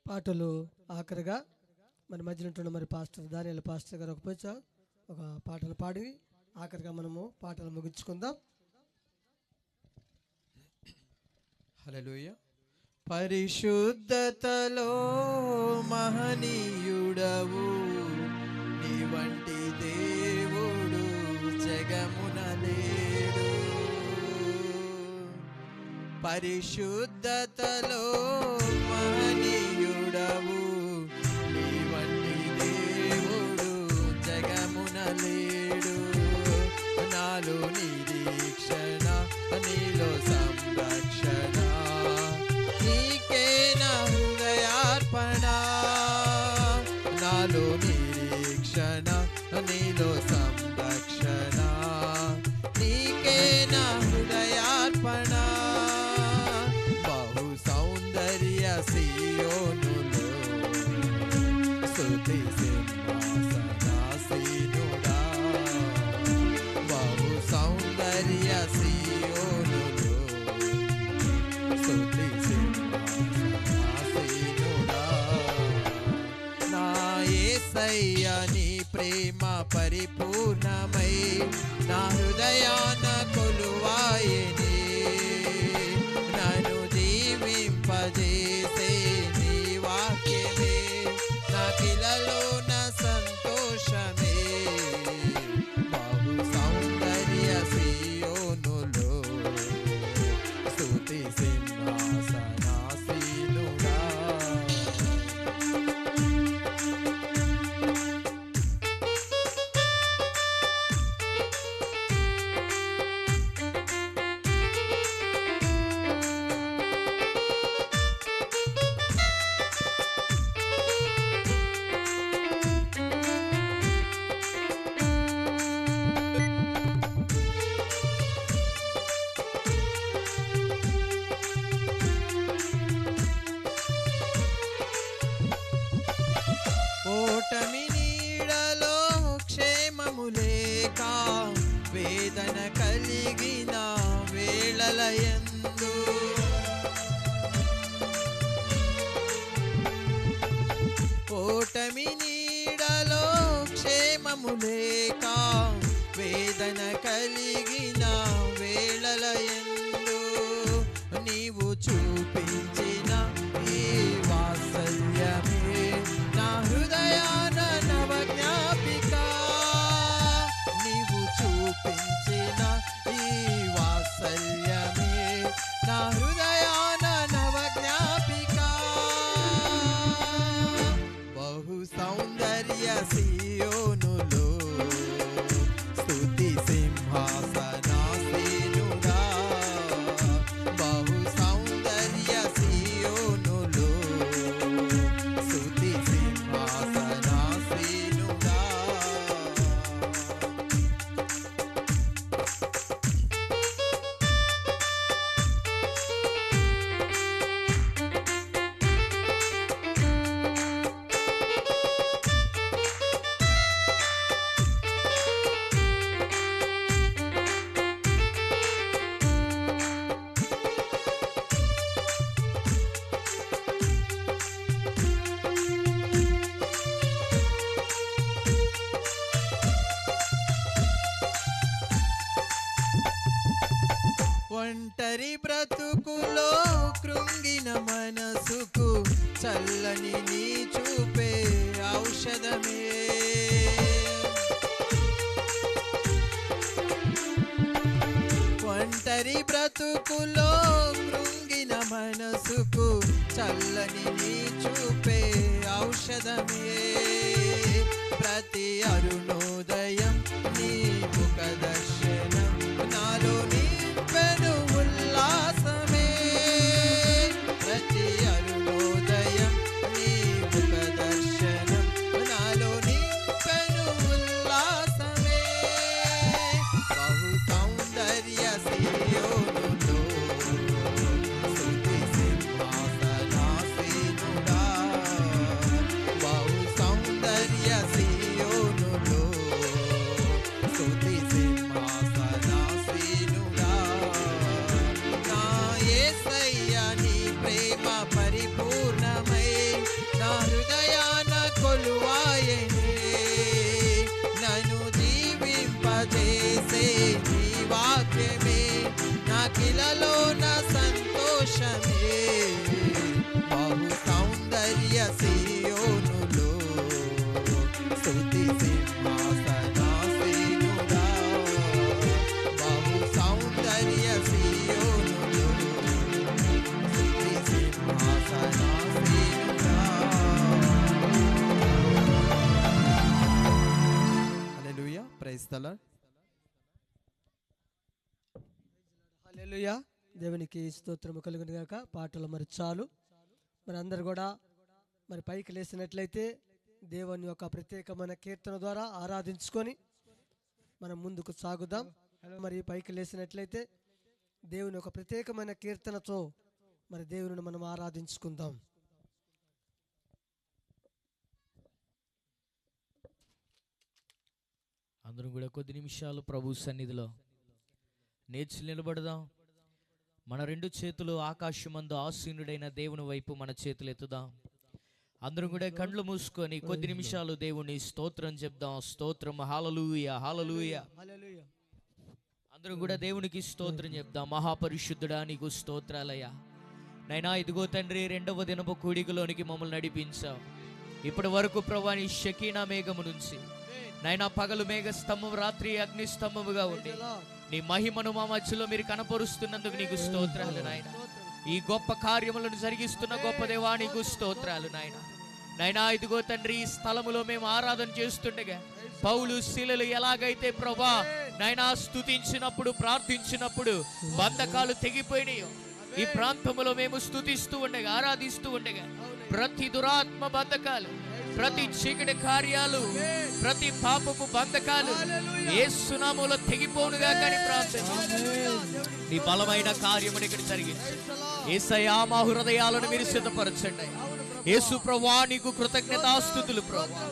పాటలు ఆఖరిగా మన మధ్యలో ఉంటున్న మరి పాస్టర్ దానియాల పాస్టర్ గారు ఒక పాటలు పాడి ఆఖరిగా మనము పాటలు ముగించుకుందాం. హల్లెలూయా. పరిశుద్ధతలో మహనీయుడవు, నీ వంటి దేవుడు జగమున లేడు. పరిశుద్ధతలో మహనీయుడవు, నీ వంటి దేవుడు జగమున లేడు. నాలో నిరీక్షణ, నీలో సంరక్షణ, నీకే నా హృదయార్పణ. నాలో నిరీక్షణ, నీలో సంరక్షణ, నీకే నా హృదయార్పణ. బహు సౌందర్య సియోనులో స్తుతి సింహాసనాసీనుడా. బహు సౌందర్య సియోనులో స్తుతి సింహాసనాసీనుడా. నా యేసయ్య నీ ప్రేమ పరిపూర్ణమై నా హృదయాన కొలువాయెనే. నన్ను జీవింపజేసే నీ వాక్యమే నాకిలలో నా సంతోషమే. బహు సౌందర్య సియోనులో స్తుతి సింహాసనాసీనుడా. ఓటమి నీడలో క్షేమము లేక వేదన కలిగిన వేళలయందు ఓటమి నీడలో క్షేమము లేక వేదన కలిగిన వేళలయందు నీవు చూపించిన ఈ వాత్సల్యమే నా హృదయాన నవజ్ఞాపిక. నీవు చూపించిన ఈ వాత్సల్యమే నా హృదయాన నవజ్ఞాపిక. బహు సౌందర్య సియోనులో స్తుతి సింహాసనాసీనుడా. బహు సౌందర్య సియోనులో స్తుతి సింహాసనాసీనుడా. ఒంటరి బ్రతుకులో కృంగిన మనసుకు చల్లని నీ చూపే ఔషధమే. ఒంటరి బ్రతుకులో కృంగిన మనసుకు చల్లని నీ చూపే ఔషధమే. ప్రతి అరుణోదయం నీ ముఖ దర్శనం నాలో నింపెను ఉల్లాసమే. ప్రతి అరుణోదయం నీ ముఖ దర్శనం నాలో నింపెను ఉల్లాసమే. బహు సౌందర్య సియోనులో స్తుతి సింహాసనాసీనుడా. బహు సౌందర్య సియోనులో స్తుతి సింహాసనాసీనుడా. ఇలలోన సంతోషమే బహు సౌందర్య సియోనులో స్తుతి సింహాసనాసీనుడా బహు సౌందర్య సియోనులో స్తుతి సింహాసనాసీనుడా. Hallelujah. Praise the lord. Hallelujah. దేవునికి స్తోత్రము కలుగును గాక. పాటలు మరి చాలు. మరి అందరు కూడా మరి పైకి లేచినట్లయితే దేవుని యొక్క ప్రత్యేకమైన కీర్తన ద్వారా ఆరాధించుకొని మనం ముందుకు సాగుదాం. మరి పైకి లేచినట్లయితే దేవుని యొక్క ప్రత్యేకమైన కీర్తనతో మరి దేవుని మనం ఆరాధించుకుందాం. అందరం కూడా కొద్ది నిమిషాలు ప్రభు సన్నిధిలో నేర్చి నిలబడదాం. మన రెండు చేతులు ఆకాశమందు ఆసీనుడైన దేవుని వైపు మన చేతులు ఎత్తుదాం. అందరం కూడా కళ్ళు మూసుకొని కొద్ది నిమిషాలు దేవుని స్తోత్రం చెప్దాం. స్తోత్రం. హల్లెలూయా, హల్లెలూయా. అందరం కూడా దేవునికి స్తోత్రం చెప్దాం. మహాపరిశుద్ధుడా నీకు స్తోత్రాలయ్యా. నైనా ఇదిగో తండ్రి, రెండవ దినపు కూడికలోనికి మమ్మల్ని నడిపించావు. ఇప్పటి వరకు ప్రభువా నీ షకీనా మేఘము నుంచి నైనా పగలు మేఘ స్తంభం, రాత్రి అగ్ని స్తంభముగా ఉండి నీ మహిమను మా మధ్యలో మీరు కనపరుస్తున్నందుకు నీకు స్తోత్రాలు నాయన. ఈ గొప్ప కార్యములను జరిగిస్తున్న గొప్ప దేవా నీకు స్తోత్రాలు నాయన. నైనా ఇదిగో తండ్రి, ఈ స్థలములో మేము ఆరాధన చేస్తుండగా పౌలు శీలలు ఎలాగైతే ప్రభా నైనా స్తుతించినప్పుడు, ప్రార్థించినప్పుడు బంధకాలు తెగిపోయినాయో, ఈ ప్రాంతములో మేము స్తుతిస్తూ ఉండగా, ఆరాధిస్తూ ఉండగా ప్రతి దురాత్మ బంధకాలు, ప్రతి చీకటి కార్యాలు, ప్రతి పాపపు బంధకాలు యేసు నామములో తెగిపోనుగా కానీ ప్రార్థన నీ బలమైన కార్యమును ఇక్కడ జరిగించు. యేసయ్యా మా హృదయాలను మీరు సిద్ధపరచండి. యేసు ప్రభువా నీకు కృతజ్ఞతాస్తుతులు ప్రభువా.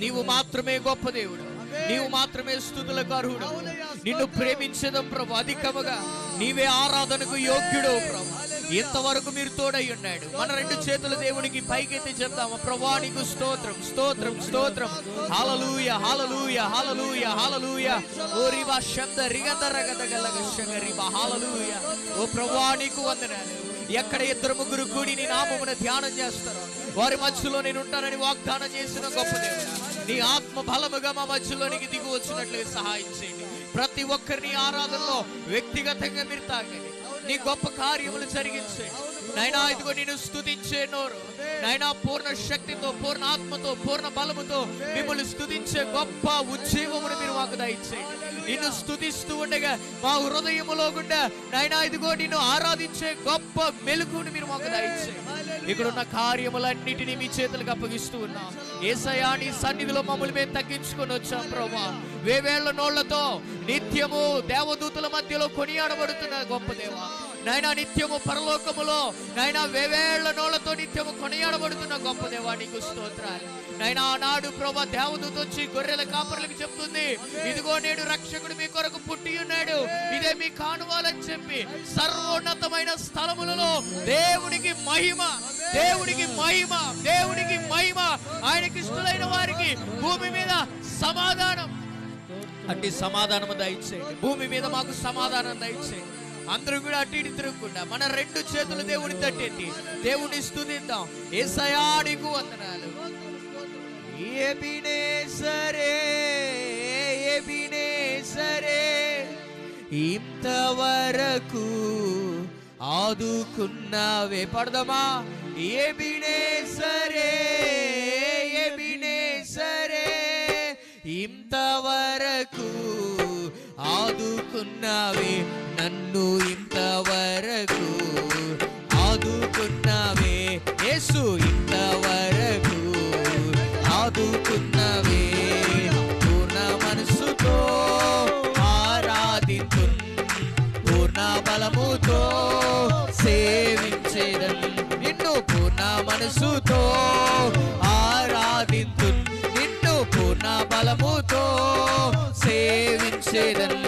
నీవు మాత్రమే గొప్ప దేవుడు, నీవు మాత్రమే స్తుతులకు అర్హుడు. నిన్ను ప్రేమించడం ప్రభు అధికముగా. నీవే ఆరాధనకు యోగ్యుడు ప్రభు. ఇంతవరకు మీరు తోడై ఉన్నాడు. మన రెండు చేతుల దేవునికి పైకెత్తి చెప్తాము, ప్రభువా నీకు స్తోత్రం, స్తోత్రం, స్తోత్రం. హల్లెలూయా, హల్లెలూయా, హల్లెలూయా, హల్లెలూయా. ఓ రివా శబ్ద రిగదరగదగలగ శగరివా. హల్లెలూయా. ఓ ప్రభువా నీకు వందనాలు. ఎక్కడ ఇద్దరు ముగ్గురు కూడి నీ నామమున ధ్యానం చేస్తారో వారి మధ్యలో నేను ఉంటానని వాగ్దానం చేసిన గొప్ప దేవుడా, నీ ఆత్మ బలముగా మా మధ్యలోనికి దిగి వచ్చినట్లుగా సహాయం చేయండి. ప్రతి ఒక్కరిని ఆరాధనలో వ్యక్తిగతంగా మీరు తాకండి. నీ గొప్ప కార్యములు జరిగించండి నైనా. ఇదిగో నేను స్తుతించే నోరు నైనా, పూర్ణ శక్తితో, పూర్ణ ఆత్మతో, పూర్ణ బలముతో మిమ్మల్ని స్తుతించే గొప్ప ఉజ్జీవమును మీరు మాకు దయచేయండి. నిన్ను స్తుతిస్తూ ఉండగా మా హృదయములో గుండా నైనా ఇదిగో నిన్ను ఆరాధించే గొప్ప మెలకువను మీరు మాకు దయచేయండి. ఇక్కడున్న కార్యములన్నిటినీ మీ చేతులకు అప్పగిస్తూ ఉన్నాం. యేసయ్యా నీ సన్నిధిలో మమ్మల్ని మేము తగ్గించుకొని వచ్చాం ప్రభువా. వేవేళ్ల నోళ్లతో నిత్యము దేవదూతల మధ్యలో కొనియాడబడుతున్న గొప్ప దేవా నాయనా, నిత్యము పరలోకములో నాయనా వేవేళ్ల నోళ్లతో నిత్యము కొనియాడబడుతున్న గొప్ప దేవా నీకు స్తోత్రాలు నాయనా. ఆనాడు ప్రభా దేవదూత వచ్చి గొర్రెల కాపరులకు చెప్తుంది, ఇదిగో నేడు రక్షకుడు మీ కొరకు పుట్టి ఉన్నాడు, ఇదే మీ కానువాలని చెప్పి సర్వోన్నతమైన స్థలములలో దేవునికి మహిమ, దేవునికి మహిమ, దేవునికి మహిమ. ఆయనకి ఇష్టమైన వారికి భూమి మీద సమాధానం, అట్టి సమాధానం దయచేయండి. భూమి మీద మాకు సమాధానం దయచేయండి. అందరూ కూడా అటు ఇటు తిరగకుండా మన రెండు చేతులు దేవుని తట్టెత్తి దేవుని స్తుతిద్దాం. యేసయ్యా నీకు వందనాలు. ఎబినేజరే, ఎబినేజరే, ఇంతవరకు ఆదుకున్నావే. పడదమా. ఎబినేజరే, ఎబినేజరే, ఇంతవరకు ఆదుకున్నావే నన్ను, ఇంతవరకు ఆదుకున్నావే యేసు, ఇంతవరకు ఆదుకున్నావే. పూర్ణ మనసుతో ఆరాధించు, పూర్ణ బలముతో సేవించేదన్ నిన్ను. పూర్ణ మనసుతో ఆరాధించు నిన్ను, పూర్ణ బలముతో సేవించేదన్.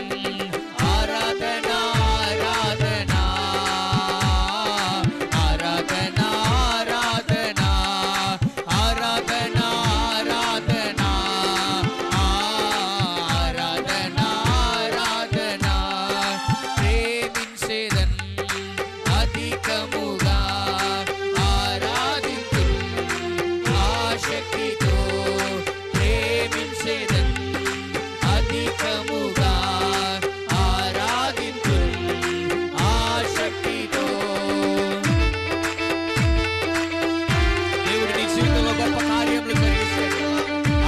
ఆరాధన, ఆరాధన, ఆరాధన, ఆరాధన, ఆరాధన, ఆరాధన, ఆరాధన, ఆరాధన. ప్రేమించేదన్, అధికముగా ఆరాధింతును ఆసక్తితో ప్రేమించేదన్ అధికముగా ఆరాధింతును ఆసక్తితో. దేవుడు నీ జీవితంలో గొప్ప కార్యములు జరిగిస్తాడు.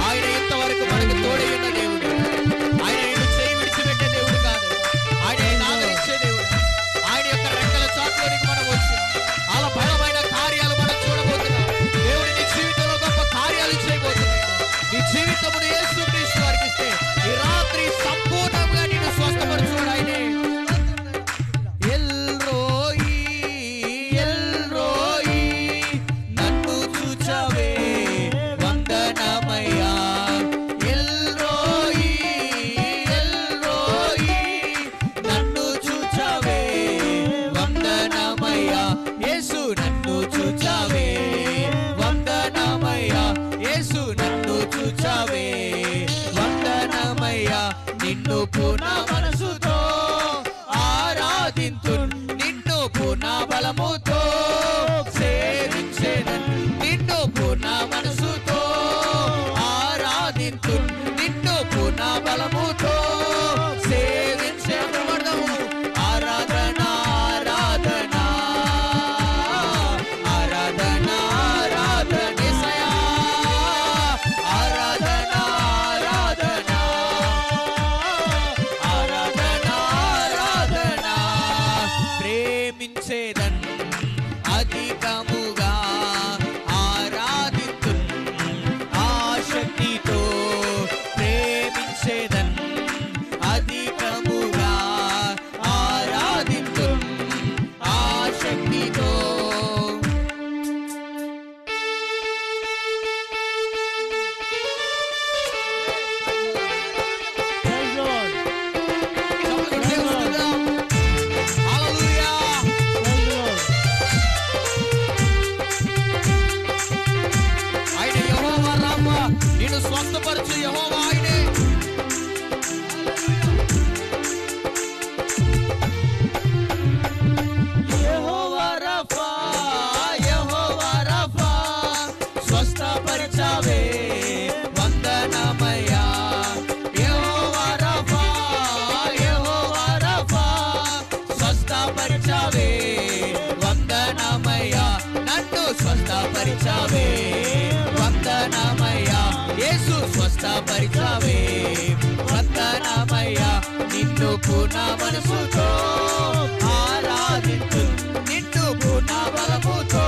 ఆయన ఇంతవరకు మనకు తోడై ఉన్న దేవుడు. ఆయన నిన్ను చేయి విడిచిపెట్టే దేవుడు కాదు. ఆయన నిన్ను ఆదరించే దేవుడు. ఆయన యొక్క రెక్కల చాటులోనికి మనం వచ్చాం. అలా బలమైన కార్యాలు మనం చూడబోతున్నాం. దేవుడు నీ జీవితంలో గొప్ప కార్యాలు చేయబోతున్నాడు. నీ జీవితమును యేసుక్రీస్తు వారికి ఇస్తే ఈ రాత్రి సంపూర్ణంగా నిన్ను స్వస్థపరచువాడు ఆయనే. ఎల్రోయి ఎల్రోయి నన్ను చూచావే వందనమయ్యా. ఎల్రోయి ఎల్రోయి నన్ను చూచావే వందనమయ్యా. యేసు నన్ను చూచావే వందనమయ్యా. యేసు నన్ను చూచావే వందనమయ్యా. నిన్ను పూర్ణ మనసుతో ఆరాధింతున్ నిన్ను పూర్ణ బలముతో సేవించేదన్ నిన్ను పూర్ణ మనసుతో ఆరాధింతున్ నిన్ను పూర్ణ బలముతో సేవించేదము. ఆరాధన ఆరాధన ఆరాధన ఆరాధన యేసయ్యా. ఆరాధన ఆరాధన ఆరాధన ఆరాధన ప్రేమించేదన్ అధికముగా ఆరాధితున్ ఆసక్తితో ప్రేమించేదన్ అధికముగా ఆరాధితున్ ఆసక్తితో. హల్లెలూయా. ఆయన యెహోవా రామా నిన్ను స్వస్థపరచు యెహోవా ఆయనే. యెహోవా రఫా యెహోవా రఫా స్వస్థపరచావే వందనమయ్యా. యెహోవా రఫా యెహోవా రఫా స్వస్థపరచావే వందనమయ్యా. నన్ను స్వస్థపరిచావే వందనమయ్యా. యేసు స్వస్థపరిచావే వందనమయ్యా. నిన్ను పూర్ణ మనసుతో ఆరాధింతు నిన్ను పూర్ణ బలముతో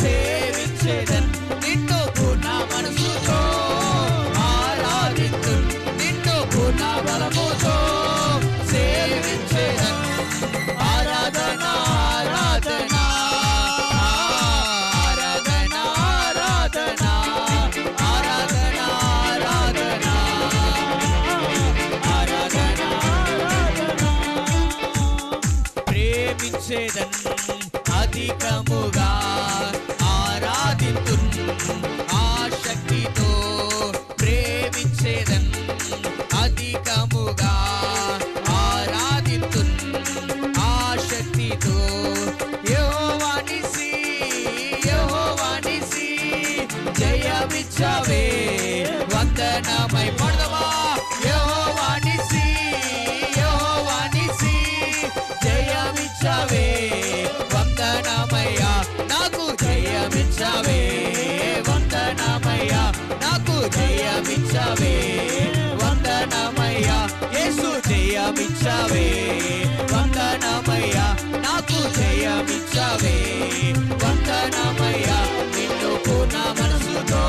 సేవించేదన్ నిన్ను పూర్ణ మనసుతో ఆరాధింతు నిన్ను పూర్ణ బలముతో సేవించేదన్. ఆరాధన ఆరాధన ఆరాధన ఆరాధన ఆరాధన ఆరాధన ఆరాధన ప్రేమించేదన్ అధికముగా ఆరాధితున్ ఆసక్తితో ప్రేమించేదన్ అధికముగా ఆరాధితున్ ఆసక్తితో. యెహోవా నిసి యెహోవా నిసి జయమిచ్చావే వందనమై పడదమా. యెహోవా నిసి యెహోవా నిసి జయమిచ్చావే వందనమయ్యా. నాకు జయమిచ్చావే వందనమయ్యా. నాకు జయమిచ్చావే వందనమయ్యా. యేసు జయమిచ్చావే వందనమయ్యా. నాకు జయమిచ్చావే వందనమయ్యా. నిన్ను పూర్ణ మనసుతో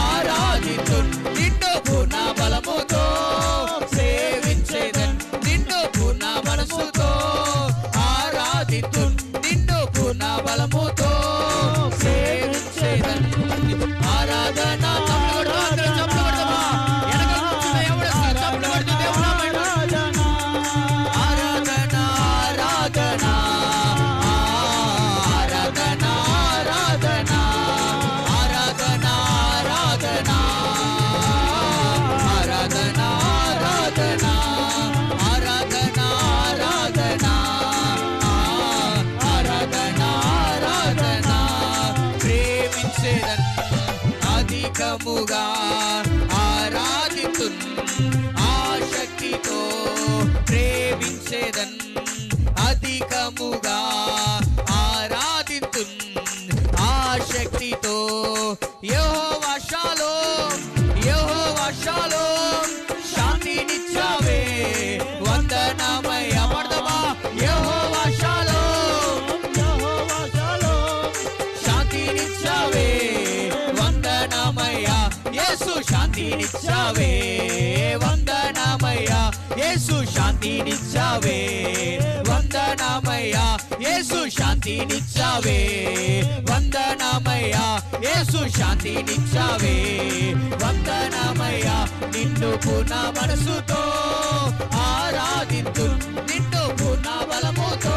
ఆరాధితు నిన్ను పూర్ణ బలముతో సేవించేదన్ నిన్ను పూర్ణ మనసుతో ఆరాధితు నిన్ను పూర్ణ బలముతో సేవించేదన్. ఆరాధన ఆరాధన ఆరాధన ఆరాధన ఆరాధన ఆరాధన ఆరాధన ఆరాధన ఆరాధన ఆరాధన ఆరాధన ఆరాధన అధికముగా ఆరాధితున్ ఆశక్తితో ప్రేమించేదన్ అధికముగా ఆరాధితున్ ఆశక్తితో యెహోవా షాలోమ్ యెహోవా షాలోమ్ శాంతినిచ్చావే వందనమయ్యా పడదమా యెహోవా షాలోమ్ శాంతినిచ్చావే వందనమయ్యా యేసు శాంతినిచ్చావే వందనమయ్యా యేసు శాంతినిచ్చావే వందనమయ్యా యేసు శాంతినిచ్చావే వందనమయ్యా యేసు శాంతినిచ్చావే వందనమయ్యా నిన్ను పూర్ణ మనసుతో ఆరాధింతు నిన్ను పూర్ణ బలముతో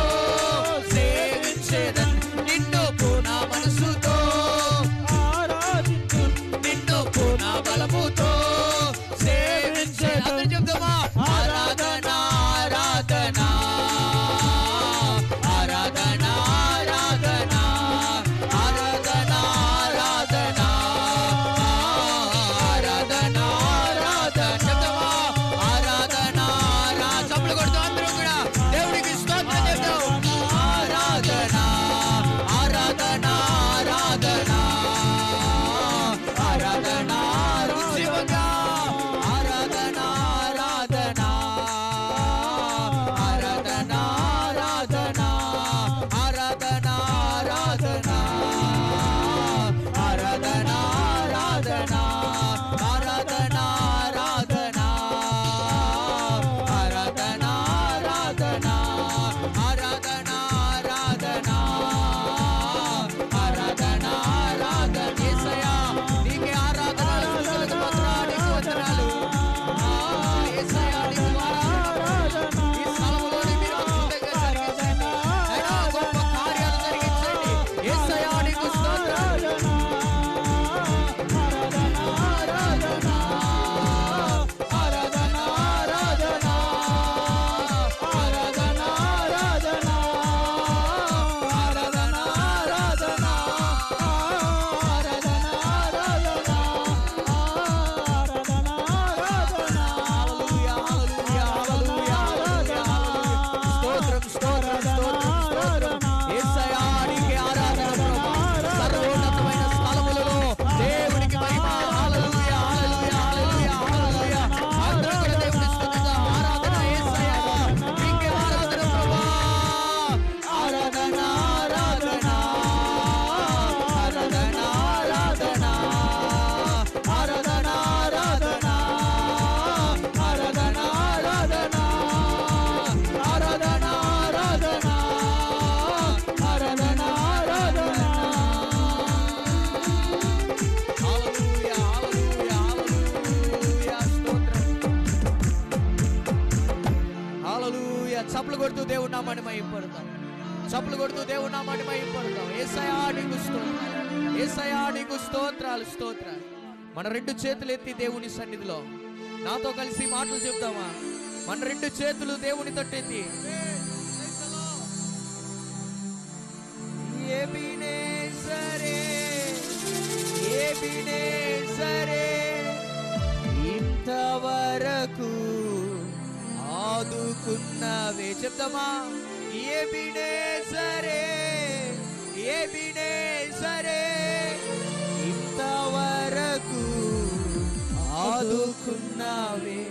సేవించేదన్ నిన్ను పూర్ణ మనసుతో ఆరాధింతు నిన్ను పూర్ణ బలముతో సేవించేదన్ చెప్తామా ఆరాధన ఆరాధన ఆరాధన ఆరాధన ఆరాధన ఆరాధన ఆరాధన ఆరాధన చెప్తామా ఆరాధన చప్పట్లు కొడుతూ అందరూ కూడా దేవుడికి స్తోత్రం చెప్తాం ఆరాధన ఆరాధన ఆరాధన ఆరాధన రుచివంగా ఆరాధన ఆరాధన ఆరాధన ఆరాధన ఆరాధన ఆరాధన ఆరాధన ఆరాధన ఆరాధన ఆరాధన ఆరాధన ఆరాధన ఆరాధన ఆరాధన ఆరాధన ఆరాధన యేసయ్యా నీకే ఆరాధనలు స్తుతులు స్తోత్రాలు వందనాలు యేసయ్యా నీకు ఆరాధన ఈ స్థలములోని మీరు అద్భుతంగా జరిగించండి అయినా గొప్ప కార్యాలు జరిగించండి యేసయ్యా నీకు స్తోత్రాలు ఆరాధన ఆరాధన ఆరాధన ఆరాధన ఆరాధన ఆరాధన ఆరాధన ఆరాధన ఆరాధన ఆరాధన హల్లెలూయా హల్లెలూయా హల్లెలూయా హల్లెలూయా స్తోత్రం స్తోత్రం స్తోత్రం స్తోత్రం యేసయ్యా నీకే ఆరాధన ప్రభువా సర్వోన్నతమైన స్థలములలో దేవునికి మహిమ హల్లెలూయా హల్లెలూయా హల్లెలూయా హల్లెలూయా అందరూ కూడా దేవుని స్తుతిద్దాం ఆరాధన యేసయ్యా నీకే ఆరాధన ప్రభువా ఆరాధన ఆరాధన ఆరాధన ఆరాధన ఆరాధన ఆరాధన ఆరాధన ఆరాధన ఆరాధన ఆరాధన ఆరాధన ఆరాధన హల్లెలూయా హల్లెలూయా హల్లెలూయా స్తోత్రం హల్లెలూయా చప్పట్లు కొడుతూ దేవుని నామాన్ని మహిమపడతాం చప్పట్లు కొడుతూ దేవుని నామాన్ని మహిమపడతాం యేసయ్యా నీకు స్తోత్రాలు యేసయ్యా నీకు స్తోత్రాలు స్తోత్రాలు మన రెండు చేతులు ఎత్తి దేవుని సన్నిధిలో నాతో కలిసి మాటలు చెప్తామా మన రెండు చేతులు దేవుని తట్టెత్తి ఎబినేజరే ఎబినేజరే ఇంతవరకు ఆదుకున్నవే చెప్తామా ఎబినేజరే ఎబినేజరే ఇంతవరకు ఆదుకున్నవే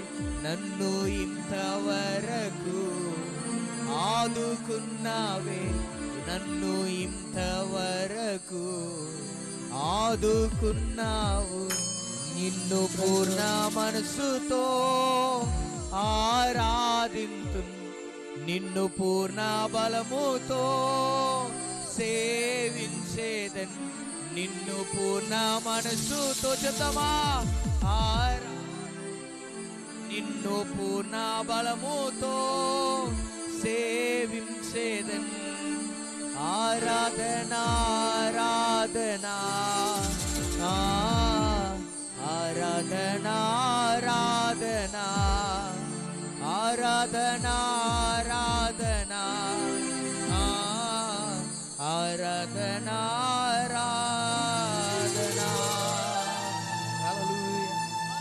నన్ను ఇంతవరకు ఆదుకున్నవే నన్ను ఇంతవరకు ఆదుకున్నావు నిన్ను పూర్ణ మనసుతో ఆరాధింతు నిన్ను పూర్ణ బలముతో సేవించేదన్ నిన్ను పూర్ణ మనసుతో చెప్తామా నిన్ను పూర్ణ బలముతో సేవించేదన్ ఆరాధన ఆరాధన ఆరాధన ఆరాధన ఆరాధన ఆరాధన ఆరాధన ఆరాధన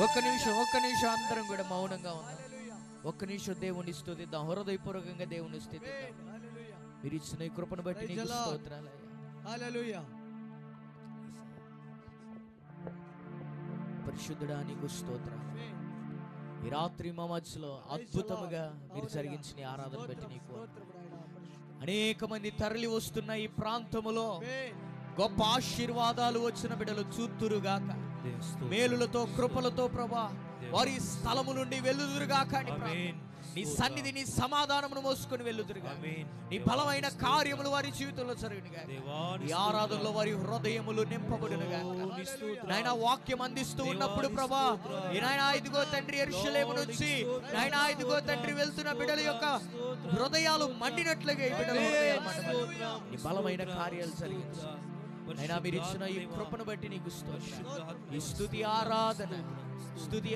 ఒక్క నిమిషం అందరం కూడా మౌనంగా ఉన్నాం. ఒక్క నిమిషం దేవుని స్తుతిద్దాం, హృదయపూర్వకంగా దేవుని స్తుతిద్దాం. మీరు ఇచ్చిన ఈ కృపను బట్టి నీకు స్తోత్రాలయ్యా. హల్లెలూయా. పరిశుద్ధుడా నీకు స్తోత్రాలు. ఈ రాత్రి మా మధ్యలో అద్భుతముగా మీరు జరిగించిన ఈ ఆరాధన బట్టి నీకు అనేక మంది తరలి వస్తున్న ఈ ప్రాంతములో గొప్ప ఆశీర్వాదాలు వచ్చిన బిడ్డలు చూతురుగాక, మేలులతో కృపలతో ప్రభా వారి స్థలము నుండి వెళ్ళుదురుగాక. నీ సన్నిధి నీ సమాధానమును మోసుకొని వెళ్ళుదురుగా. నీ బలమైన కార్యములు వారి జీవితంలో జరుగునుగా. ఈ ఆరాధనలో వారి హృదయములు నింపబడునుగా. నాయన వాక్యం అందిస్తూ ఉన్నప్పుడు ప్రభా నాయన ఇదిగో తండ్రి యెరూషలేము నుంచి నాయన ఇదిగో తండ్రి వెళ్తున్న బిడ్డల యొక్క హృదయాలు మండినట్లుగా ఈ బిడ్డల హృదయాలు మండబడును. నీ బలమైన కార్యాలు జరిగించు అయినా మీరు ఇచ్చిన ఈ కృపను బట్టి నీకు స్తోత్రం. ఈ స్తుతి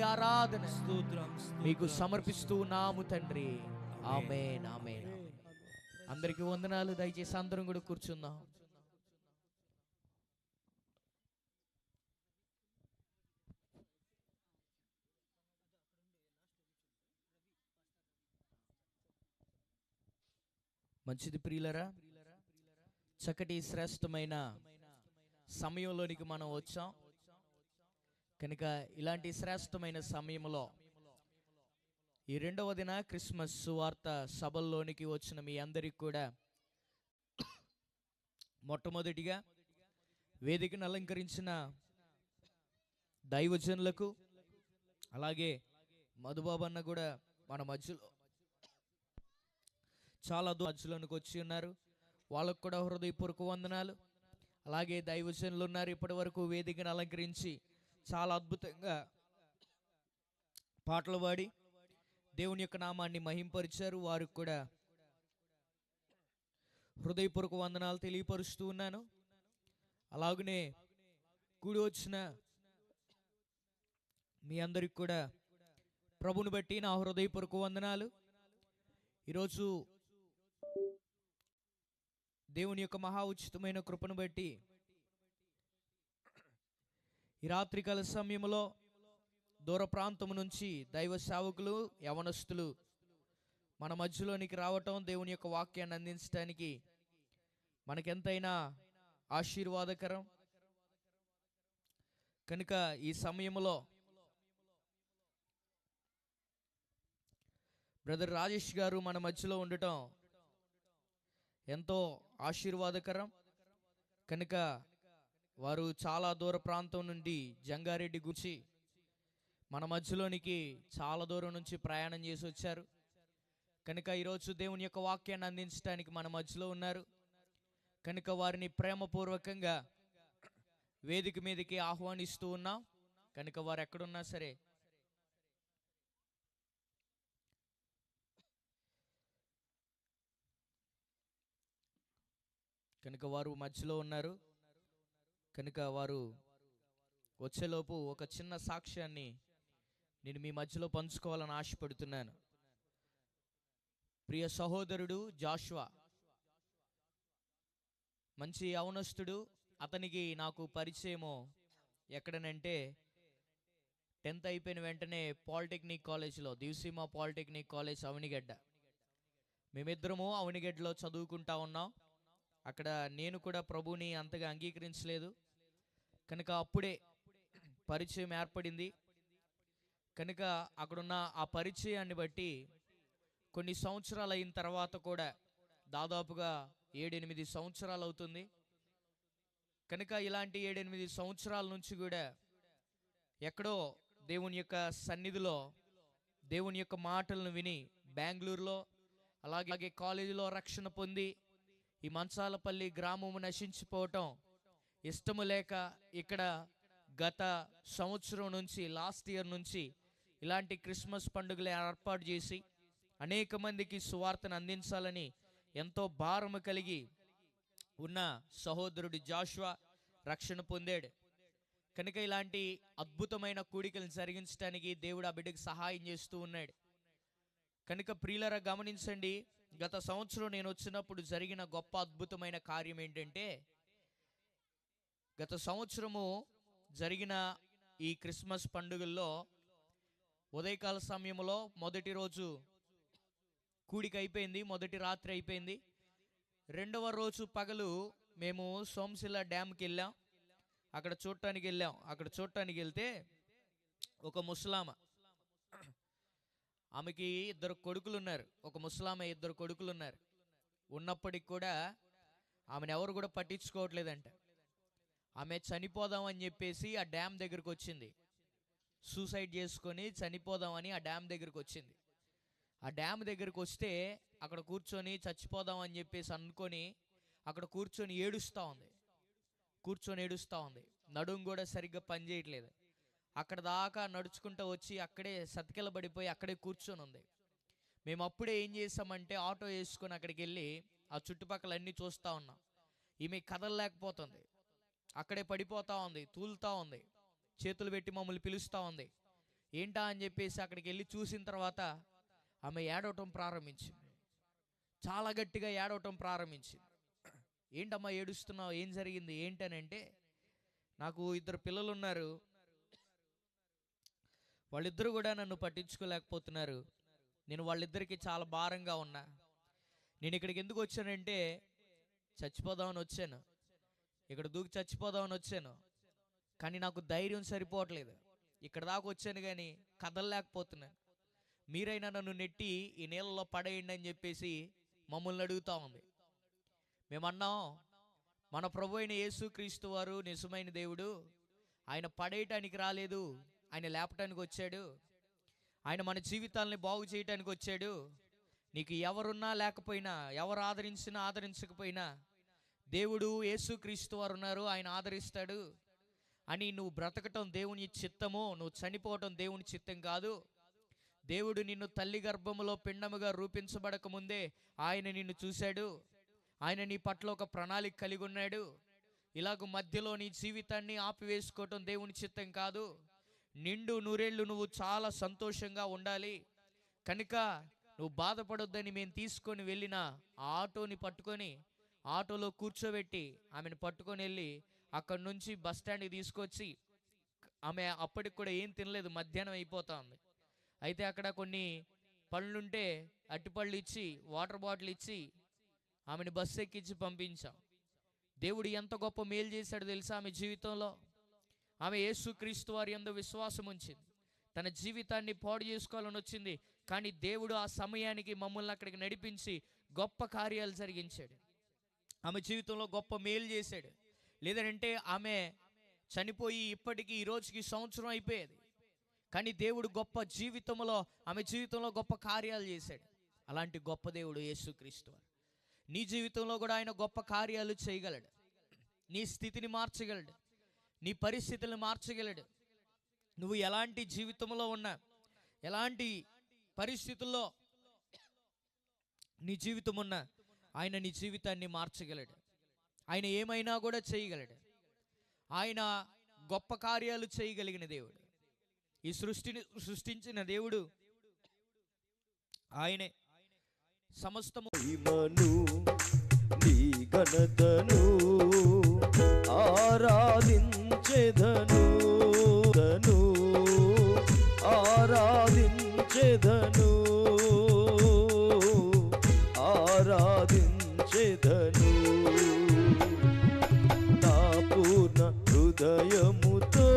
ఆరాధన మీకు సమర్పిస్తూ ఉన్నాము తండ్రి. ఆమేన్ ఆమేన్. అందరికీ వందనాలు. దయచేసి అందరం కూడా కూర్చుందాం. మంచిది ప్రియులరా, చక్కటి శ్రేష్టమైన సమయంలోనికి మనం వచ్చాం కనుక ఇలాంటి శ్రేష్టమైన సమయంలో ఈ రెండవ దిన క్రిస్మస్ సువార్త సభల్లోనికి వచ్చిన మీ అందరికి కూడా మొట్టమొదటిగా వేదికను అలంకరించిన దైవజనులకు, అలాగే మధుబాబు అన్న కూడా మన మధ్యలో చాలా మధ్యలోనికి వచ్చి ఉన్నారు, వాళ్ళకు కూడా హృదయపూర్వక వందనాలు. అలాగే దైవజనులు ఉన్నారు ఇప్పటి వరకు వేదికను అలంకరించి చాలా అద్భుతంగా పాటలు పాడి దేవుని యొక్క నామాన్ని మహింపరిచారు. వారికి కూడా హృదయపూర్వక వందనాలు తెలియపరుస్తూ ఉన్నాను. అలాగనే కూడి వచ్చిన మీ అందరికి కూడా ప్రభుని బట్టి నా హృదయపూర్వక వందనాలు. ఈరోజు దేవుని యొక్క మహా ఉచితమైన కృపను బట్టి ఈ రాత్రికాల సమయంలో దూర ప్రాంతం నుంచి దైవ సేవకులు, యవనస్తులు మన మధ్యలోనికి రావటం, దేవుని యొక్క వాక్యాన్ని అందించడానికి మనకెంతైనా ఆశీర్వాదకరం కనుక ఈ సమయంలో బ్రదర్ రాజేష్ గారు మన మధ్యలో ఉండటం ఎంతో ఆశీర్వాదకరం కనుక వారు చాలా దూర ప్రాంతం నుండి జంగారెడ్డి గురించి మన మధ్యలోనికి చాలా దూరం నుంచి ప్రయాణం చేసి వచ్చారు కనుక ఈరోజు దేవుని యొక్క వాక్యాన్ని అందించడానికి మన మధ్యలో ఉన్నారు కనుక వారిని ప్రేమపూర్వకంగా వేదిక మీదకి ఆహ్వానిస్తూ ఉన్నాం. కనుక వారు ఎక్కడున్నా సరే కనుక వారు మధ్యలో ఉన్నారు కనుక వారు వచ్చేలోపు ఒక చిన్న సాక్ష్యాన్ని నేను మీ మధ్యలో పంచుకోవాలని ఆశపడుతున్నాను. ప్రియ సహోదరుడు జాషువా మంచి యవనస్తుడు. అతనికి నాకు పరిచయమో ఎక్కడనంటే 10th అయిపోయిన వెంటనే పాలిటెక్నిక్ కాలేజ్లో, దివసీమ పాలిటెక్నిక్ కాలేజ్ అవనిగడ్డ, మేమిద్దరము అవనిగడ్డలో చదువుకుంటా ఉన్నాం. అక్కడ నేను కూడా ప్రభుని అంతగా అంగీకరించలేదు కనుక అప్పుడే పరిచయం ఏర్పడింది. కనుక అక్కడున్న ఆ పరిచయాన్ని బట్టి కొన్ని సంవత్సరాలు అయిన తర్వాత కూడా దాదాపుగా 7-8 సంవత్సరాలు అవుతుంది. కనుక ఇలాంటి 7-8 సంవత్సరాల నుంచి కూడా ఎక్కడో దేవుని యొక్క సన్నిధిలో దేవుని యొక్క మాటలను విని బెంగళూరులో అలాగే కాలేజీలో రక్షణ పొంది ఈ మంచాలపల్లి గ్రామము నశించిపోవటం ఇష్టము లేక ఇక్కడ గత సంవత్సరం నుంచి లాస్ట్ ఇయర్ నుంచి ఇలాంటి క్రిస్మస్ పండుగలు ఏర్పాటు చేసి అనేక మందికి సువార్తను అందించాలని ఎంతో భారము కలిగి ఉన్న సహోదరుడు జాషువా రక్షణ పొందాడు. కనుక ఇలాంటి అద్భుతమైన కూడికలను జరిగించడానికి దేవుడు ఆ బిడ్డకు సహాయం చేస్తూ ఉన్నాడు. కనుక ప్రియులరా గమనించండి, గత సంవత్సరం నేను వచ్చినప్పుడు జరిగిన గొప్ప అద్భుతమైన కార్యం ఏంటంటే, గత సంవత్సరము జరిగిన ఈ క్రిస్మస్ పండుగల్లో ఉదయకాల సమయంలో మొదటి రోజు కూడిక అయిపోయింది, మొదటి రాత్రి అయిపోయింది. రెండవ రోజు పగలు మేము సోమశిల డ్యామ్కి వెళ్ళాం. అక్కడ చూడటానికి వెళ్తే ఒక ముసలామ, ఆమెకి ఇద్దరు కొడుకులు ఉన్నారు. ఒక ముసలామ ఇద్దరు కొడుకులు ఉన్నారు. ఉన్నప్పటికి కూడా ఆమెను ఎవరు కూడా పట్టించుకోవట్లేదంట. ఆమె చనిపోదామని చెప్పేసి ఆ డ్యామ్ దగ్గరికి వచ్చింది. సూసైడ్ చేసుకొని చనిపోదామని ఆ డ్యామ్ దగ్గరికి వచ్చింది. ఆ డ్యామ్ దగ్గరికి వస్తే అక్కడ కూర్చొని చచ్చిపోదామని చెప్పేసి అనుకొని అక్కడ కూర్చొని ఏడుస్తూ ఉంది. నడుము కూడా సరిగ్గా పనిచేయట్లేదు. అక్కడ దాకా నడుచుకుంటూ వచ్చి అక్కడే సతికిలబడిపోయి అక్కడే కూర్చొని ఉంది. మేము అప్పుడే ఏం చేసామంటే ఆటో వేసుకొని అక్కడికి వెళ్ళి ఆ చుట్టుపక్కల అన్నీ చూస్తూ ఉన్నాం. ఈమె కదలలేకపోతుంది, అక్కడే పడిపోతూ ఉంది, తూలుతూ ఉంది, చేతులు పెట్టి మమ్మల్ని పిలుస్తూ ఉంది. ఏంటా అని చెప్పేసి అక్కడికి వెళ్ళి చూసిన తర్వాత ఆమె ఏడవటం ప్రారంభించింది. చాలా గట్టిగా ఏడవటం ప్రారంభించింది. ఏంటమ్మా ఏడుస్తున్నావు, ఏం జరిగింది ఏంటనంటే, నాకు ఇద్దరు పిల్లలు ఉన్నారు, వాళ్ళిద్దరూ కూడా నన్ను పట్టించుకోలేకపోతున్నారు. నేను వాళ్ళిద్దరికి చాలా భారంగా ఉన్నా. నేను ఇక్కడికి ఎందుకు వచ్చానంటే చచ్చిపోదామని వచ్చాను, ఇక్కడ దూకి చచ్చిపోదామని వచ్చాను. కానీ నాకు ధైర్యం సరిపోవట్లేదు. ఇక్కడ దాకా వచ్చాను కానీ కదలలేకపోతున్నాను. మీరైనా నన్ను నెట్టి ఈ నీళ్ళలో పడేయండి అని చెప్పేసి మమ్మల్ని అడుగుతూ ఉంది. మేమన్నాం, మన ప్రభు అయిన యేసుక్రీస్తు వారు నిజమైన దేవుడు. ఆయన పడేయటానికి రాలేదు, ఆయన లేపటానికి వచ్చాడు. ఆయన మన జీవితాలని బాగు చేయటానికి వచ్చాడు. నీకు ఎవరున్నా లేకపోయినా, ఎవరు ఆదరించినా ఆదరించకపోయినా దేవుడు యేసుక్రీస్తు వారు ఉన్నారు, ఆయన ఆదరిస్తాడు అని నువ్వు బ్రతకటం దేవుని చిత్తము, నువ్వు చనిపోవటం దేవుని చిత్తం కాదు. దేవుడు నిన్ను తల్లి గర్భములో పిండముగా రూపించబడక ముందే ఆయన నిన్ను చూశాడు. ఆయన నీ పట్ల ఒక ప్రణాళిక కలిగి ఉన్నాడు. ఇలాగ మధ్యలో నీ జీవితాన్ని ఆపివేసుకోవటం దేవుని చిత్తం కాదు. నిండు నూరేళ్లు నువ్వు చాలా సంతోషంగా ఉండాలి. కనుక నువ్వు బాధపడొద్దని మేము తీసుకొని వెళ్ళిన ఆ ఆటోని పట్టుకొని ఆటోలో కూర్చోబెట్టి ఆమెను పట్టుకొని వెళ్ళి అక్కడి నుంచి బస్ స్టాండ్కి తీసుకొచ్చి, ఆమె అప్పటికి కూడా ఏం తినలేదు, మధ్యాహ్నం అయిపోతా ఉంది. అయితే అక్కడ కొన్ని పళ్ళుంటే అట్టిపళ్ళు ఇచ్చి వాటర్ బాటిల్ ఇచ్చి ఆమెను బస్సు ఎక్కించి పంపించాం. దేవుడు ఎంత గొప్ప మేలు చేశాడు తెలుసా ఆమె జీవితంలో. ఆమె యేసుక్రీస్తు వారి యందు విశ్వాసం ఉంచింది. తన జీవితాన్ని పాడు చేసుకోవాలని వచ్చింది, కానీ దేవుడు ఆ సమయానికి మమ్మల్ని అక్కడికి నడిపించి గొప్ప కార్యాలు జరిగించాడు. ఆమె జీవితంలో గొప్ప మేలు చేశాడు. లేదంటే ఆమె చనిపోయి ఇప్పటికీ ఈ రోజుకి సంవత్సరం అయిపోయేది. కానీ దేవుడు గొప్ప జీవితంలో, ఆమె జీవితంలో గొప్ప కార్యాలు చేశాడు. అలాంటి గొప్ప దేవుడు యేసుక్రీస్తు వారు. నీ జీవితంలో కూడా ఆయన గొప్ప కార్యాలు చేయగలడు. నీ స్థితిని మార్చగలడు, నీ పరిస్థితులను మార్చగలడు. నువ్వు ఎలాంటి జీవితంలో ఉన్నా, ఎలాంటి పరిస్థితుల్లో నీ జీవితం ఉన్నా, ఆయన నీ జీవితాన్ని మార్చగలడు. ఆయన ఏమైనా కూడా చేయగలడు. ఆయన గొప్ప కార్యాలు చేయగలిగిన దేవుడు. ఈ సృష్టిని సృష్టించిన దేవుడు ఆయనే. సమస్తము నీ ఘనతను ఆరాధించెదను, ఆరాధించెదను, ఆరాధించెదను నా పూర్ణ హృదయముతో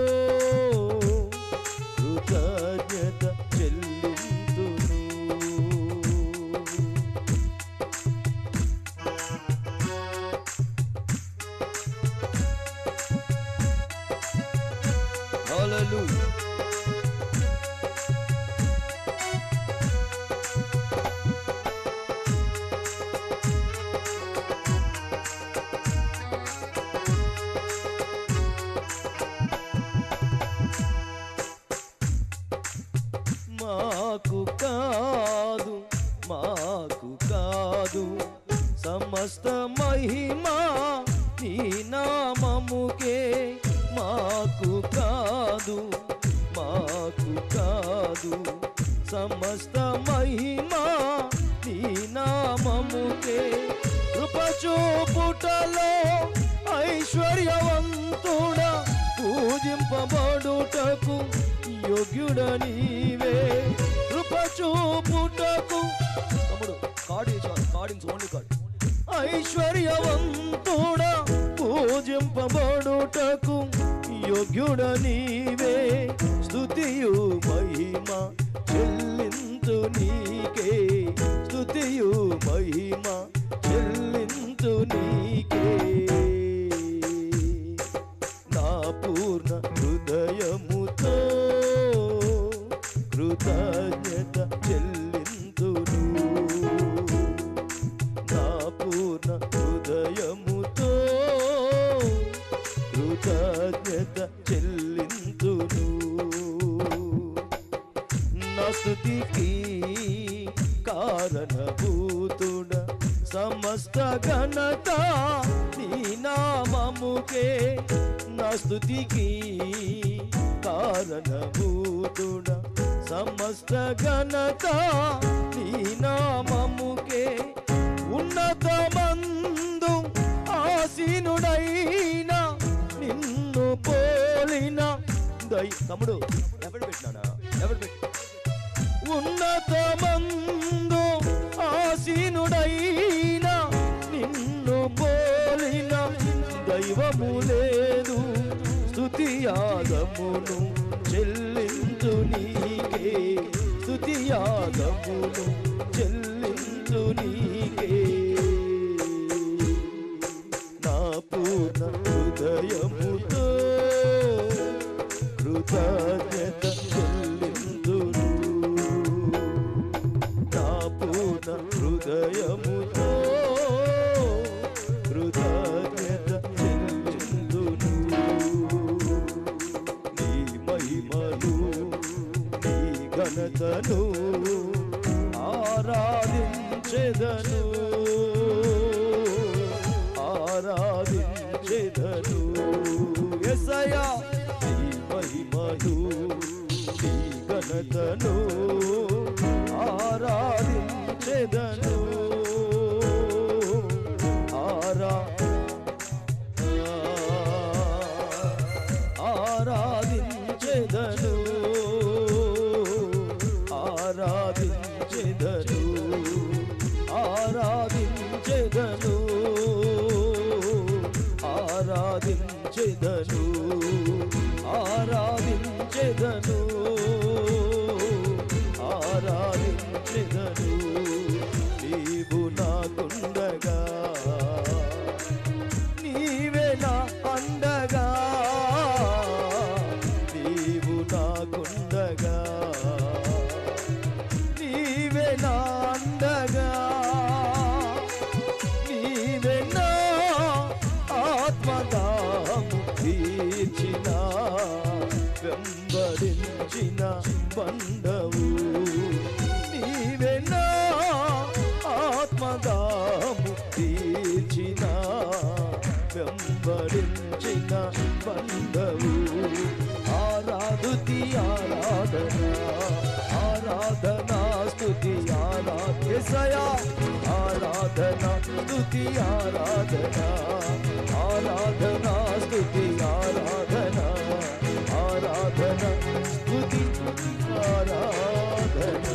కృతజ్ఞత చెల్లింతును. హల్లెలూయా. మాకు కాదు, మాకు కాదు, సమస్త మహిమా నీ నామముకే. మాకు కాదు, మాకు కాదు, సమస్త మహిమా నీ నామముకే. కృపచూపుటలో ఐశ్వర్యవంతుడా పూజ పూజింపబడుటకు యోగ్యుడ నీవే, కృప చూపుటకు తమ్ముడు కార్డింగ్స్ ఓన్లీ కార్డ్. ఐశ్వర్యవంతుడా పూజింపబడుటకు యోగ్యుడ నీవే, స్తుతియు మహిమ చెల్లింతు నీకే, స్తుతియు మహిమ చెల్లింతు నీకే. నా పూర్ణ హృదయముతో కృతజ్ఞత చెల్లింతును, నా పూర్ణ హృదయముతో కృతజ్ఞత చెల్లింతును. నా స్తుతికి కారణభూతుడ సమస్త ఘనత నీ నామముకే, నా స్తుతికి కారణభూతుడ సమస్త ఘనత నీ నామముకే. ఉన్నతమందు ఆసీనుడైన నిన్ను పోలిన తమ్ముడు ఎవడు పెట్టినాడా, ఎవడు పెట్టి ఉన్నతమందు ఆసీనుడైన నిన్ను పోలిన దైవము లేదు, స్తుతియాగమును చెల్లించు నీకే, స్తుతియాగమును చెల్లించు నీకే. నా పూర్ణ హృదయముతో కృతజ్ఞత చెల్లింతును, నా పూర్ణ హృదయముతో కృతజ్ఞత చెల్లింతును. నీ మహిమను నీ ఘనతను ఆరాధించెదను, ఆరాధించెదను. యేసయ్యా నీ మహిమను నీ ఘనతను ఆరాధించెదను, ఆరాధించెదను, ఆరాధించెదను, ఆరాధించెదను, ఆరాధించెదను, ఆరాధించెదను, ఆరాధించెదను. నీవు నాకుండగా నీవే నా అండగా, నీవు నాకుండగా నీవే నా అండగా, నీవే నా ఆత్మదాము తీర్చిన వెంబడించిన బండవు, నీవే నా ఆత్మదాము తీర్చిన వెంబడించిన బండవు. ఆరాధుతి ఆరాధన, ఆరాధనా స్తుతి ఆరాధన, ఆరాధన స్తుతి ఆరాధన, ఆరాధనా స్తుతి ఆరాధన, ఆరాధన స్తుతి ఆరాధన.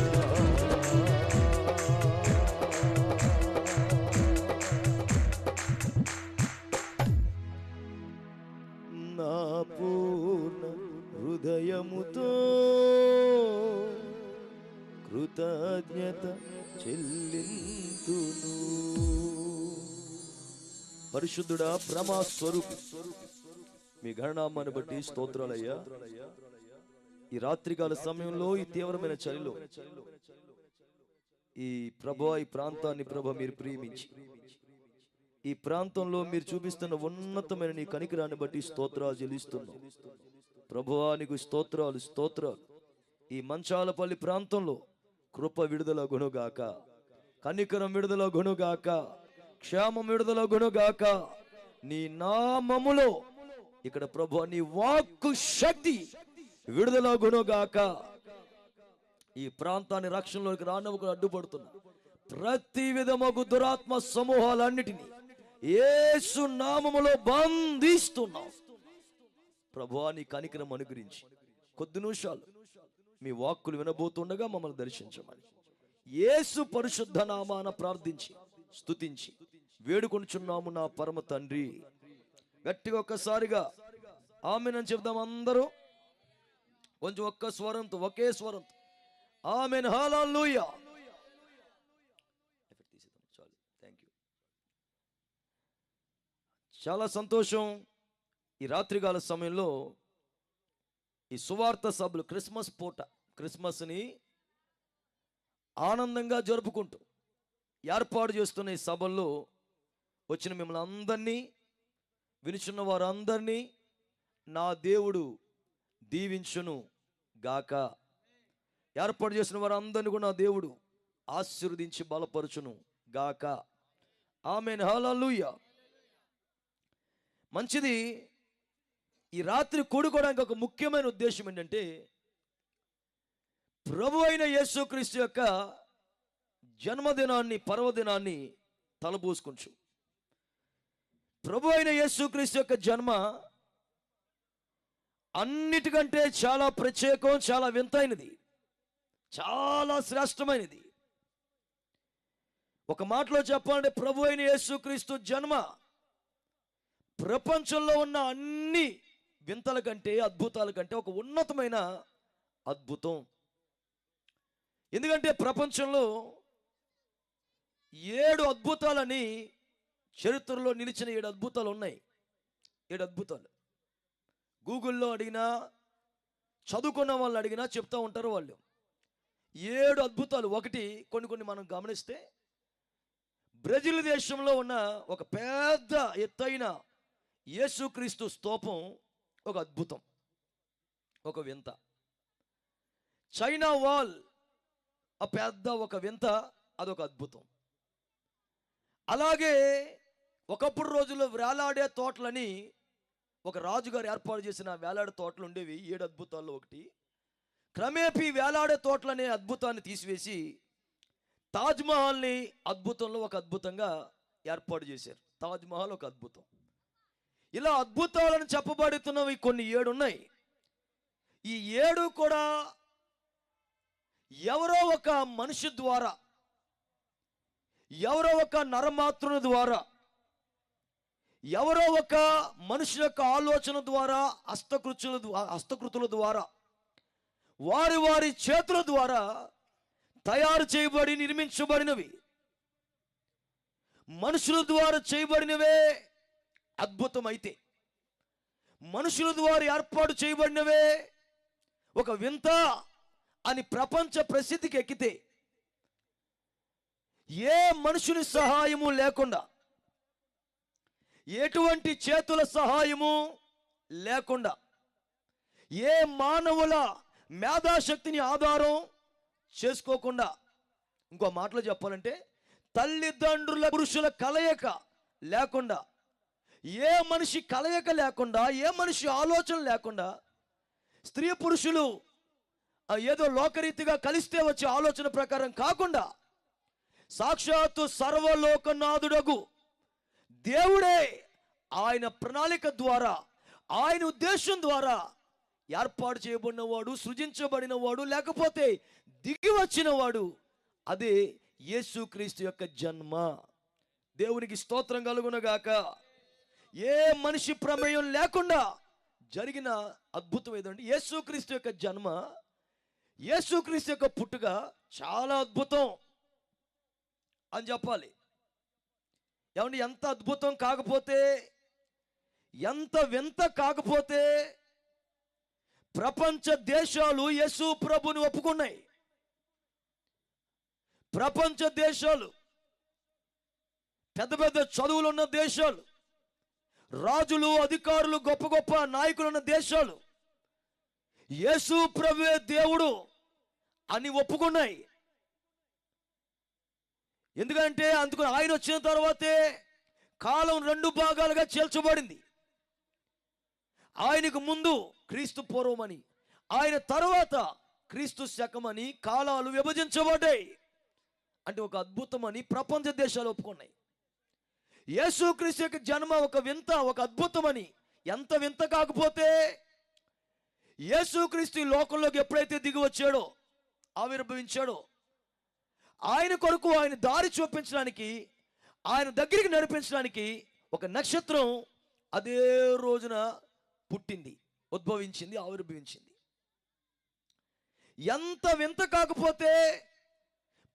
నా పూర్ణ హృదయముతో కృతజ్ఞత చెల్లింతును. పరిశుద్ధుడా ప్రేమ స్వరూపి మీ గణనామాన్ని బట్టి స్తోత్రాలయ్యా. ఈ రాత్రికాల సమయంలో ఈ తీవ్రమైన చలిలో ఈ ప్రభువా ఈ ప్రాంతాన్ని ప్రభు మీరు ప్రేమించి ఈ ప్రాంతంలో మీరు చూపిస్తున్న ఉన్నతమైన నీ కనికరాన్ని బట్టి స్తోత్రాలు చెల్లిస్తున్నాం ప్రభువా. నీకు స్తోత్రాలు స్తోత్రాలు. ఈ మంచాలపల్లి ప్రాంతంలో కృప విడుదల గుణగాక, కనికరం విడుదల గుణగాక, క్షేమం విడుదల గుణగాక. నీ నామములో ఇక్కడ ప్రభువా నీ వాక్కు శక్తి విడుదల గుణగాక. ఈ ప్రాంతాన్ని రక్షణలోకి రానవకు అడ్డుపడుతున్నా ప్రతి విధముకు దురాత్మ సమూహాలన్నిటినీ యేసు నామములో బంధిస్తున్నాం. ప్రభువా నీ కనికరం అనుగ్రహించి కొద్ది నిమిషాలు మీ వాక్కులు వినబోతుండగా మమ్మల్ని దర్శించమని యేసు పరిశుద్ధ నామాన ప్రార్థించి స్తుతించి వేడుకొనుచున్నాము నా పరమ తండ్రి. గట్టిగా ఒక్కసారిగా ఆమేన్ చెప్దాం అందరూ. కొంచెం ఒక్క స్వరంతో, ఒకే స్వరంతో ఆమేన్ హల్లెలూయా. చాలు, థ్యాంక్ యూ. చాలా సంతోషం. ఈ రాత్రికాల సమయంలో ఈ సువార్త సభలు క్రిస్మస్ పూట క్రిస్మస్ని ఆనందంగా జరుపుకుంటూ ఏర్పాటు చేస్తున్న ఈ సభల్లో వచ్చిన మిమ్మల్ని అందరినీ, వినుచున్న వారందరినీ నా దేవుడు దీవించును గాక. ఏర్పాటు చేసిన వారందరినీ కూడా నా దేవుడు ఆశీర్వదించి బలపరచును గాక. ఆమేన్ హల్లెలూయా. మంచిది. ఈ రాత్రి కూడుకోవడానికి ఒక ముఖ్యమైన ఉద్దేశం ఏంటంటే, ప్రభు అయిన యేసుక్రీస్తు యొక్క జన్మదినాన్ని, పర్వదినాన్ని తలబోసుకుంటూ, ప్రభు అయిన యేసుక్రీస్తు యొక్క జన్మ అన్నిటికంటే చాలా ప్రత్యేకం, చాలా వింతైనది, చాలా శ్రేష్టమైనది. ఒక మాటలో చెప్పాలంటే ప్రభు అయిన యేసుక్రీస్తు జన్మ ప్రపంచంలో ఉన్న అన్ని వింతల కంటే, అద్భుతాల కంటే ఒక ఉన్నతమైన అద్భుతం. ఎందుకంటే ప్రపంచంలో 7 అద్భుతాలని, చరిత్రలో నిలిచిన 7 అద్భుతాలు ఉన్నాయి. 7 అద్భుతాలు. గూగుల్లో అడిగినా, చదువుకున్న వాళ్ళు అడిగినా చెప్తా ఉంటారు వాళ్ళు. 7 అద్భుతాలు. ఒకటి, కొన్ని మనం గమనిస్తే బ్రెజిల్ దేశంలో ఉన్న ఒక పెద్ద ఎత్తైన యేసుక్రీస్తు స్తూపం ఒక అద్భుతం, ఒక వింత. చైనా వాల్ ఆ పెద్ద ఒక వింత, అదొక అద్భుతం. అలాగే ఒకప్పుడు రోజుల్లో వేలాడే తోటలని ఒక రాజుగారు ఏర్పాటు చేసిన వేలాడే తోటలు ఉండేవి. 7 అద్భుతాల్లో ఒకటి. క్రమేపీ వేలాడే తోటలనే అద్భుతాన్ని తీసివేసి తాజ్మహల్ని అద్భుతంలో ఒక అద్భుతంగా ఏర్పాటు చేశారు. తాజ్మహల్ ఒక అద్భుతం. ఇలా అద్భుతాలను చెప్పబడుతున్నవి కొన్ని 7 ఉన్నాయి. ఈ 7 కూడా ఎవరో ఒక మనిషి ద్వారా, ఎవరో ఒక నరమాతృని ద్వారా, ఎవరో ఒక మనిషి యొక్క ఆలోచన ద్వారా, హస్తకృతుల ద్వారా, వారి వారి చేతుల ద్వారా తయారు చేయబడి నిర్మించబడినవి. మనుషుల ద్వారా చేయబడినవే అద్భుతమైతే, మనుషుల ద్వారా ఏర్పాటు చేయబడినవే ఒక వింత అని ప్రపంచ ప్రసిద్ధికి ఎక్కితే, ఏ మనుషుని సహాయము లేకుండా, ఎటువంటి చేతుల సహాయము లేకుండా, ఏ మానవుల మేధాశక్తిని ఆధారం చేసుకోకుండా, ఇంకో మాటలో చెప్పాలంటే తల్లిదండ్రుల పురుషుల కలయిక లేకుండా, ఏ మనిషి కలయిక లేకుండా, ఏ మనిషి ఆలోచన లేకుండా, స్త్రీ పురుషులు ఏదో లోకరీతిగా కలిస్తే వచ్చే ఆలోచన ప్రకారం కాకుండా, సాక్షాత్తు సర్వలోకనాథుడగు దేవుడే ఆయన ప్రణాళిక ద్వారా, ఆయన ఉద్దేశం ద్వారా ఏర్పాటు చేయబడినవాడు, సృజించబడినవాడు, లేకపోతే దిగి వచ్చినవాడు, అదే యేసుక్రీస్తు యొక్క జన్మ. దేవునికి స్తోత్రం కలుగునగాక. ఏ మనిషి ప్రమేయం లేకుండా జరిగిన అద్భుతం ఏదంటే యేసుక్రీస్తు యొక్క జన్మ, యేసుక్రీస్తు యొక్క పుట్టుక చాలా అద్భుతం అని చెప్పాలి. ఏమంటే ఎంత అద్భుతం కాకపోతే, ఎంత వింత కాకపోతే ప్రపంచ దేశాలు యేసు ప్రభుని ఒప్పుకున్నాయి. ప్రపంచ దేశాలు, పెద్ద పెద్ద చదువులున్న దేశాలు, రాజులు, అధికారులు, గొప్ప గొప్ప నాయకులున్న దేశాలు యేసు ప్రభువే దేవుడు అని ఒప్పుకున్నాయి. ఎందుకంటే అందుకు ఆయన వచ్చిన తర్వాతే కాలం 2 భాగాలుగా చేల్చబడింది. ఆయనకు ముందు క్రీస్తు పూర్వమని, ఆయన తర్వాత క్రీస్తు శకమని కాలాలు విభజించబడ్డాయి. అంటే ఒక అద్భుతమని ప్రపంచ దేశాలు ఒప్పుకున్నాయి. యేసుక్రీస్తు యొక్క జన్మ ఒక వింత, ఒక అద్భుతమని ఎంత వింత కాకపోతే యేసుక్రీస్తు ఈ లోకంలోకి ఎప్పుడైతే దిగి వచ్చాడో, ఆవిర్భవించాడో, ఆయన కొరకు ఆయన దారి చూపించడానికి, ఆయన దగ్గరికి నడిపించడానికి ఒక నక్షత్రం అదే రోజున పుట్టింది, ఉద్భవించింది, ఆవిర్భవించింది. ఎంత వింత కాకపోతే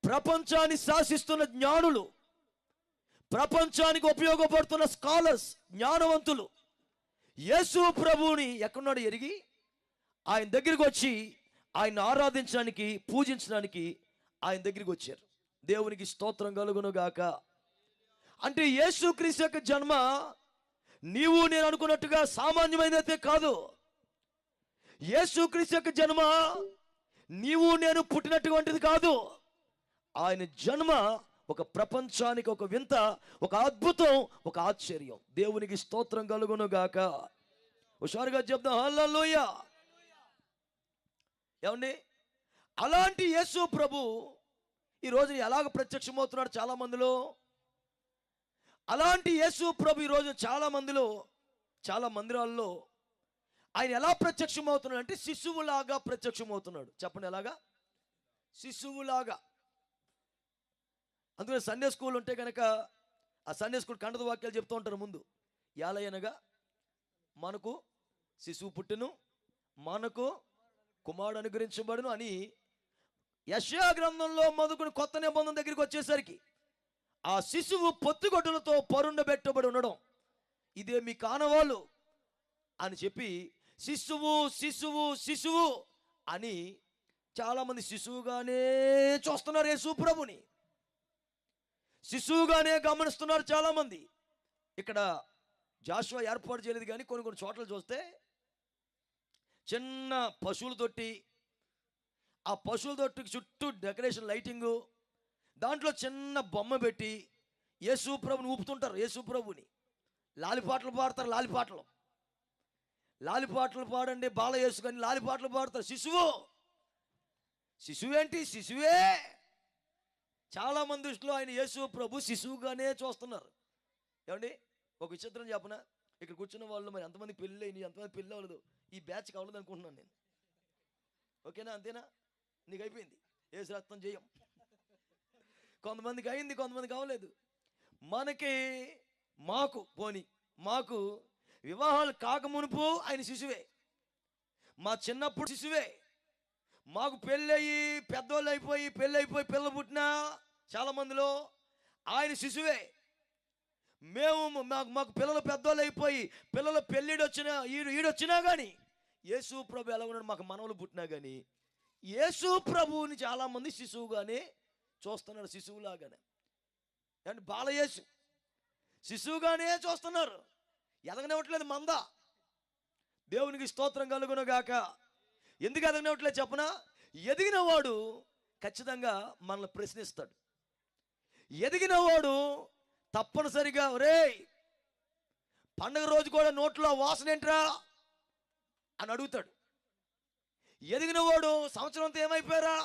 ప్రపంచాన్ని శాసిస్తున్న జ్ఞానులు, ప్రపంచానికి ఉపయోగపడుతున్న స్కాలర్స్, జ్ఞానవంతులు యేసు ప్రభువుని ఎక్కడున్నాడు ఎరిగి ఆయన దగ్గరికి వచ్చి ఆయన ఆరాధించడానికి, పూజించడానికి ఆయన దగ్గరికి వచ్చారు. దేవునికి స్తోత్రం కలుగును గాక. అంటే యేసుక్రీస్తు యొక్క జన్మ నీవు నేను అనుకున్నట్టుగా సామాన్యమైనదే కాదు. యేసుక్రీస్తు యొక్క జన్మ నీవు నేను పుట్టినటువంటిది కాదు. ఆయన జన్మ ఒక ప్రపంచానికి ఒక వింత, ఒక అద్భుతం, ఒక ఆశ్చర్యం. దేవునికి స్తోత్రం కలుగును గాక. హుషారుగా చెప్దాం హల్లెలూయా. ఏమండి, అలాంటి యేసు ప్రభు ఈరోజు ఎలాగ ప్రత్యక్షమవుతున్నాడు చాలా మందిలో? అలాంటి యేసు ప్రభు ఈరోజు చాలా మందిలో, చాలా మందిరాల్లో ఆయన ఎలా ప్రత్యక్షమవుతున్నాడు అంటే శిశువులాగా ప్రత్యక్షమవుతున్నాడు. చెప్పండి ఎలాగా? శిశువులాగా. అందుకని సండే స్కూల్ ఉంటే కనుక ఆ సండే స్కూల్ కండద వాక్యాలు చెప్తూ ఉంటారు ముందు. యాలయనగా మనకు శిశువు పుట్టెను, మనకు కుమారుడు అనుగ్రహించబడును అని యెషయా గ్రంథంలో మొదలుకొని కొత్త నిబంధన దగ్గరికి వచ్చేసరికి ఆ శిశువు పొత్తిగొడ్డలతో పరుండబెట్టబడి ఉండడం, ఇదే మీ కానవాళ్ళు అని చెప్పి శిశువు శిశువు శిశువు అని చాలామంది శిశువుగానే చూస్తున్నారు. యేసు ప్రభుని శిశువుగానే గమనిస్తున్నారు చాలామంది. ఇక్కడ జాషువా ఏర్పాటు చేయలేదు, కానీ కొన్ని కొన్ని చోట్ల చూస్తే చిన్న పశువుల తొట్టి, ఆ పశువుల తొట్టికి చుట్టూ డెకరేషన్, లైటింగు, దాంట్లో చిన్న బొమ్మ పెట్టి యేసు ప్రభుని ఊపుతుంటారు. యేసు ప్రభుని లాలిపాటలు పాడతారు. లాలిపాటలు పాడండి బాల యేసు కానీ లాలిపాటలు పాడతారు. శిశువేంటి? శిశువే. చాలా మంది దృష్టిలో ఆయన యేసు ప్రభు శిశువుగానే చూస్తున్నారు. ఏమండి, ఒక విచిత్రం చెప్పనా? ఇక్కడ కూర్చున్న వాళ్ళు మరి ఎంతమంది పెళ్ళి అయినాయి, ఎంతమంది పెళ్ళి అవ్వలేదు, ఈ బ్యాచ్ కావలేదు అనుకుంటున్నాను నేను. ఓకేనా? అంతేనా? నీకు అయిపోయింది, యేసు రక్తం చేయం. కొంతమందికి అయింది, కొంతమందికి అవ్వలేదు. మాకు వివాహాలు కాకమునుపు ఆయన శిశువే. మా చిన్నప్పుడు శిశువే. మాకు పెళ్ళయి పెద్దోళ్ళు అయిపోయి పెళ్ళైపోయి పిల్లలు పుట్టినా చాలా మందిలో ఆయన శిశువే. మాకు పిల్లలు పెద్దోళ్ళు అయిపోయి పిల్లల ఈడొచ్చినా కానీ యేసు ప్రభు ఎలా ఉన్నాడు, మాకు మనవలు పుట్టినా కానీ యేసు ప్రభువుని చాలామంది శిశువుగానే చూస్తున్నారు. శిశువులాగానే అంటే బాలయేసు శిశువుగానే చూస్తున్నారు. ఎదగనివ్వట్లేదు మంద. దేవునికి స్తోత్రం కలుగును గాక. ఎందుకు ఎదగనివ్వట్లేదు చెప్పనా? ఎదిగినవాడు ఖచ్చితంగా మనల్ని ప్రశ్నిస్తాడు. ఎదిగినవాడు తప్పనిసరిగా ఒరేయ్ పండగ రోజు కూడా నోట్లో వాసన ఏంట్రా అని అడుగుతాడు. ఎదిగినవాడు సంవత్సరం అంతా ఏమైపోయారా,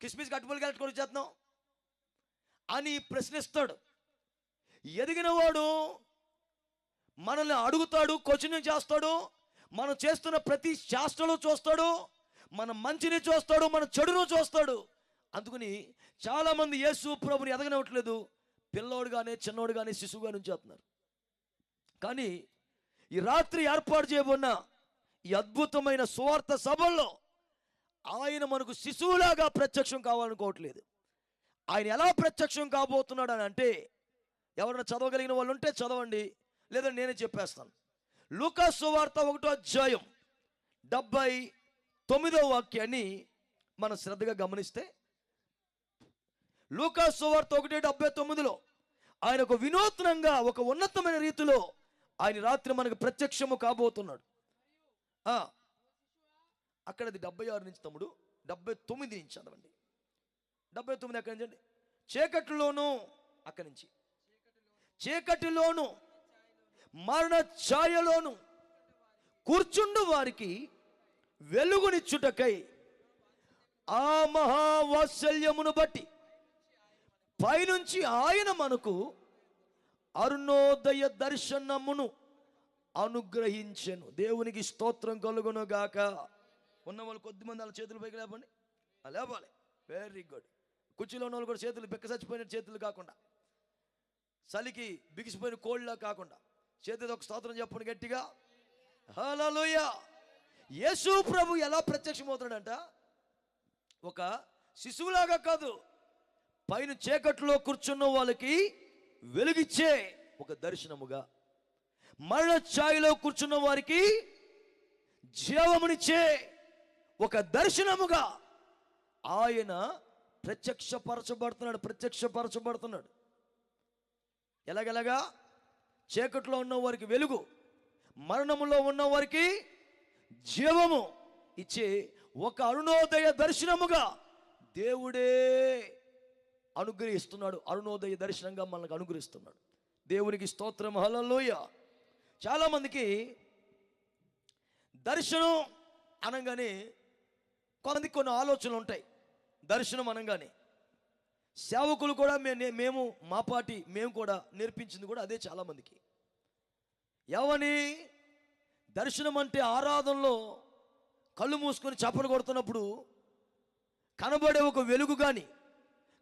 కిస్మిస్ కట్టుబడులు కట్టుకొని వచ్చేస్తున్నాం అని ప్రశ్నిస్తాడు. ఎదిగినవాడు మనల్ని అడుగుతాడు, క్వశ్చనింగ్ చేస్తాడు. మనం చేస్తున్న ప్రతి శాస్త్రలో చూస్తాడు, మన మంచిని చూస్తాడు, మన చెడును చూస్తాడు. అందుకని చాలామంది యేసు ప్రభుని ఎదగనివ్వట్లేదు. పిల్లోడుగానే, చిన్నోడుగానే, శిశువుగానే ఉంచేస్తున్నారు. కానీ ఈ రాత్రి ఏర్పాటు చేయబడిన ఈ అద్భుతమైన సువార్త సభల్లో ఆయన మనకు శిశువులాగా ప్రత్యక్షం కావాలనుకోవట్లేదు. ఆయన ఎలా ప్రత్యక్షం కాబోతున్నాడు అని అంటే, ఎవరైనా చదవగలిగిన వాళ్ళు ఉంటే చదవండి, లేదా నేనే చెప్పేస్తాను. లూకా సువార్త 1వ అధ్యాయం 79వ వాక్యాన్ని మనం శ్రద్ధగా గమనిస్తే, లూకా సువార్త 1:79లో ఆయన ఒక వినూత్నంగా, ఒక ఉన్నతమైన రీతిలో ఆయన రాత్రి మనకు ప్రత్యక్షము కాబోతున్నాడు. అక్కడది 76 నుంచి తమ్ముడు 79 నుంచి చదవండి. 79 అక్కడి నుంచి. చీకటిలోను, అక్కడి నుంచి చీకటిలోను మరణ ఛాయలోను కూర్చుండు వారికి వెలుగునిచ్చుటకై ఆ మహావాత్సల్యమును బట్టి పైనుంచి ఆయన మనకు అరుణోదయ దర్శనమును అనుగ్రహించెను. దేవునికి స్తోత్రం కలుగును గాక. ఉన్న వాళ్ళు కొద్దిమంది వాళ్ళ చేతులు పైకి లేపండి. లేపాలి. Very good. కుర్చీలో ఉన్న వాళ్ళు కూడా చేతులు బిక్క చచ్చిపోయిన చేతులు కాకుండా, చలికి బిగిసిపోయిన కోళ్ళ కాకుండా చేతితో ఒక స్తోత్రం చెప్పండి గట్టిగా. హల్లెలూయా. యేసు ప్రభు ఎలా ప్రత్యక్షమవుతాడంట? ఒక శిశువులాగా కాదు, పైన చీకట్లో కూర్చున్న వాళ్ళకి వెలుగిచ్చే ఒక దర్శనముగా, మరణ ఛాయలో కూర్చున్న వారికి జీవమునిచ్చే ఒక దర్శనముగా ఆయన ప్రత్యక్షపరచబడుతున్నాడు. ఎలాగెలాగా? చీకట్లో ఉన్న వారికి వెలుగు, మరణములో ఉన్న వారికి జీవము ఇచ్చే ఒక అరుణోదయ దర్శనముగా దేవుడే అనుగ్రహిస్తున్నాడు. అరుణోదయ దర్శనంగా మనకు అనుగ్రహిస్తున్నాడు. దేవునికి స్తోత్రం. హల్లెలూయా. చాలామందికి దర్శనం అనగానే కొంతమందికి కొన్ని ఆలోచనలు ఉంటాయి. దర్శనం అనగానే సేవకులు కూడా మేము కూడా నేర్పించింది కూడా అదే చాలామందికి. ఏమని? దర్శనం అంటే ఆరాధనలో కళ్ళు మూసుకొని చప్పలు కొడుతున్నప్పుడు కనబడే ఒక వెలుగు కానీ,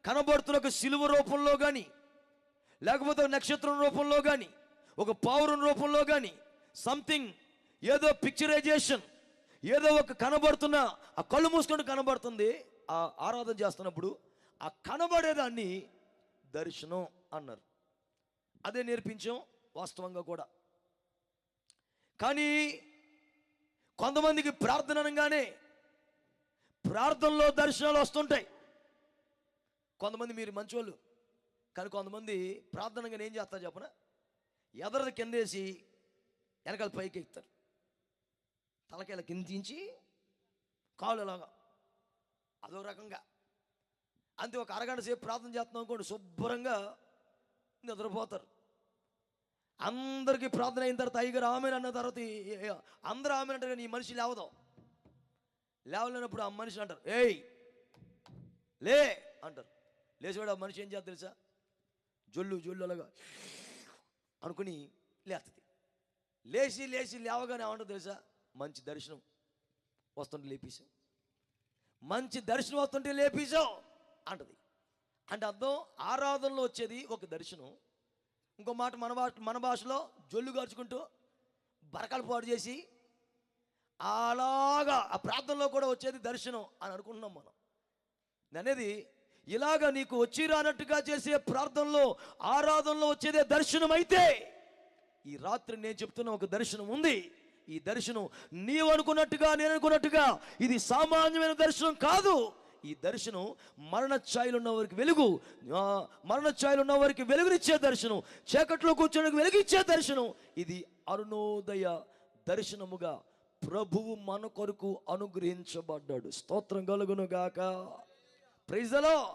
కనబడుతున్న ఒక సిలువ రూపంలో కానీ, లేకపోతే ఒక నక్షత్రం రూపంలో కానీ, ఒక పావురం రూపంలో కానీ, సంథింగ్ ఏదో పిక్చరైజేషన్, ఏదో ఒక కనబడుతున్న, ఆ కళ్ళు మూసుకొని కనబడుతుంది. ఆ ఆరాధన చేస్తున్నప్పుడు ఆ కనబడేదాన్ని దర్శనం అన్నారు. అదే నేర్పించాం వాస్తవంగా కూడా. కానీ కొంతమందికి ప్రార్థన అనగానే ప్రార్థనలో దర్శనాలు వస్తుంటాయి. కొంతమంది మీరు మంచోళ్ళు, కానీ కొంతమంది ప్రార్థనగా ఏం చేస్తారు చెప్పన? ఎదరది కిందేసి వెనకాల పైకి ఎక్కుతారు. తలకాయల కింద దించి కాళ్ళు అలాగా అదో రకంగా. అంతే. ఒక అరగంట సేపు ప్రార్థన చేస్తున్నాం అనుకోండి, శుభ్రంగా నిద్రపోతారు. అందరికీ ప్రార్థన అయిన తర్వాత అయ్యగారు ఆమెన్ అన్న తర్వాత అందరూ ఆమెన్ అంటారు, కానీ ఈ మనిషి లేవలేనప్పుడు ఆ మనిషి అంటారు, ఏయ్ లే అంటారు. లేచివాడు ఆ మనిషి ఏం చేస్తారు తెలుసా? జొల్లు అలాగా అనుకుని లేస్తుంది. లేచి లేవగానే ఏమంటారు తెలుసా? మంచి దర్శనం వస్తుంటే లేపేశావు, మంచి దర్శనం వస్తుంటే లేపేశావు అంటది. అంటే అర్థం, ఆరాధనలో వచ్చేది ఒక దర్శనం. ఇంకో మాట మన భాషలో జొల్లు గార్చుకుంటూ బరకలు పాడు చేసి అలాగా ఆ ప్రార్థనలో కూడా వచ్చేది దర్శనం అని అనుకుంటున్నాం మనం. అనేది ఇలాగా నీకు వచ్చి రానట్టుగా చేసే ప్రార్థనలో, ఆరాధనలో వచ్చేదే దర్శనం అయితే, ఈ రాత్రి నేను చెప్తున్న ఒక దర్శనం ఉంది. ఈ దర్శనం నీవు అనుకున్నట్టుగా, నేను అనుకున్నట్టుగా ఇది సామాన్యమైన దర్శనం కాదు. ఈ దర్శనం మరణ ఛాయలు ఉన్న వారికి వెలుగు, మరణ ఛాయలు ఉన్న వారికి వెలుగునిచ్చే దర్శనం, చీకట్లో కూర్చోడానికి వెలుగిచ్చే దర్శనం. ఇది అరుణోదయ దర్శనముగా ప్రభువు మన కొరకు అనుగ్రహించబడ్డాడు. స్తోత్రం కలుగును గాక. Praise the lord.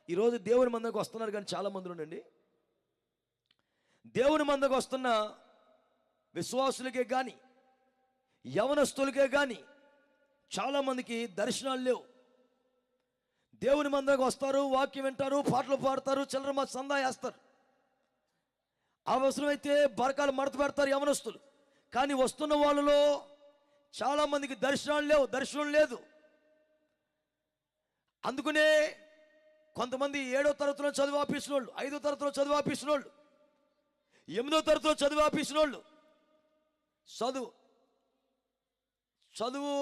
ఈరోజు దేవుని మందకు వస్తున్నారు, కానీ చాలా మంది ఉండండి, దేవుని మందకు వస్తున్న విశ్వాసులకే కానీ, యవనస్తులకే కానీ చాలామందికి దర్శనాలు లేవు. దేవుని మందకు వస్తారు, వాక్యం వింటారు, పాటలు పాడతారు, చిల్లర మా సందా వేస్తారు, అవసరమైతే బరకాలు మడత పెడతారు యవనస్తులు. కానీ వస్తున్న వాళ్ళలో చాలామందికి దర్శనం లేదు. అందుకనే కొంతమంది 7వ తరగతిలో చదువు ఆపేసిన వాళ్ళు, 5వ తరగతిలో చదువు ఆపేసిన వాళ్ళు, 8వ తరగతిలో చదువు ఆపేసిన వాళ్ళు చదువు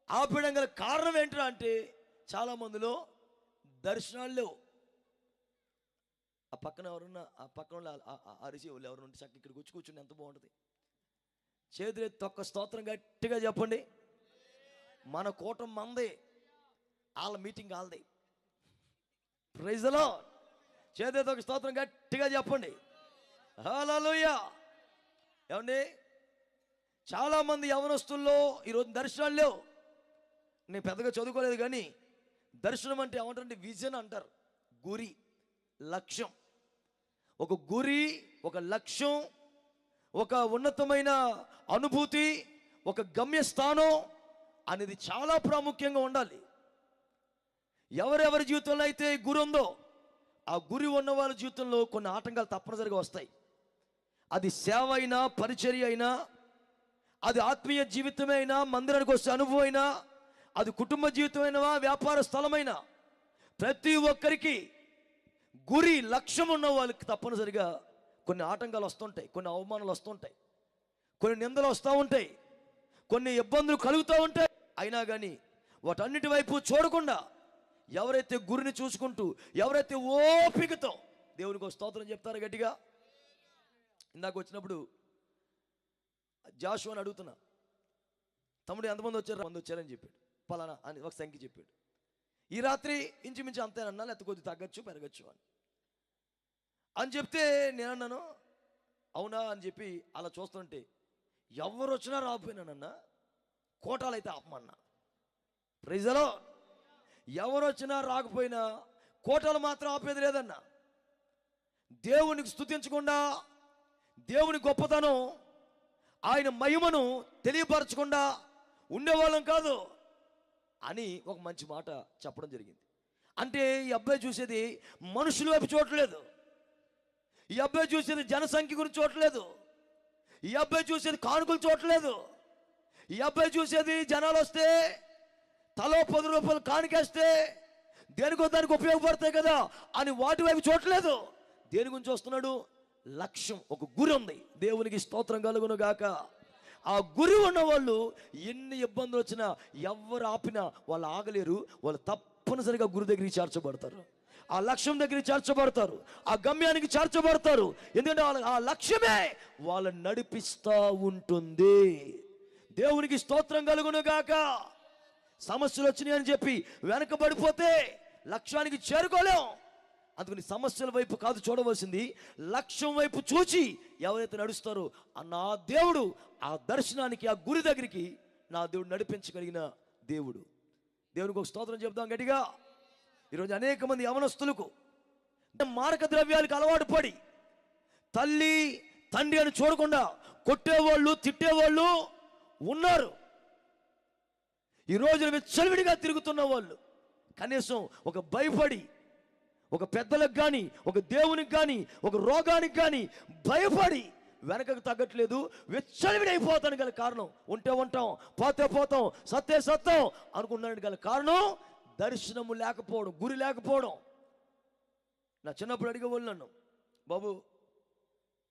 ఆపేయడం గల కారణం ఏంటంటే అంటే చాలామందిలో దర్శనాలు లేవు. ఆ పక్కన ఎవరున్నా, ఆ పక్కన అరిసి వాళ్ళు ఎవరు ఉంటే చక్క ఇక్కడికి వచ్చి కూర్చుని ఎంత బాగుంటుంది. చేతులు ఎత్తి ఒక్క స్తోత్రం గట్టిగా చెప్పండి. మన కూటమి మంది, వాళ్ళ మీటింగ్ వాళ్ళది. Praise the lord. చేతులతో ఒక స్తోత్రం గట్టిగా చెప్పండి. హల్లెలూయా. ఏమండి, చాలామంది యవనస్తుల్లో ఈరోజు దర్శనాలు లేవు. నేను పెద్దగా చదువుకోలేదు, కానీ దర్శనం అంటే ఏమంటారంటే విజన్ అంటారు. గురి, లక్ష్యం. ఒక గురి, ఒక లక్ష్యం, ఒక ఉన్నతమైన అనుభూతి, ఒక గమ్యస్థానం అనేది చాలా ప్రాముఖ్యంగా ఉండాలి. ఎవరెవరి జీవితంలో అయితే గురి ఉందో, ఆ గురి ఉన్న వాళ్ళ జీవితంలో కొన్ని ఆటంకాలు తప్పనిసరిగా వస్తాయి. అది సేవ అయినా, పరిచర్య అయినా, అది ఆత్మీయ జీవితమే అయినా, మందిరానికి వస్తే అనుభవం అయినా, అది కుటుంబ జీవితమైనా, వ్యాపార స్థలమైనా, ప్రతి ఒక్కరికి గురి, లక్ష్యం ఉన్న వాళ్ళకి తప్పనిసరిగా కొన్ని ఆటంకాలు వస్తుంటాయి, కొన్ని అవమానాలు వస్తుంటాయి, కొన్ని నిందలు వస్తూ ఉంటాయి, కొన్ని ఇబ్బందులు కలుగుతూ ఉంటాయి. అయినా కానీ వాటన్నిటి వైపు చూడకుండా ఎవరైతే గురిని చూసుకుంటూ, ఎవరైతే ఓపికతో దేవునికి ఒక స్తోత్రం చెప్తారో గట్టిగా. ఇందాక వచ్చినప్పుడు జాషువాని అడుగుతున్నా, తమ్ముడు ఎంతమంది వచ్చారు? మంది వచ్చారని చెప్పాడు. పలానా అని ఒక సంఖ్య చెప్పాడు. ఈ రాత్రి ఇంచుమించు అంతేనన్నా, లేకపోతే కొద్ది తగ్గచ్చు పెరగచ్చు అని చెప్తే నేనన్నాను అవునా అని చెప్పి అలా చూస్తుంటే, ఎవరు వచ్చినా రాకపోయినానన్నా, కోటాలు అయితే ఆపమన్నా. ప్రైజలో ఎవరు వచ్చినా రాకపోయినా కోటలు మాత్రం ఆపేది లేదన్నా. దేవునికి స్తుతించకుండా, దేవుని గొప్పతనం, ఆయన మహిమను తెలియపరచకుండా ఉండేవాళ్ళం కాదు అని ఒక మంచి మాట చెప్పడం జరిగింది. అంటే ఈ అబ్బాయి చూసేది మనుషుల వైపు చూడట్లేదు, ఈ అబ్బాయి చూసేది జనసంఖ్య గురించి చూడట్లేదు, ఈ అబ్బాయి చూసేది కానుకలు చూడట్లేదు, ఈ అబ్బాయి చూసేది జనాలు వస్తే తలో 10 రూపాయలు కానుకేస్తే దేనికో దానికి ఉపయోగపడతాయి కదా అని వాటి వైపు చూడట్లేదు. దేని గురించి వస్తున్నాడు? లక్ష్యం, ఒక గురి ఉంది. దేవునికి స్తోత్రం కలుగును గాక. ఆ గురి ఉన్న వాళ్ళు ఎన్ని ఇబ్బందులు వచ్చినా, ఎవరు ఆపినా వాళ్ళు ఆగలేరు. వాళ్ళు తప్పనిసరిగా గురి దగ్గరికి చేర్చబడతారు, ఆ లక్ష్యం దగ్గరికి చేర్చబడతారు, ఆ గమ్యానికి చేర్చబడతారు. ఎందుకంటే ఆ లక్ష్యమే వాళ్ళని నడిపిస్తూ ఉంటుంది. దేవునికి స్తోత్రం కలుగును గాక. సమస్యలు వచ్చినాయని చెప్పి వెనకబడిపోతే లక్ష్యానికి చేరుకోలేం. అందుకని సమస్యల వైపు కాదు చూడవలసింది, లక్ష్యం వైపు చూచి ఎవరైతే నడుస్తారో నా దేవుడు ఆ దర్శనానికి, ఆ గురి దగ్గరికి నా దేవుడు నడిపించగలిగిన దేవుడు. దేవునికి ఒక స్తోత్రం చెప్దాం గట్టిగా. ఈరోజు అనేక మంది యవనస్తులకు మారక ద్రవ్యాలకు అలవాటు పడి తల్లి తండ్రి అని చూడకుండా కొట్టేవాళ్ళు, తిట్టేవాళ్ళు ఉన్నారు. ఈ రోజు విచ్చలవిడిగా తిరుగుతున్న వాళ్ళు కనీసం ఒక భయపడి, ఒక పెద్దలకు కానీ, ఒక దేవునికి కానీ, ఒక రోగానికి కానీ భయపడి వెనకకు తగ్గట్లేదు. విచ్చలవిడి అయిపోతాను గల కారణం, ఉంటే ఉంటాం, పోతే పోతాం, సత్తే సత్తాం అనుకున్నాను గల కారణం దర్శనము లేకపోవడం, గురి లేకపోవడం. నా చిన్నప్పుడు అడిగేవాళ్ళు నన్ను, బాబు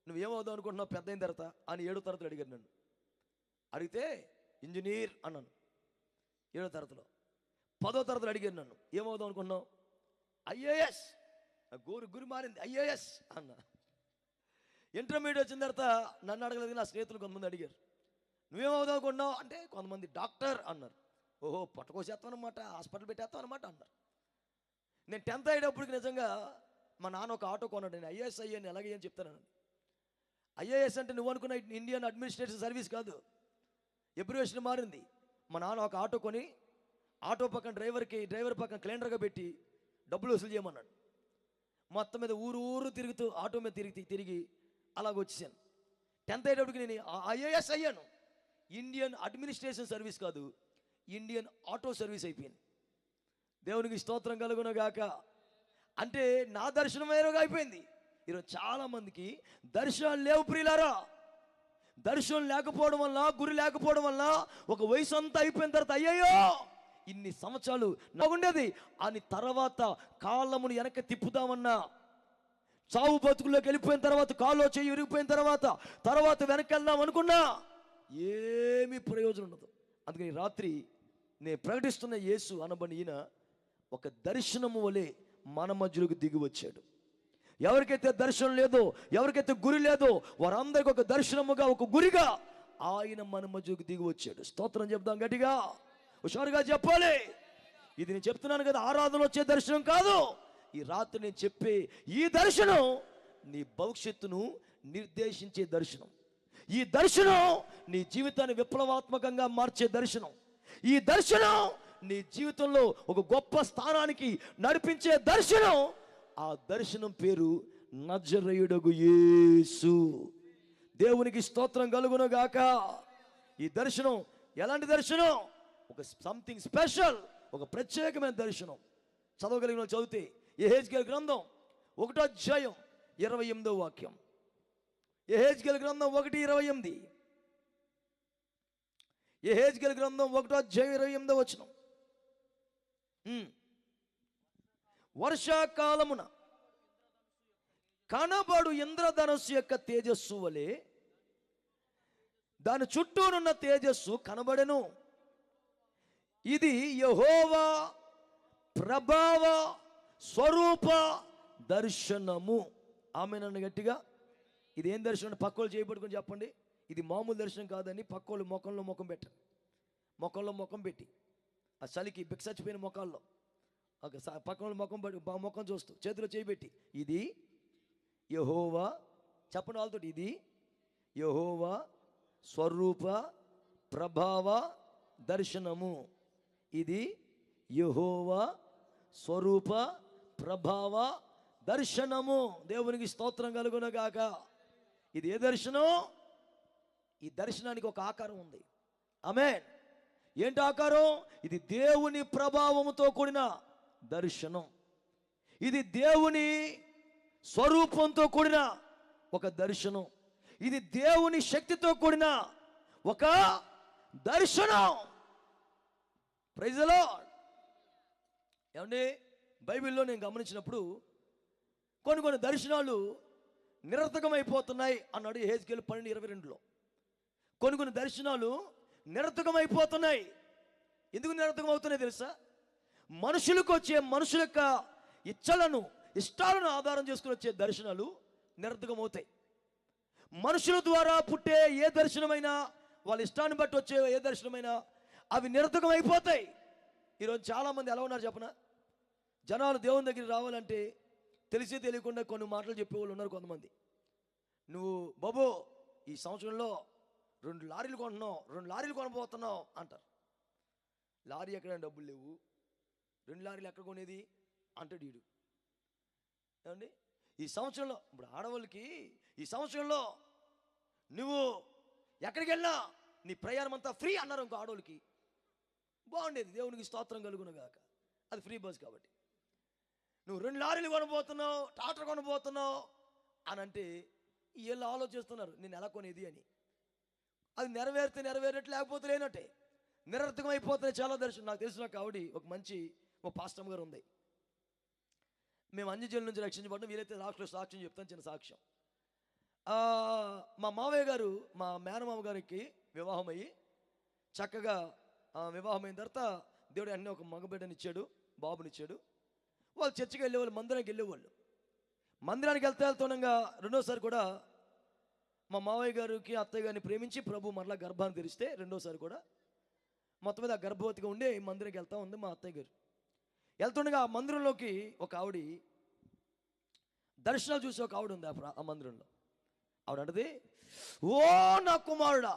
నువ్వేమవుదాం అనుకుంటున్నావు పెద్ద అయిన తర్వాత అని 7వ తరగతిలో అడిగారు నన్ను. అడిగితే ఇంజనీర్ అన్నాను 7వ తరగతిలో. 10వ తరగతిలో అడిగారు నన్ను, ఏమవుదాం అనుకున్నావు? ఐఏఎస్. గురి మారింది, ఐఏఎస్ అన్న. ఇంటర్మీడియట్ వచ్చిన తర్వాత నన్ను అడగలేదు, నా స్నేహితులు కొంతమంది అడిగారు, నువ్వేమవుదాం అనుకున్నావు అంటే కొంతమంది డాక్టర్ అన్నారు. ఓహో పట్టుకోసేస్తాం అనమాట, హాస్పిటల్ పెట్టేస్తాం అనమాట అన్నారు. నేను 10th అయ్యేటప్పటికి నిజంగా మా నాన్న ఒక ఆటో కొన్నాడు. నేను ఐఏఎస్ అయ్యాను, ఎలాగే అని చెప్తాను. ఐఏఎస్ అంటే నువ్వు అనుకున్న ఇండియన్ అడ్మినిస్ట్రేటివ్ సర్వీస్ కాదు, ఎబ్రివేషన్ మారింది. మా నాన్న ఒక ఆటో కొని ఆటో పక్కన డ్రైవర్ పక్కన క్లీనర్గా పెట్టి డబ్బులు వసూలు చేయమన్నాడు. మొత్తం మీద ఊరు తిరుగుతూ ఆటో మీద తిరిగి అలాగ వచ్చేసాను. 10th అయ్యేటప్పటికి నేను ఐఏఎస్ అయ్యాను. ఇండియన్ అడ్మినిస్ట్రేషన్ సర్వీస్ కాదు, ఇండియన్ ఆటో సర్వీస్ అయిపోయింది. దేవునికి స్తోత్రం కలుగును గాక. అంటే నా దర్శనం వేరుగా అయిపోయింది. ఈరోజు చాలామందికి దర్శనాలు లేవు ప్రియులారా. దర్శనం లేకపోవడం వల్ల, గురి లేకపోవడం వల్ల ఒక వయసు అంతా అయిపోయిన తర్వాత అయ్యయ్యో ఇన్ని సంవత్సరాలు నాకుండేది అని తర్వాత కాళ్ళమును వెనక్కి తిప్పుదామన్నా, చావు బతుకుల్లోకి వెళ్ళిపోయిన తర్వాత, కాల్లో చెయ్యి విరిగిపోయిన తర్వాత వెనక్కి వెళ్దాం అనుకున్నా ఏమీ ప్రయోజనం ఉండదు. అందుకని రాత్రి నేను ప్రకటిస్తున్న యేసు అనబడిన ఈయన ఒక దర్శనము వలె మన మధ్యలోకి దిగి వచ్చాడు. ఎవరికైతే దర్శనం లేదో, ఎవరికైతే గురి లేదో వారందరికీ ఒక దర్శనముగా, ఒక గురిగా ఆయన మన మధ్యలోకి దిగి వచ్చాడు. స్తోత్రం చెప్దాం గట్టిగా, హుషారుగా చెప్పాలి. ఇది నేను చెప్తున్నాను కదా, ఆరాధన వచ్చే దర్శనం కాదు. ఈ రాత్రి నేను చెప్పే ఈ దర్శనం నీ భవిష్యత్తును నిర్దేశించే దర్శనం. ఈ దర్శనం నీ జీవితాన్ని విప్లవాత్మకంగా మార్చే దర్శనం. ఈ దర్శనం నీ జీవితంలో ఒక గొప్ప స్థానానికి నడిపించే దర్శనం. ఆ దర్శనం పేరు నజరేయుడగు యేసు. దేవునికి స్తోత్రం కలుగును గాక. ఈ దర్శనం ఎలాంటి దర్శనం? ఒక సంథింగ్ స్పెషల్, ఒక ప్రత్యేకమైన దర్శనం. చదవగలిగిన చదివితే యెహెజ్కేలు గ్రంథం 1వ అధ్యాయం 28వ వాక్యం. యెహెజ్కేలు గ్రంథం 1:28. యెహెజ్కేలు గ్రంథం 1:28. వర్షాకాలమున కనబడు ఇంద్రధనుస్సు యొక్క తేజస్సు వలె దాని చుట్టూనున్న తేజస్సు కనబడెను. ఇది యెహోవా ప్రభావ స్వరూప దర్శనము. ఆమెనన్న గట్టిగా. ఇది ఏం దర్శనం? పక్కోళ్ళు చేయబడుకొని చెప్పండి. ఇది మామూలు దర్శనం కాదని పక్కోళ్ళు ముఖంలో ముఖం పెట్టండి. ముఖంలో ముఖం పెట్టి ఆ చలికి బిక్సచ్చిపోయిన ముఖాల్లో పక్కన ముఖం చూస్తూ చేతిలో చేయబెట్టి ఇది యెహోవా, చెప్పండి వాళ్ళతో, ఇది యెహోవా స్వరూప ప్రభావ దర్శనము. ఇది యెహోవా స్వరూప ప్రభావ దర్శనము. దేవునికి స్తోత్రం కలుగునగాక. ఇది ఏ దర్శనం? ఈ దర్శనానికి ఒక ఆకారం ఉంది. ఆమేన్. ఏంటి ఆకారం? ఇది దేవుని ప్రభావముతో కూడిన దర్శనం. ఇది దేవుని స్వరూపంతో కూడిన ఒక దర్శనం. ఇది దేవుని శక్తితో కూడిన ఒక దర్శనం. Praise the lord. ఏమండి, బైబిల్లో నేను గమనించినప్పుడు కొన్ని దర్శనాలు నిరర్థకమైపోతున్నాయి అన్నాడు యెహెజ్కేలు 12:22లో. కొన్ని దర్శనాలు నిరర్థకమైపోతున్నాయి. ఎందుకు నిరర్థకం అవుతున్నాయి తెలుసా? మనుషులకు వచ్చే మనుషుల యొక్క ఇష్టాలను ఆధారం చేసుకుని వచ్చే దర్శనాలు నిరర్థకమవుతాయి. మనుషుల ద్వారా పుట్టే ఏ దర్శనమైనా, వాళ్ళ ఇష్టాన్ని బట్టి వచ్చే ఏ దర్శనమైనా అవి నిరర్థకం అయిపోతాయి. ఈరోజు చాలామంది ఎలా ఉన్నారు చెప్పనా? జనాలు దేవుని దగ్గరికి రావాలంటే తెలిసి తెలియకుండా కొన్ని మాటలు చెప్పేవాళ్ళు ఉన్నారు. కొంతమంది, నువ్వు బాబు ఈ సంవత్సరంలో 2 లారీలు కొంటున్నావు, 2 లారీలు కొనబోతున్నావు అంటారు. లారీ ఎక్కడ డబ్బులు లేవు, 2 లారీలు ఎక్కడ కొనేది అంటాడు వీడు. ఏమండి, ఈ సంవత్సరంలో ఇప్పుడు ఆడవాళ్ళకి ఈ సంవత్సరంలో నువ్వు ఎక్కడికి వెళ్ళినా నీ ప్రయాణం అంతా ఫ్రీ అన్నారు. ఇంకో ఆడవాళ్ళకి బాగుండేది. దేవునికి స్తోత్రం కలుగునగాక. అది ఫ్రీ బస్ కాబట్టి. నువ్వు 2 లారీలు కొనబోతున్నావు, ట్రాక్టర్ కొనబోతున్నావు అని అంటే వీళ్ళు ఆలోచిస్తున్నారు నేను ఎలా కొనేది అని. అది నెరవేరితే నెరవేరినట్టు, లేకపోతే లేనట్టే. నిరర్థకం అయిపోతున్నాయి చాలా దర్శనం. నాకు తెలిసిన ఒక పాస్టమ్ గారు ఉంది. మేము అన్యజనుల నుంచి రక్షించబడ్డం. వీలైతే లాస్ట్లో సాక్ష్యం చెప్తాను, చిన్న సాక్ష్యం. మా మావయ్య గారు, మా మేనమామ గారికి వివాహం అయ్యి చక్కగా వివాహమైన తర్వాత దేవుడు అన్నీ ఒక మగబిడ్డనిచ్చాడు, బాబునిచ్చాడు. వాళ్ళు చర్చికి వెళ్ళేవాళ్ళు, మందిరానికి వెళ్ళేవాళ్ళు. మందిరానికి వెళ్తుండగా రెండోసారి కూడా మా మావయ్య గారికి అత్తయ్య గారిని ప్రేమించి ప్రభు మరలా గర్భాన్ని తెరిస్తే రెండోసారి కూడా మొత్తం మీద గర్భవతిగా ఉండి మందిరానికి వెళ్తా ఉంది మా అత్తయ్య గారు. వెళ్తుండగా ఆ మందిరంలోకి ఒక ఆవిడ దర్శనాలు చూసి ఒక ఆవిడ ఉంది ఆ మందిరంలో. ఆవిడ అంటది, ఓ నా కుమారుడా,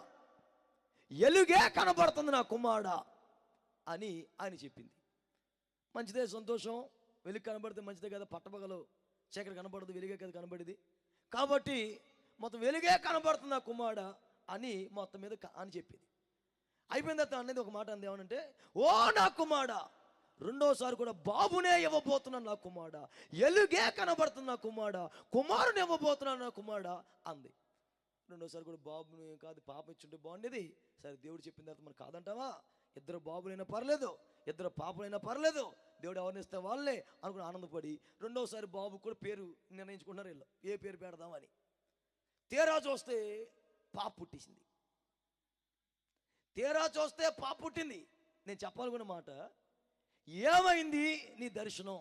ఎలుగే కనబడుతుంది నా కుమారుడా అని ఆయన చెప్పింది. మంచిదే, సంతోషం. వెలుగు కనబడితే మంచిదే కదా, పట్టపగలు చీకటి కనబడదు, వెలుగే కదా కనబడేది. కాబట్టి మొత్తం వెలుగే కనబడుతుంది నా కుమారుడా అని మొత్తం మీద అని చెప్పింది. అయిపోయిన తర్వాత అనేది ఒక మాట అంది, ఏమనంటే, ఓ నా కుమారుడా, రెండోసారి కూడా బాబునే ఇవ్వబోతున్నాను నా కుమారుడా, ఎలుగే కనబడుతుంది నా కుమారుడా, కుమారుని ఇవ్వబోతున్నాను నా కుమారుడా అంది. రెండోసారి కూడా బాబుని కాదు పాప ఇచ్చుంటే బాగుండేది. సరే దేవుడు చెప్పిన తర్వాత మనం కాదంటావా? 2 బాబులైనా పర్లేదు, 2 పాపలైనా పర్లేదు, దేవుడు ఎవరిని ఇస్తే వాళ్ళే అనుకుని ఆనందపడి రెండోసారి బాబు కూడా పేరు నిర్ణయించుకుంటున్నారు వీళ్ళు, ఏ పేరు పెడదామని. తీరా చూస్తే పాప పుట్టేసింది. తీరా చూస్తే పాప పుట్టింది. నేను చెప్పాలనుకున్న మాట, ఏమైంది నీ దర్శనం?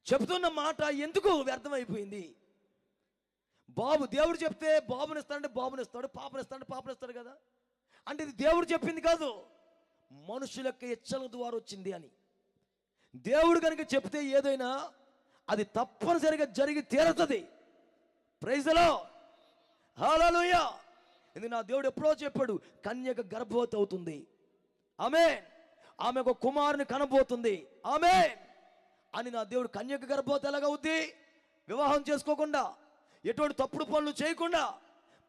చెప్తున్న మాట ఎందుకు వ్యర్థమైపోయింది? బాబు దేవుడు చెప్తే బాబునిస్తాడంటే బాబునిస్తాడు, పాపనిస్తాడంటే పాపనిస్తాడు కదా. అంటే ఇది దేవుడు చెప్పింది కాదు, మనుషుల యొక్క ఇచ్చల ద్వారా వచ్చింది అని. దేవుడు కనుక చెప్తే ఏదైనా అది తప్పనిసరిగా జరిగి తీరుతుంది. ప్రైజ్ ది లార్డ్, హల్లెలూయా. ఇది నా దేవుడు ఎప్పుడో చెప్పాడు, కన్యక గర్భవతి అవుతుంది, ఆమేన్, ఆమె ఒక కుమారుని కనబోతుంది, ఆమేన్ అని నా దేవుడు. కన్యక గర్భవతి ఎలాగవుద్ది? వివాహం చేసుకోకుండా, ఎటువంటి తప్పుడు పనులు చేయకుండా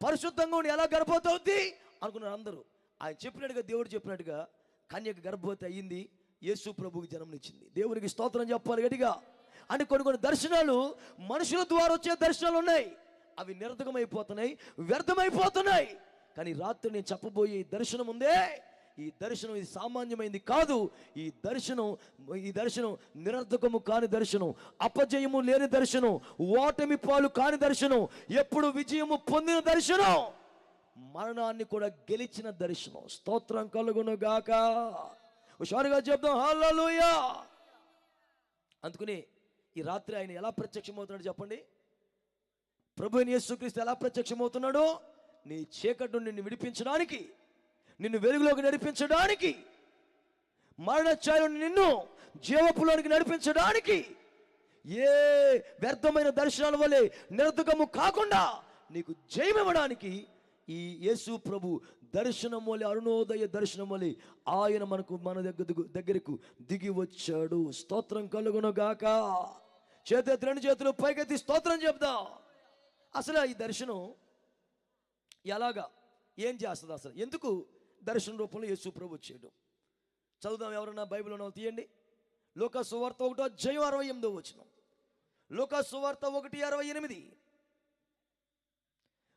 పరిశుద్ధంగా ఉండి ఎలా గర్భవతి అవుద్ది అనుకున్నారు అందరూ. ఆయన చెప్పినట్టుగా, దేవుడు చెప్పినట్టుగా కన్యక గర్భవతి అయ్యింది, యేసు ప్రభువుకి జన్మనిచ్చింది. దేవునికి స్తోత్రం చెప్పాలి గట్టిగా. అంటే కొన్ని దర్శనాలు మనుషుల ద్వారా వచ్చే దర్శనాలు ఉన్నాయి. అవి నిరర్ధకమైపోతున్నాయి, వ్యర్థమైపోతున్నాయి. కానీ రాత్రి నేను చెప్పబోయే ఈ దర్శనం ఉందే, ఈ దర్శనం ఇది సామాన్యమైంది కాదు. ఈ దర్శనం నిరర్ధకము కాని దర్శనం, అపజయము లేని దర్శనం, ఓటమి పాలు కాని దర్శనం, ఎప్పుడు విజయము పొందిన దర్శనం, మరణాన్ని కూడా గెలిచిన దర్శనం. స్తోత్రం కలుగును గాక. హుషారుగా చెప్దాం హల్లెలూయా. అందుకని ఈ రాత్రి ఆయన ఎలా ప్రత్యక్షమవుతున్నాడు చెప్పండి? ప్రభు అయిన యేసుక్రీస్తు ఎలా ప్రత్యక్షమవుతున్నాడు? నీ చీకటి నుండి నిన్ను విడిపించడానికి, నిన్ను వెలుగులోకి నడిపించడానికి, మరణఛాయలో నిన్ను జీవపులోనికి నడిపించడానికి, ఏ వ్యర్థమైన దర్శనాల వలె నిరర్ధకము కాకుండా నీకు జయమివ్వడానికి ఈ యేసు ప్రభు దర్శనం వలె, అరుణోదయ దర్శనం వలె ఆయన మన దగ్గరకు దిగి వచ్చాడు. స్తోత్రం కలుగును గాక. చేతి రెండు చేతులు పైకెత్తి స్తోత్రం చెప్దాం. అసలు ఈ దర్శనం ఎలాగా, ఏం చేస్తుంది? అసలు ఎందుకు దర్శన రూపంలో యేసు ప్రభు వచ్చాడు? చదువుదాం. ఎవరన్నా బైబిల్ ఉన్న వాళ్ళు తీయండి. లూకా సువార్త 1:68. లూకా సువార్త 1:68.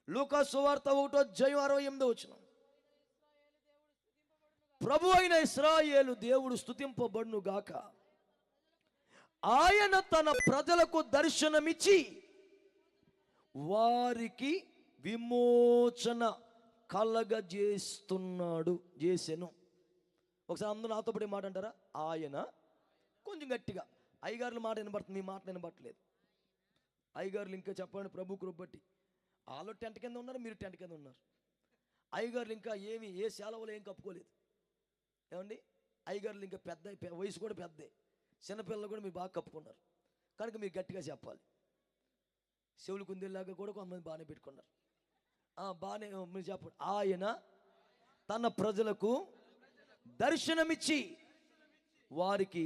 లూకా సువార్త 1:68. ప్రభు అయిన ఇశ్రాయేలు దేవుడు స్తుతింపబడును గాక. ఆయన తన ప్రజలకు దర్శనమిచ్చి వారికి విమోచన కలగజేస్తున్నాడు, చేసెను. ఒకసారి అందరూ నాతో పడే మాట అంటారా? ఆయన. కొంచెం గట్టిగా. అయ్యగారుల మాట వినబడుతుంది, మీ మాట వినబట్టలేదు. అయ్యగారులు ఇంకా చెప్పండి, ప్రభు కృప బట్టి వాళ్ళు టెంట్ కింద ఉన్నారు, మీరు టెంట్ కింద ఉన్నారు. అయ్యగారులు ఇంకా ఏ సెలవులు ఏం కప్పుకోలేదు. ఏమండి? అయ్యగారులు ఇంకా వయసు కూడా పెద్దే, చిన్నపిల్లలు కూడా మీరు బాగా కప్పుకున్నారు. కనుక మీరు గట్టిగా చెప్పాలి. చెవులు కుందేలాగా కూడా కొంతమంది బాగానే పెట్టుకున్నారు. బాగానే మీరు చెప్పండి. ఆయన తన ప్రజలకు దర్శనమిచ్చి వారికి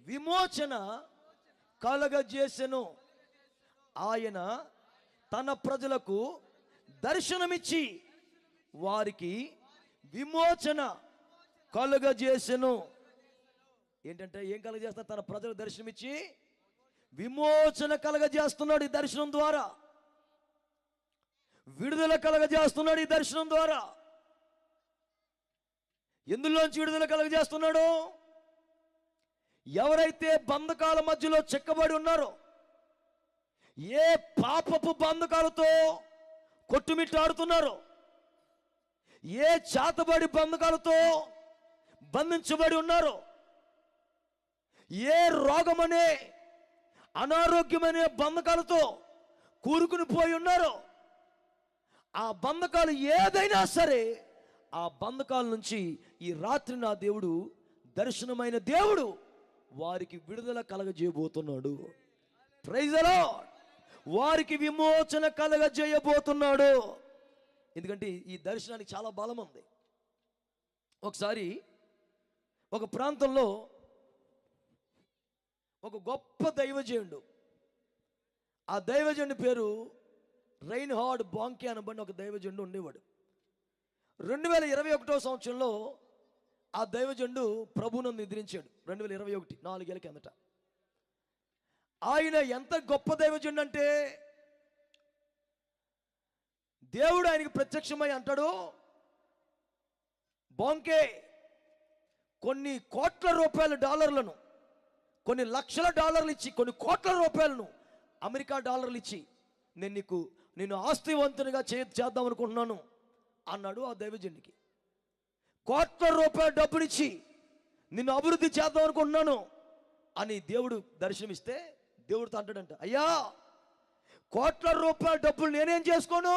విమోచన కలగజేసెను. ఆయన తన ప్రజలకు దర్శనమిచ్చి వారికి విమోచన కలుగజేసెను. ఏంటంటే ఏం కలుగజేస్తున్నా? తన ప్రజలకు దర్శనమిచ్చి విమోచన కలగజేస్తున్నాడు ఈ దర్శనం ద్వారా. విడుదల కలగజేస్తున్నాడు ఈ దర్శనం ద్వారా. ఎందులోంచి విడుదల కలగజేస్తున్నాడు? ఎవరైతే బంధకాల మధ్యలో చిక్కబడి ఉన్నారో, ఏ పాపపు బంధకాలతో కొట్టుమిట్టాడుతున్నారో, ఏ చాతబడి బంధకాలతో బంధించబడి ఉన్నారో, ఏ రోగమనే అనారోగ్యమనే బంధకాలతో కూరుకుని పోయి ఉన్నారో, ఆ బంధకాలు ఏదైనా సరే, ఆ బంధకాల నుంచి ఈ రాత్రి నా దేవుడు, దర్శనమైన దేవుడు వారికి విడుదల కలగజేయబోతున్నాడు. Praise the lord. వారికి విమోచన కలగజేయబోతున్నాడు. ఎందుకంటే ఈ దర్శనానికి చాలా బలం ఉంది. ఒకసారి ఒక ప్రాంతంలో ఒక గొప్ప దైవజనుడు, ఆ దైవజనుడి పేరు రైన్హార్డ్ బాంకే అనబడిన ఒక దైవజనుడు ఉండేవాడు. 2021 సంవత్సరంలో ఆ దైవజనుడు ప్రభువును నిద్రించాడు. 2021 4 ఏళ్ళ కిందట. ఆయన ఎంత గొప్ప దైవజనుడు అంటే, దేవుడు ఆయనకి ప్రత్యక్షమై అంటాడు, బాంకే కొన్ని కోట్ల రూపాయల డాలర్లను, కొన్ని లక్షల డాలర్లు ఇచ్చి, కొన్ని కోట్ల రూపాయలను, అమెరికా డాలర్లు ఇచ్చి నేను ఆస్తివంతునిగా చేద్దాం అనుకుంటున్నాను అన్నాడు ఆ దైవజనుడికి. కోట్ల రూపాయల డబ్బునిచ్చి నిన్ను అభివృద్ధి చేద్దాం అనుకుంటున్నాను అని దేవుడు దర్శనమిస్తే, దేవుడితో అంటాడంట, అయ్యా కోట్ల రూపాయల డబ్బులు నేనేం చేసుకోను,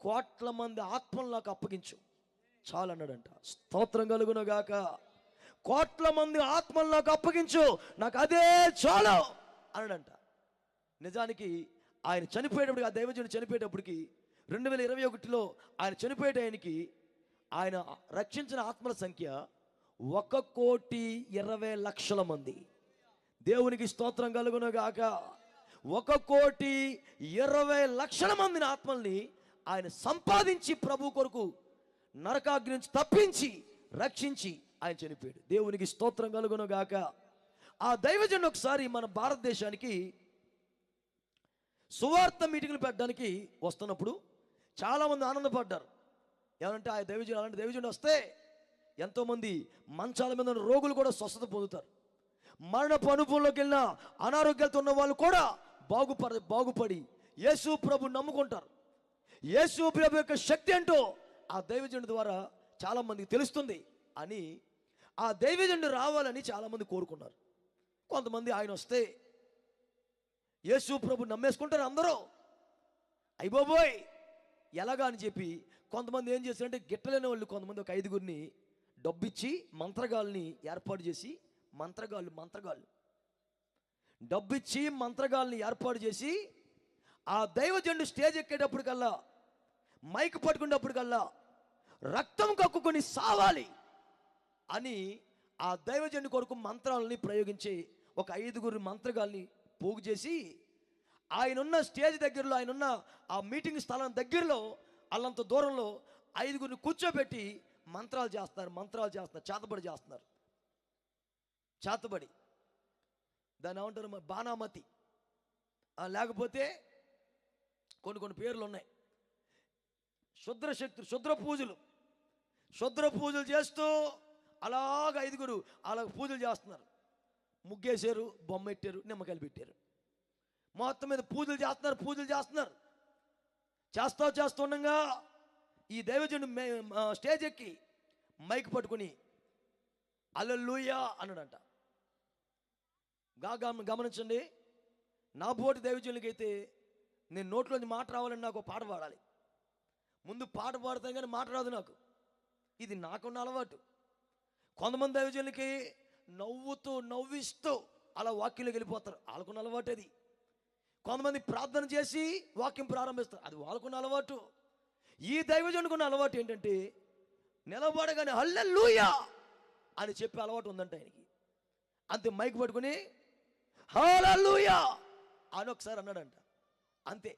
కోట్ల మంది ఆత్మలు నాకు అప్పగించు చాలు అన్నాడంట. స్తోత్రం కలుగును గాక. కోట్ల మంది ఆత్మలు నాకు అప్పగించు, నాకు అదే చాలు అన్నాడంట. నిజానికి ఆయన చనిపోయేటప్పటికి, ఆ దైవజనుడు చనిపోయేటప్పటికి 2021లో ఆయన చనిపోయే ఆయనకి ఆయన రక్షించిన ఆత్మల సంఖ్య 1,20,00,000 మంది. దేవునికి స్తోత్రం కలుగును గాక. 1,20,00,000 మందిని ఆత్మల్ని ఆయన సంపాదించి ప్రభు కొరకు నరకాగ్ని నుంచి తప్పించి రక్షించి ఆయన చనిపోయాడు. దేవునికి స్తోత్రం కలుగును గాక. ఆ దైవజనుడు ఒకసారి మన భారతదేశానికి సువార్త మీటింగ్లు పెట్టడానికి వస్తున్నప్పుడు చాలామంది ఆనందపడ్డారు. ఏమంటే ఆ దైవజనుడు, అలాంటి దైవజనుడు వస్తే ఎంతోమంది మంచాల మీద ఉన్న రోగులు కూడా స్వస్థత పొందుతారు. మరణపు అనుభవంలోకి వెళ్ళిన అనారోగ్యాలతో ఉన్న వాళ్ళు కూడా బాగుపడి యేసు ప్రభు నమ్ముకుంటారు. యేసు ప్రభు యొక్క శక్తి ఏంటో ఆ దైవజనుడి ద్వారా చాలామందికి తెలుస్తుంది అని ఆ దైవజనుడు రావాలని చాలామంది కోరుకున్నారు. కొంతమంది ఆయన వస్తే యేసు ప్రభు నమ్మేసుకుంటారు అందరూ. అయ్యబాబోయ్ ఎలాగా అని చెప్పి కొంతమంది ఏం చేశారంటే గిట్టలేని వాళ్ళు కొంతమంది ఒక 5గురిని డబ్బిచ్చి మంత్రగాళ్ళని ఏర్పాటు చేసి మంత్రగాళ్ళు డబ్బిచ్చి మంత్రగాళ్ళని ఏర్పాటు చేసి ఆ దైవజనుడు స్టేజ్ ఎక్కేటప్పటికల్లా మైక్ పట్టుకునేటప్పటికల్లా రక్తం కక్కుకొని సావాలి అని ఆ దైవజనుడి కొరకు మంత్రాలని ప్రయోగించి ఒక 5గురు మంత్రగాళ్ళని పోగు చేసి ఆయనున్న స్టేజ్ దగ్గరలో, ఆయనున్న ఆ మీటింగ్ స్థలం దగ్గరలో అల్లంత దూరంలో 5గురిని కూర్చోబెట్టి మంత్రాలు చేస్తున్నారు, చేతబడి దాన్ని ఏమంటారు బాణామతి, లేకపోతే కొన్ని పేర్లు ఉన్నాయి. శుద్ర పూజలు చేస్తూ అలాగ 5గురు అలా పూజలు చేస్తున్నారు. ముగ్గేశారు, బొమ్మ పెట్టారు, నిమ్మకాయలు పెట్టారు, మొత్తం మీద పూజలు చేస్తున్నారు. చేస్తుండగా ఈ దైవజనుడు స్టేజ్ ఎక్కి మైక్ పట్టుకుని హల్లెలూయా అన్నాడంట. గమనించండి, నా బోటి దైవజనులకైతే నేను నోట్లోంచి మాట రావాలని నాకు పాట పాడాలి. ముందు పాట పాడతాను కానీ మాట రాదు నాకు. ఇది నాకున్న అలవాటు. కొంతమంది దైవజనులకి నవ్విస్తూ అలా వాక్యంలోకి వెళ్ళిపోతారు, వాళ్ళకున్న అలవాటు అది. కొంతమంది ప్రార్థన చేసి వాక్యం ప్రారంభిస్తారు, అది వాళ్ళకున్న అలవాటు. ఈ దైవజనుకున్న అలవాటు ఏంటంటే నిలబడగానే హల్లెలూయా అని చెప్పే అలవాటు ఉందంట ఆయనకి. అంతే, మైక్ పట్టుకుని హల్లెలూయా అని ఒకసారి అన్నాడంట. అంతే,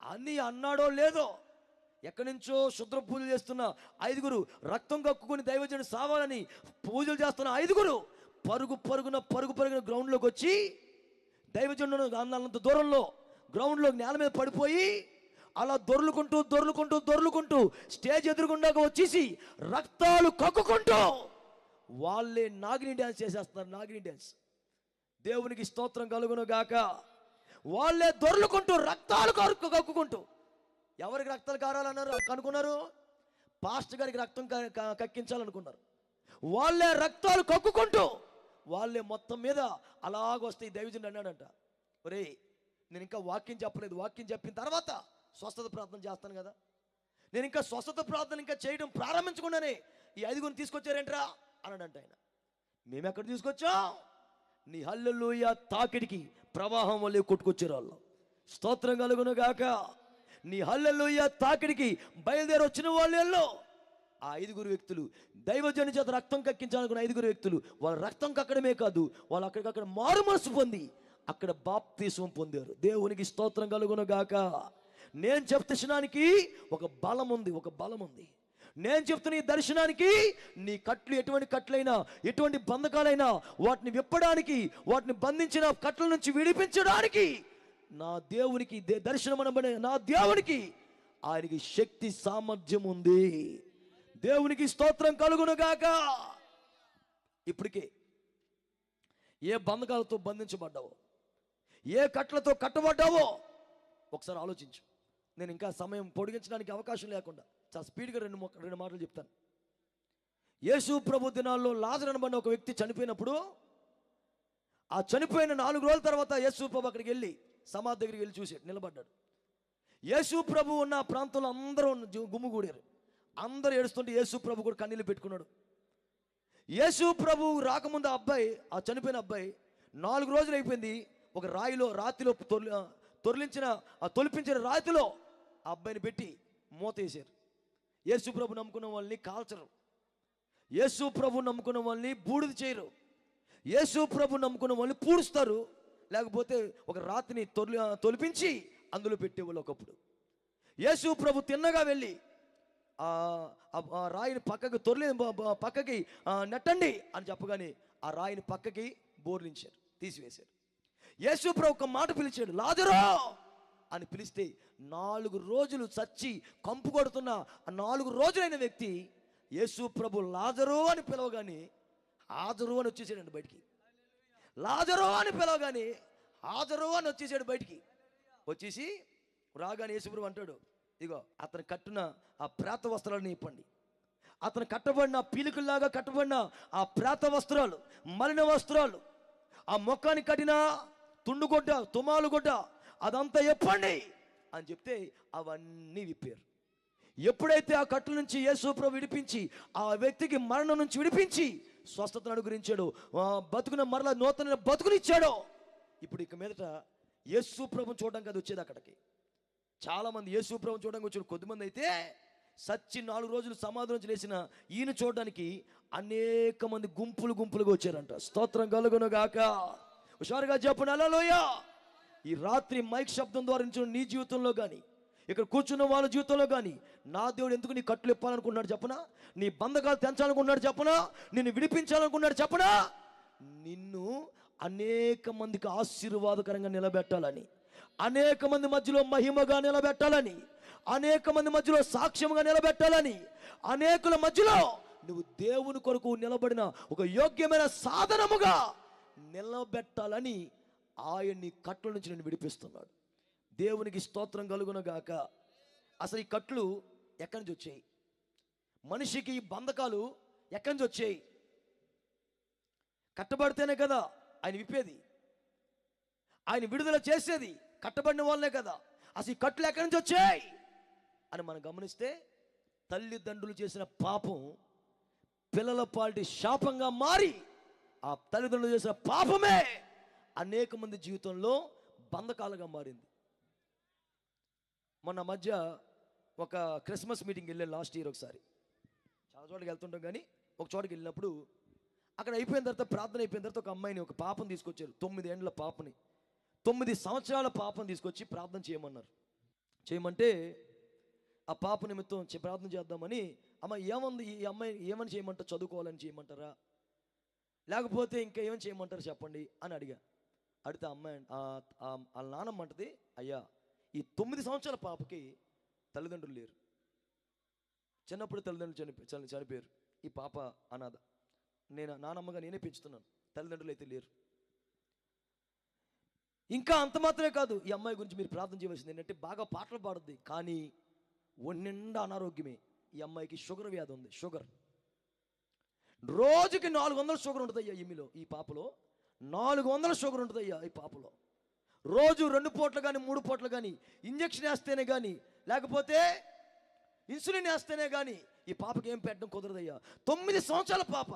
అన్నీ అన్నాడో లేదో ఎక్కడి నుంచో శుద్ర పూజలు చేస్తున్న 5గురు, రక్తం కక్కుని దైవజనుడు సావాలని పూజలు చేస్తున్న 5గురు పరుగున గ్రౌండ్లోకి వచ్చి దైవజనుడు అంత దూరంలో గ్రౌండ్లో నేల మీద పడిపోయి అలా దొర్లుకుంటూ స్టేజ్ ఎదురుగుండాక వచ్చేసి రక్తాలు కక్కుకుంటూ వాళ్ళే నాగిని డ్యాన్స్ చేసేస్తున్నారు. నాగిని డ్యాన్స్. దేవునికి స్తోత్రం కలుగును గాక. వాళ్ళే దొర్లుకుంటూ రక్తాలు కక్కుకుంటూ. ఎవరికి రక్తాలు కారాలన్నారు అనుకున్నారు? పాస్టర్ గారికి రక్తం కక్కించాలనుకున్నారు. వాళ్ళే రక్తాలు కక్కుకుంటూ వాళ్ళే మొత్తం మీద అలాగొస్తే ఈ దైవజనుడు అన్నాడంట, ఒరే నేను ఇంకా వాక్యం చెప్పలేదు, వాక్యం చెప్పిన తర్వాత స్వస్థత ప్రార్థన చేస్తాను కదా, నేను ఇంకా స్వస్థత ప్రార్థన ఇంకా చేయడం ప్రారంభించకుండానే ఈ 5గురిని తీసుకొచ్చారేంట్రా అన్నాడంట ఆయన. మేము ఎక్కడ తీసుకొచ్చాం? నీ హల్లెలూయా తాకిడికి ప్రవాహం వల్లే కొట్టుకొచ్చారు వాళ్ళు. స్తోత్రం కలుగును గాక. నీ హల్లెలూయా తాకిడికి బయలుదేరి వచ్చిన వాళ్ళల్లో ఆ 5గురు వ్యక్తులు, దైవజనుని చేత రక్తం కక్కించాలనుకున్న 5గురు వ్యక్తులు, వాళ్ళ రక్తం కక్కడమే కాదు, వాళ్ళు అక్కడికక్కడ మారు మనసు పొంది అక్కడ బాప్తిస్మం పొందారు. దేవునికి స్తోత్రం కలుగును గాక. నేను చెప్తున్నానికి ఒక బలం ఉంది. నేను చెప్తున్న ఈ దర్శనానికి నీ కట్లు, ఎటువంటి కట్లైనా, ఎటువంటి బంధకాలైనా వాటిని విప్పడానికి, వాటిని బంధించిన కట్ల నుంచి విడిపించడానికి నా దేవునికి, దర్శనం అనబడే నా దేవునికి, ఆయనకి శక్తి సామర్థ్యం ఉంది. దేవునికి స్తోత్రం కలుగును గాక. ఇప్పటికే ఏ బంధకాలతో బంధించబడ్డావో, ఏ కట్లతో కట్టబడ్డావో ఒకసారి ఆలోచించు. నేను ఇంకా సమయం పొడిగించడానికి అవకాశం లేకుండా చాలా స్పీడ్గా రెండు మాటలు చెప్తాను. యేసు ప్రభు దినాల్లో లాజరు అనబడిన ఒక వ్యక్తి చనిపోయినప్పుడు, ఆ చనిపోయిన 4 రోజుల తర్వాత యేసు ప్రభు అక్కడికి వెళ్ళి సమాధి దగ్గరికి వెళ్ళి చూసి నిలబడ్డాడు. యేసు ప్రభు ఉన్న ప్రాంతంలో అందరూ గుమ్ముగూడారు. అందరూ ఏడుస్తుంటే యేసు ప్రభు కూడా కన్నీళ్ళు పెట్టుకున్నాడు. యేసు ప్రభు రాకముందు ఆ చనిపోయిన అబ్బాయి 4 రోజులు అయిపోయింది. ఒక రాతిలో తొలిపించిన రాతిలో ఆ అబ్బాయిని పెట్టి మూత వేసారు. యేసు ప్రభు నమ్ముకున్న వాళ్ళని కాల్చరు, యేసు ప్రభు నమ్ముకున్న వాళ్ళని బూడిద చేయరు, యేసు ప్రభు నమ్ముకున్న వాళ్ళని పూడుస్తారు, లేకపోతే ఒక రాతిని తొలిపించి అందులో పెట్టేవాళ్ళు. ఒకప్పుడు యేసు ప్రభు తిన్నగా వెళ్ళి ఆ రాయిని పక్కకి నెట్టండి అని చెప్పగానే ఆ రాయిని పక్కకి బోర్లించారు, తీసివేశారు. యేసు ప్రభు ఒక మాట పిలిచాడు, లాజరు అని పిలిస్తే 4 రోజులు చచ్చి కంపు కొడుతున్న ఆ 4 రోజులైన వ్యక్తి యేసు ప్రభు లాజరు అని పిలవగానే హాజరు అని వచ్చేసాడండి బయటికి. లాజరు అని పిలవగానే హాజరు అని వచ్చేసాడు బయటికి. వచ్చేసి రాగానే యేసు ప్రభు అంటాడు, ఇగో అతను కట్టున ఆ ప్రేత వస్త్రాలను ఇప్పండి. అతను కట్టబడిన పీలికల్లాగా కట్టబడిన ఆ ప్రేత వస్త్రాలు, మలిన వస్త్రాలు, ఆ మొక్కానికి కట్టిన తుండుగొడ్డ, తుమాలు గొడ్డ అదంతా ఇప్పండి అని చెప్తే అవన్నీ విప్పారు. ఎప్పుడైతే ఆ కట్టు నుంచి యేసు ప్రభు విడిపించి ఆ వ్యక్తికి మరణం నుంచి విడిపించి స్వస్థతను అనుగ్రహించాడో, బతుకున మరలా నూతన బతుకునిచ్చాడో, ఇప్పుడు ఇక మీదట యేసు ప్రభుని చూడడానికి అది వచ్చేది. అక్కడికి చాలామంది యేసు ప్రభుని చూడడానికి వచ్చాడు. కొద్దిమంది అయితే సచ్చి 4 రోజులు సమాధి నుంచి లేచిన ఈయన చూడడానికి అనేక మంది గుంపులుగా వచ్చారంట. స్తోత్రం కలుగును గాక. హుషారుగా చెప్పండి హల్లెలూయా. ఈ రాత్రి మైక్ శబ్దం ద్వారా నీ జీవితంలో కానీ, ఇక్కడ కూర్చున్న వాళ్ళ జీవితంలో కానీ, నా దేవుడు ఎందుకు నీ కట్లు ఇప్పాలనుకున్నాడు చెప్పనా? నీ బంధకాలు తెంచాలనుకున్నాడు చెప్పనా? నిన్ను విడిపించాలనుకున్నాడు చెప్పనా? నిన్ను అనేక మందికి ఆశీర్వాదకరంగా నిలబెట్టాలని, అనేక మంది మధ్యలో మహిమగా నిలబెట్టాలని, అనేక మంది మధ్యలో సాక్ష్యంగా నిలబెట్టాలని, అనేకుల మధ్యలో నువ్వు దేవుని కొరకు నిలబడిన ఒక యోగ్యమైన సాధనముగా నిలబెట్టాలని ఆయన్ని కట్ల నుంచి నేను విడిపిస్తున్నాడు. దేవునికి స్తోత్రం కలుగునగాక. అసలు ఈ కట్లు ఎక్కడి నుంచి వచ్చాయి? మనిషికి ఈ బంధకాలు ఎక్కడి నుంచి వచ్చాయి? కట్టబడితేనే కదా ఆయన విప్పేది, ఆయన విడుదల చేసేది కట్టబడిన వాళ్ళనే కదా. అసలు ఈ కట్లు ఎక్కడి నుంచి వచ్చాయి అని మనం గమనిస్తే, తల్లిదండ్రులు చేసిన పాపం పిల్లల పాలిటి శాపంగా మారి, ఆ తల్లిదండ్రులు చేసిన పాపమే అనేక మంది జీవితంలో బంధకాలుగా మారింది. మొన్న మధ్య ఒక క్రిస్మస్ మీటింగ్ వెళ్ళాను లాస్ట్ ఇయర్. ఒకసారి చాలా చోట్లకి వెళ్తుంటాం, కానీ ఒక చోటకి వెళ్ళినప్పుడు అక్కడ అయిపోయిన తర్వాత, ప్రార్థన అయిపోయిన తర్వాత ఒక అమ్మాయిని, ఒక పాపను తీసుకొచ్చారు. 9 ఏళ్ల పాపని, 9 సంవత్సరాల పాపను తీసుకొచ్చి ప్రార్థన చేయమన్నారు. చేయమంటే ఆ పాప నిమిత్తం ప్రార్థన చేద్దామని, అమ్మ ఏమంది ఈ అమ్మాయి, ఏమని చేయమంటారు? చదువుకోవాలని చేయమంటారా, లేకపోతే ఇంకా ఏమని చేయమంటారు చెప్పండి అని అడిగా. అడిగితే అమ్మాయి వాళ్ళ నాన్నమ్మ అంటది, అయ్యా ఈ 9 సంవత్సరాల పాపకి తల్లిదండ్రులు లేరు, చిన్నప్పుడు తల్లిదండ్రులు చనిపోయారు, ఈ పాప అనాథ, నానమ్మగా నేనే పెంచుతున్నాను, తల్లిదండ్రులు అయితే లేరు. ఇంకా అంత మాత్రమే కాదు, ఈ అమ్మాయి గురించి మీరు ప్రార్థన చేయవలసింది ఏంటంటే, బాగా పాటలు పాడుద్ది, కానీ ఒంటి అనారోగ్యమే. ఈ అమ్మాయికి షుగర్ వ్యాధి ఉంది. షుగర్ రోజుకి 400 షుగర్ ఉంటుంది అయ్యా ఈమెలో. ఈ పాపలో 400 షుగర్ ఉంటుంది అయ్యా ఈ పాపలో. రోజు 2 పూటలు కానీ 3 పూటలు కానీ ఇంజక్షన్ వేస్తేనే కానీ, లేకపోతే ఇన్సులిన్ వేస్తేనే కానీ ఈ పాపకి ఏం పెట్టడం కుదరదయ్యా. 9 సంవత్సరాల పాప,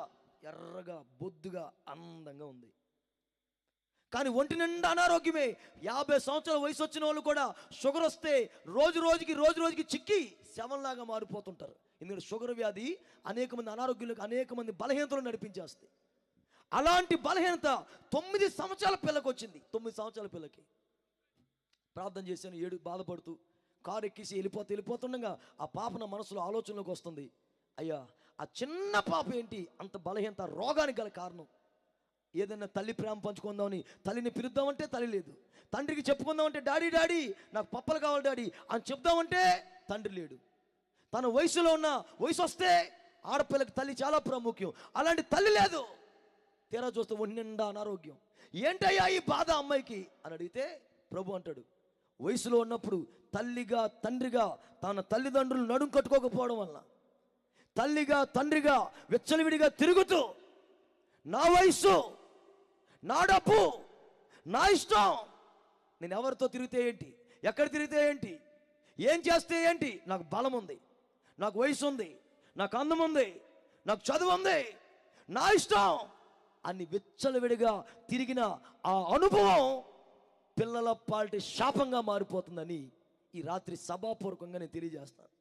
ఎర్రగా బొద్దుగా అందంగా ఉంది, కానీ ఒంటి నిండా అనారోగ్యమే. 50 సంవత్సరాల వయసు వచ్చిన వాళ్ళు కూడా షుగర్ వస్తే రోజు రోజుకి చిక్కి శవంలాగా మారిపోతుంటారు. ఎందుకంటే షుగర్ వ్యాధి అనేక మంది అనారోగ్యులకు, అనేక మంది బలహీనతలు నడిపించేస్తాయి. అలాంటి బలహీనత 9 సంవత్సరాల పిల్లకి వచ్చింది. 9 సంవత్సరాల పిల్లకి ప్రార్థన చేశాను, ఏడు బాధపడుతూ కారు ఎక్కేసి వెళ్ళిపోతుండగా ఆ పాప నా మనసులో ఆలోచనలోకి వస్తుంది, అయ్యా ఆ చిన్న పాప ఏంటి అంత బలహీనత, రోగానికి గల కారణం. ఏదైనా తల్లి ప్రేమ పంచుకుందామని తల్లిని పిలుద్దామంటే తల్లి లేదు, తండ్రికి చెప్పుకుందామంటే డాడీ నాకు పప్పలు కావాలి డాడీ అని చెప్దామంటే తండ్రి లేడు. తన వయసులో ఉన్న వయసు వస్తే ఆడపిల్లకి తల్లి చాలా ప్రాముఖ్యం, అలాంటి తల్లి లేదు. తీరా చూస్తే ఒంటి నిండా అనారోగ్యం. ఏంటయ్యా ఈ బాధ అమ్మాయికి అని అడిగితే ప్రభు అంటాడు, వయసులో ఉన్నప్పుడు తల్లిగా తండ్రిగా తన తల్లిదండ్రులు నడుం కట్టుకోకపోవడం వల్ల, తల్లిగా తండ్రిగా విచ్చలవిడిగా తిరుగుతూ, నా వయసు, నా డబ్బు, నా ఇష్టం, నేను ఎవరితో తిరిగితే ఏంటి, ఎక్కడ తిరిగితే ఏంటి, ఏం చేస్తే ఏంటి, నాకు బలం ఉంది, నాకు వయసు ఉంది, నాకు అందం ఉంది, నాకు చదువు ఉంది, నా ఇష్టం అని విచ్చలవిడిగా తిరిగిన ఆ అనుభవం పిల్లల పాలిటి శాపంగా మారిపోతుందని ఈ రాత్రి సభాపూర్వకంగా నేను తెలియజేస్తాను.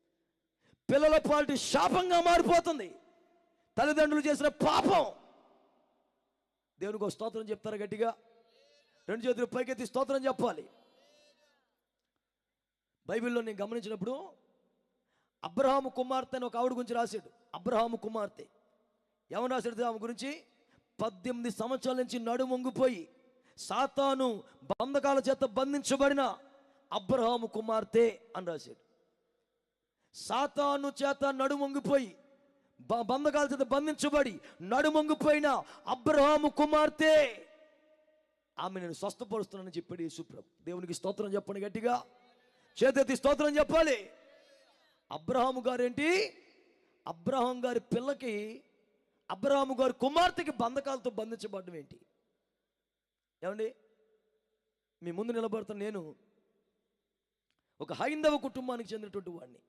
పిల్లల పాలిటి శాపంగా మారిపోతుంది తల్లిదండ్రులు చేసిన పాపం. దేవునికి స్తోత్రం చెప్తారు గట్టిగా, 2 చేతులు పైకెత్తి స్తోత్రం చెప్పాలి. బైబిల్లో నేను గమనించినప్పుడు అబ్రహాము కుమార్తె అని ఒక ఆవిడ గురించి రాశాడు. అబ్రహాము కుమార్తె ఏమని రాశాడు ఆమె గురించి? 18 సంవత్సరాల నుంచి నడుమొంగిపోయి సాతాను బంధకాల చేత బంధించబడిన అబ్రహాము కుమార్తె అని రాశాడు. సాతాను చేత నడుమొంగిపోయి బంధకాల చేత బంధించబడి నడుమొంగిపోయిన అబ్రహాము కుమార్తె, ఆమె నేను స్వస్థపరుస్తున్నానని చెప్పాడు యేసుప్రభు. దేవునికి స్తోత్రం చెప్పండి, గట్టిగా చేతెత్తి స్తోత్రం చెప్పాలి. అబ్రహాము గారేంటి, అబ్రహాం గారి పిల్లకి, అబ్రహాము గారి కుమార్తెకి బంధకాలతో బంధించబడడం ఏంటి? ఏమండి, మీ ముందు నిలబడుతున్న నేను ఒక హైందవ కుటుంబానికి చెందినటువంటి వాడిని.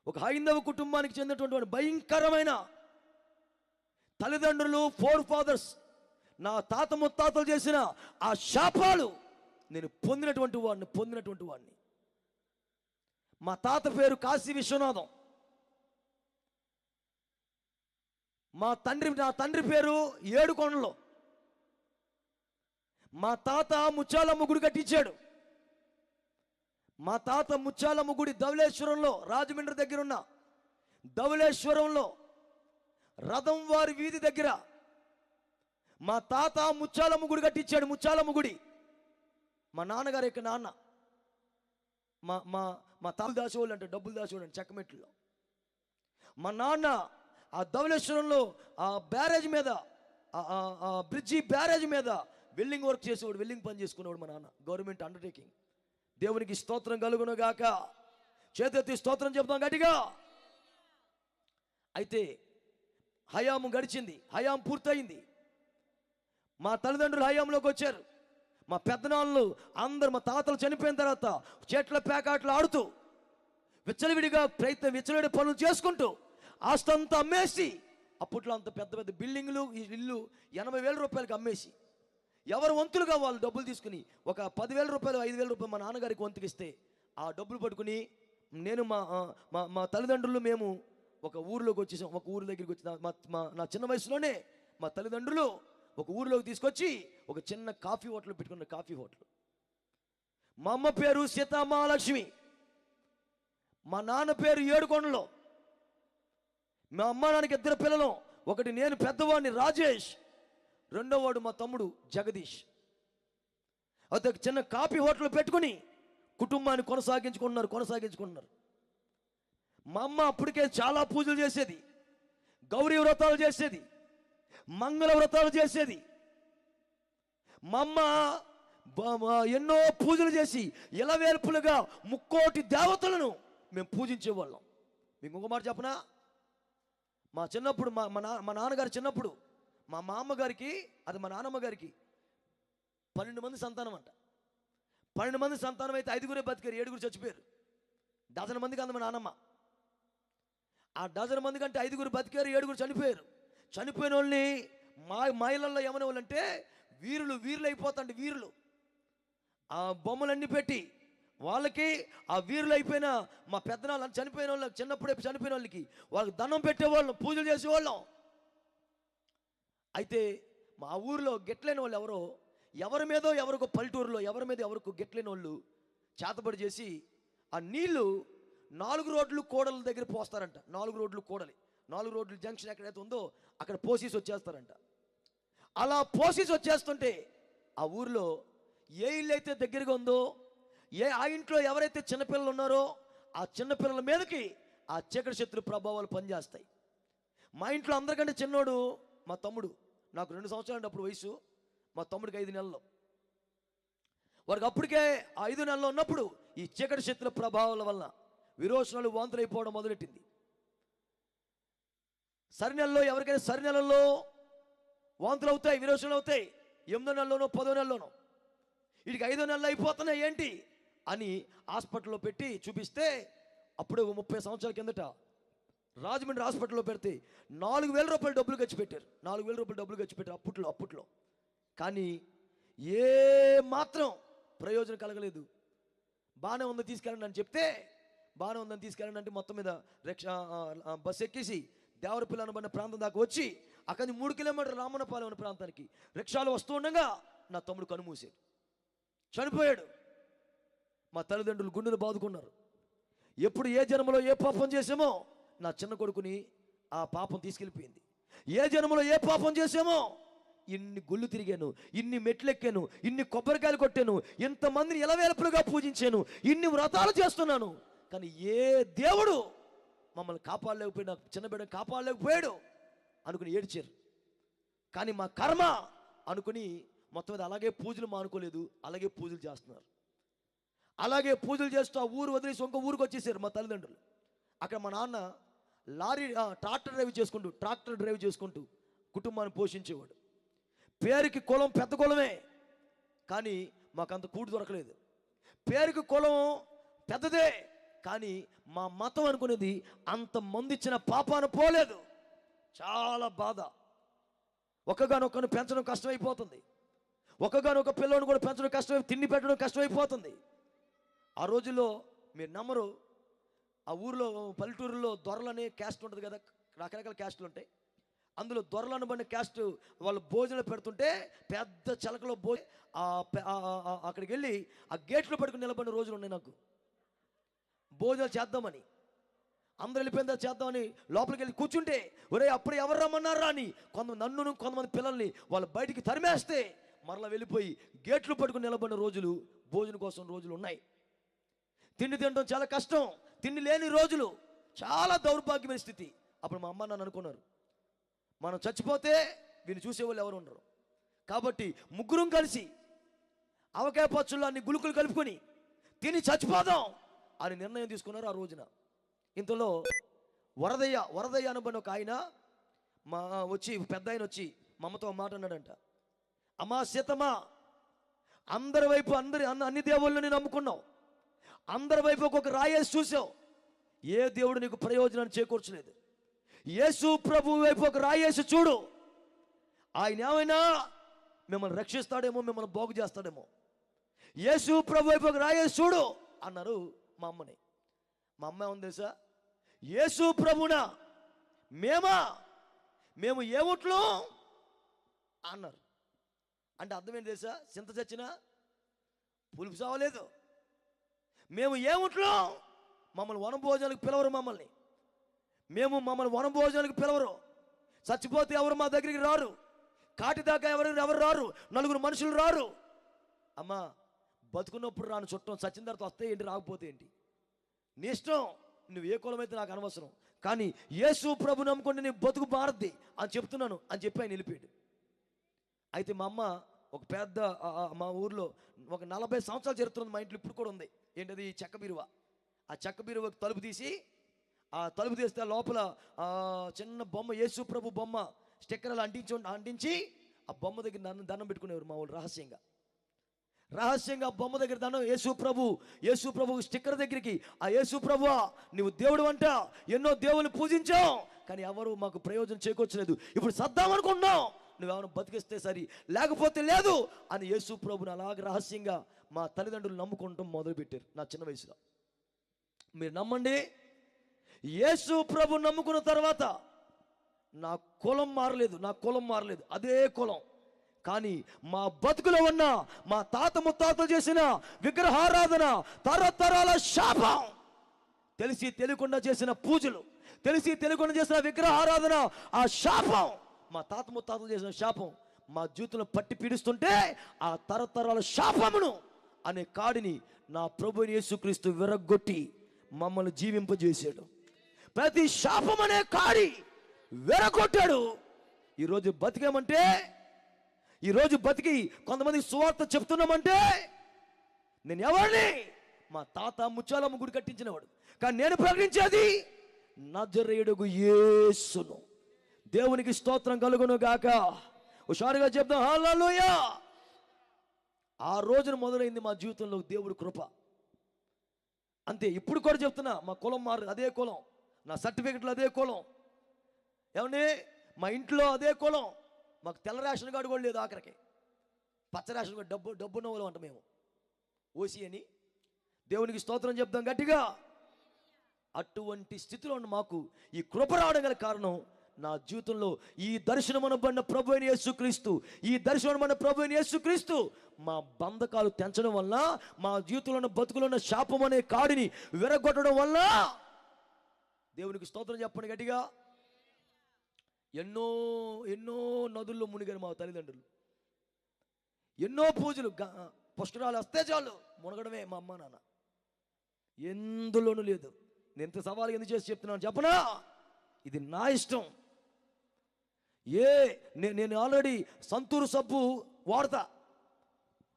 ఒక హైందవ కుటుంబానికి చెందినటువంటి వాడిని. భయంకరమైన తల్లిదండ్రులు, ఫోర్ ఫాదర్స్, నా తాత ముత్తాతలు చేసిన ఆ శాపాలు నేను పొందినటువంటి వాడిని. మా తాత పేరు కాశీ విశ్వనాథం. నా తండ్రి పేరు ఏడుకొండలో. మా తాత ముత్యాలమ్మ గుడి కట్టించాడు. మా తాత ముత్యాలమ్మ గుడి ధవళేశ్వరంలో, రాజమండ్రి దగ్గర ఉన్న ధవళేశ్వరంలో రథం వారి వీధి దగ్గర మా తాత ముత్యాలమ్మ గుడి కట్టించాడు. ముత్యాలమ్మ గుడి. మా నాన్నగారు యొక్క నాన్న మా మా మా తాత దాసేవాళ్ళు అంటే, డబ్బులు దాసేవాళ్ళు అంటే చెక్కమెట్లో. మా నాన్న ఆ ధవళేశ్వరంలో ఆ బ్యారేజ్ మీద, ఆ బ్రిడ్జి బ్యారేజ్ మీద వెల్డింగ్ వర్క్ చేసేవాడు, వెల్డింగ్ పని చేసుకునేవాడు మా నాన్న. Government undertaking. దేవునికి స్తోత్రం కలుగును గాక. చేతెత్తి స్తోత్రం చెప్తాం గట్టిగా. అయితే హయాము గడిచింది, హయాం పూర్తయింది. మా తల్లిదండ్రులు హయాంలోకి వచ్చారు. మా పెద్దనాళ్ళు అందరు, మా తాతలు చనిపోయిన తర్వాత చెట్ల పేకాట్లు ఆడుతూ విచ్చలవిడి పనులు చేసుకుంటూ ఆస్తంతా అమ్మేసి, అప్పట్లో అంత పెద్ద పెద్ద బిల్డింగ్లు, ఈ ఇల్లు 80,000 రూపాయలకి అమ్మేసి, ఎవరు వంతులుగా వాళ్ళు డబ్బులు తీసుకుని ఒక 10,000 రూపాయలు 5,000 రూపాయలు మా నాన్నగారికి వంతుకిస్తే ఆ డబ్బులు పట్టుకుని నేను మా తల్లిదండ్రులు మేము ఒక ఊరిలోకి వచ్చేసాం. ఒక ఊరి దగ్గరికి వచ్చి నా చిన్న వయసులోనే మా తల్లిదండ్రులు ఒక ఊరిలోకి తీసుకొచ్చి ఒక చిన్న కాఫీ హోటల్ పెట్టుకున్న. Coffee hotel. మా అమ్మ పేరు సీతామహాలక్ష్మి. మా నాన్న పేరు ఏడుకొండలో. మా అమ్మ నాన్నకి 2 పిల్లలు. ఒకటి నేను పెద్దవాడిని రాజేష్, రెండోవాడు మా తమ్ముడు జగదీష్. అయితే చిన్న కాఫీ హోటల్ పెట్టుకుని కుటుంబాన్ని కొనసాగించుకుంటున్నారు. మా అమ్మ అప్పటికే చాలా పూజలు చేసేది, గౌరీ వ్రతాలు చేసేది, మంగళ వ్రతాలు చేసేది. మా అమ్మ ఎన్నో పూజలు చేసి ఇలవేల్పులుగా 3 కోటి దేవతలను మేము పూజించేవాళ్ళం. మీకు ఇంకొక మాట చెప్పనా? మా చిన్నప్పుడు మా నాన్నగారు చిన్నప్పుడు మా మామ గారికి, అది మా నాన్నమ్మ గారికి 12 మంది సంతానం అంట. 12 మంది సంతానం అయితే 5గురే బతికారు, 7గురు చచ్చిపోయారు. డజన్ మందికి అంద మా నాన్నమ్మ. ఆ డజన్ మంది కంటే 5గురు బతికారు, 7గురు చనిపోయారు. చనిపోయిన వాళ్ళని మా ఇళ్ళల్లో ఏమనే వాళ్ళు అంటే వీరులు అయిపోతాండి. వీరులు ఆ బొమ్మలన్నీ పెట్టి వాళ్ళకి, ఆ వీరులు అయిపోయిన మా పెద్దనాళ్ళు చనిపోయిన వాళ్ళకి, చిన్నప్పుడే చనిపోయిన వాళ్ళకి వాళ్ళకి దండం పెట్టేవాళ్ళం, పూజలు చేసేవాళ్ళం. అయితే మా ఊరిలో గెట్లేని వాళ్ళు ఎవరి మీదో ఎవరికో పల్లెటూరులో ఎవరి మీద ఎవరికో గెట్లేని వాళ్ళు చేతబడి చేసి ఆ నీళ్లు 4 రోడ్లు కోడల దగ్గర పోస్తారంట. 4 రోడ్లు కోడలి, 4 రోడ్లు జంక్షన్ ఎక్కడైతే ఉందో అక్కడ పోసేసి వచ్చేస్తారంట. అలా పోసేసి వచ్చేస్తుంటే ఆ ఊరిలో ఏ ఇల్లు అయితే దగ్గరగా ఉందో, ఆ ఇంట్లో ఎవరైతే చిన్నపిల్లలు ఉన్నారో ఆ చిన్నపిల్లల మీదకి ఆ చీకటి శత్రు ప్రభావాలు పనిచేస్తాయి. మా ఇంట్లో అందరికంటే చిన్నోడు మా తమ్ముడు. నాకు 2 సంవత్సరాలు అప్పుడు వయసు, మా తమ్ముడికి 5 నెలలు. వారికి అప్పటికే 5 నెలలు ఉన్నప్పుడు ఈ చీకటి శత్రు ప్రభావాల వలన విరోచనాలు, వాంతులు అయిపోవడం మొదలెట్టింది. సరి నెలలో ఎవరికైనా సరి నెలల్లో వాంతులు అవుతాయి, విరోచనాలు అవుతాయి. 8వ నెలలోనో 10వ నెలలోనో. వీడికి 5వ నెలలు అయిపోతున్నాయి ఏంటి అని హాస్పిటల్లో పెట్టి చూపిస్తే, అప్పుడు 30 సంవత్సరాల కిందట రాజమండ్రి హాస్పిటల్లో పెడితే 4,000 రూపాయలు డబ్బులు ఖర్చు పెట్టారు. 4,000 రూపాయలు డబ్బులు ఖర్చు పెట్టారు అప్పట్లో. కానీ ఏ మాత్రం ప్రయోజనం కలగలేదు. బాగానే ఉందని తీసుకెళ్ళండి అని చెప్తే, బాగానే ఉందని తీసుకెళ్ళండి అంటే మొత్తం మీద బస్సు ఎక్కేసి దేవరపిల్ల అనబడిన ప్రాంతం దాకా వచ్చి అక్కడి నుంచి 3 కిలోమీటర్ల రామన్నపాలెం అనే ప్రాంతానికి రిక్షాలు వస్తూ ఉండగా నా తమ్ముడు కనుమూసాడు, చనిపోయాడు. మా తల్లిదండ్రులు గుండెలు బాదుకున్నారు. ఎప్పుడు ఏ జన్మలో ఏ పాపం చేసామో నా చిన్న కొడుకుని ఆ పాపం తీసుకెళ్ళిపోయింది. ఏ జన్మలో ఏ పాపం చేసామో ఇన్ని గుళ్ళు తిరిగాను, ఇన్ని మెట్లెక్కాను, ఇన్ని కొబ్బరికాయలు కొట్టాను, ఇంతమందిని ఎలవేల్పులుగా పూజించాను, ఇన్ని వ్రతాలు చేస్తున్నాను, కానీ ఏ దేవుడు మమ్మల్ని కాపాడలేకపోయినా, చిన్న బిడ్డను కాపాడలేకపోయాడు అనుకుని ఏడ్చారు. కానీ మా కర్మ అనుకుని మొత్తం మీద అలాగే పూజలు మానుకోలేదు, అలాగే పూజలు చేస్తున్నారు. అలాగే పూజలు చేస్తూ ఆ ఊరు వదిలేసి ఇంకో ఊరికి వచ్చేసారు మా తల్లిదండ్రులు. అక్కడ మా నాన్న ట్రాక్టర్ డ్రైవ్ చేసుకుంటూ కుటుంబాన్ని పోషించేవాడు. పేరుకి కులం పెద్ద కులమే, కానీ మాకంత కూడు దొరకలేదు. పేరుకి కులం పెద్దదే, కానీ మా మతం అనుకునేది అంతమంది ఇచ్చిన పాపాన పోలేదు. చాలా బాధ. ఒక్కగానొక్కను పెంచడం కష్టమైపోతుంది, ఒక్కగానొక్క పిల్లని కూడా పెంచడం కష్టమై, తిండి పెట్టడం కష్టమైపోతుంది. ఆ రోజుల్లో మీరు నమ్మరు, ఆ ఊరిలో పల్లెటూరులో దొరలనే క్యాస్ట్ ఉంటుంది కదా, రకరకాల క్యాస్టులు ఉంటాయి. అందులో దొరలను పడిన క్యాస్ట్ వాళ్ళు భోజనం పెడుతుంటే పెద్ద చిలకలో అక్కడికి వెళ్ళి ఆ గేట్లో పట్టుకుని నిలబడిన రోజులు ఉన్నాయి నాకు. భోజనాలు చేద్దామని అందరూ వెళ్ళిపోయిందా చేద్దామని లోపలికి వెళ్ళి కూర్చుంటే, ఒరే అప్పుడు ఎవరు రమ్మన్నారా అని కొంతమంది పిల్లల్ని వాళ్ళు బయటికి తరిమేస్తే మరలా వెళ్ళిపోయి గేట్లు పట్టుకుని నిలబడిన రోజులు, భోజనం కోసం రోజులు ఉన్నాయి. తిండి తినడం చాలా కష్టం, తిండి లేని రోజులు, చాలా దౌర్భాగ్యమైన స్థితి. అప్పుడు మా అమ్మ నాన్న అనుకున్నారు, మనం చచ్చిపోతే వీళ్ళు చూసేవాళ్ళు ఎవరు ఉండరు, కాబట్టి ముగ్గురం కలిసి ఆవకాయ పచ్చుల్లో అన్ని గుళుకులు కలుపుకొని తిని చచ్చిపోదాం అని నిర్ణయం తీసుకున్నారు ఆ రోజున. ఇంతలో వరదయ్య అనబడిన ఒక ఆయన పెద్ద ఆయన వచ్చి మా అమ్మతో మాట అన్నాడంట, అమ్మా సీతమ్మా, అందరి వైపు అన్ని దేవుళ్ళని నమ్ముకున్నావు, అందరి వైపు ఒక రాయేసి చూసావు, ఏ దేవుడు నీకు ప్రయోజనాన్ని చేకూర్చలేదు. యేసు ప్రభు వైపు ఒక రాయేసి చూడు, ఆయన ఏమైనా మిమ్మల్ని రక్షిస్తాడేమో, మిమ్మల్ని బాగు చేస్తాడేమో. యేసు ప్రభు వైపు ఒక రాయేసి చూడు అన్నారు మా అమ్మని. మా అమ్మ ఏముంది తెలుసా, యేసు ప్రభునా మేము ఏముట్లో అన్నారు. అంటే అర్థమేంటి తెలుసా, చింత చచ్చినా పులుపు సావలేదు. మేము ఏముట్లో, మమ్మల్ని వనభోజనాలకు పిలవరు, మమ్మల్ని వనభోజనాలకు పిలవరు. చచ్చిపోతే ఎవరు మా దగ్గరికి రారు, కాటి దాకా ఎవరు రారు, నలుగురు మనుషులు రారు. అమ్మా, బతుకున్నప్పుడు రాను చుట్టం, చచ్చిన తర్వాత వస్తే ఏంటి, రాకపోతే ఏంటి, నీ ఇష్టం, నువ్వు ఏ కులం అయితే నాకు అనవసరం, కానీ యేసు ప్రభు నమ్ముకుంటే నీ బతుకు మారద్ది అని చెప్తున్నాను అని చెప్పి ఆయన వెళ్ళిపోయాడు. అయితే మా అమ్మ ఒక పెద్ద మా ఊర్లో ఒక 40 సంవత్సరాలు జరుగుతుంది, మా ఇంట్లో ఇప్పుడు కూడా ఉంది. ఏంటది, చెక్క బీరువా. ఆ చెక్క బీరువాకి తలుపు తీసి, ఆ తలుపు తీస్తే లోపల చిన్న బొమ్మ, యేసు ప్రభు బొమ్మ స్టిక్కర్లు అంటించి ఆ బొమ్మ దగ్గర దండం పెట్టుకునేవారు మా వాళ్ళు. రహస్యంగా బొమ్మ దగ్గర దండం, యేసు ప్రభు స్టిక్కర్ దగ్గరికి, ఆ యేసు ప్రభువా నువ్వు దేవుడు అంట, ఎన్నో దేవుని పూజించావు, కానీ ఎవరు మాకు ప్రయోజనం చేకూర్చలేదు, ఇప్పుడు సద్దామనుకున్నావు, నువ్వేమైనా బతికిస్తే సరి, లేకపోతే లేదు అని యేసు ప్రభుని అలాగే రహస్యంగా మా తల్లిదండ్రులు నమ్ముకుంటాం మొదలుపెట్టారు నా చిన్న వయసులో. మీరు నమ్మండి, యేసు ప్రభు నమ్ముకున్న తర్వాత నా కులం మారలేదు, అదే కులం. కానీ మా బతుకులో ఉన్న మా తాత ముత్తాతలు చేసిన విగ్రహారాధన, తరతరాల శాపం, తెలిసి తెలియకుండా చేసిన పూజలు, తెలిసి తెలియకుండా చేసిన విగ్రహారాధన, ఆ శాపం, మా తాత ముత్తాతలు చేసిన శాపం మా జీవితంలో పట్టి పీడిస్తుంటే, ఆ తరతరాల శాపమును అనే కాడిని నా ప్రభువైన యేసుక్రీస్తు విరగొట్టి మమ్మల్ని జీవింపజేశాడు. ప్రతి శాపం అనే కాడి విరగొట్టాడు. ఈరోజు బతికేమంటే, ఈరోజు బతికి కొంతమంది సువార్త చెప్తున్నామంటే, నేను ఎవరిని, మా తాత ముచ్చాలమ్మ గుడి కట్టించినవాడు, కానీ నేను ప్రకటించేది నజరేయుడగు యేసును. దేవునికి స్తోత్రం కలుగును గాక. హుషారుగా చెప్దాం హల్లెలూయా. ఆ రోజున మొదలైంది మా జీవితంలో దేవుడి కృప. అంతే. ఇప్పుడు కూడా చెప్తున్నా, మా కులం అదే కులం, నా సర్టిఫికెట్లు అదే కులం, ఏమండి మా ఇంట్లో అదే కులం. మాకు తెల్ల రేషన్ కార్డు కూడా లేదు, ఆఖరికి పచ్చ రేషన్ కార్డు, డబ్బున్న వాళ్ళం అంట మేము, ఓసి అని. దేవునికి స్తోత్రం చెప్దాం గట్టిగా. అటువంటి స్థితిలో మాకు ఈ కృప రావడం గల కారణం, నా జీవితంలో ఈ దర్శనమనబడిన ప్రభువైన యేసుక్రీస్తు మా బంధకాలు తెంచడం వల్ల, మా జీవితంలో ఉన్న బతుకులో ఉన్న శాపం అనే కాడిని విరగొట్టడం వల్ల. దేవునికి స్తోత్రం చెప్పండి గట్టిగా. ఎన్నో ఎన్నో నదుల్లో మునిగారు మా తల్లిదండ్రులు. ఎన్నో పూజలు, పుష్కరాలు వస్తే చాలు మునగడమే మా అమ్మ నాన్న. ఎందులోనూ లేదు. నేను ఇంత సవాలు ఎందుకు చేసి చెప్తున్నాను చెప్పనా? ఇది నా ఇష్టం. నేను ఆల్రెడీ సంతూరు సబ్బు వాడతా,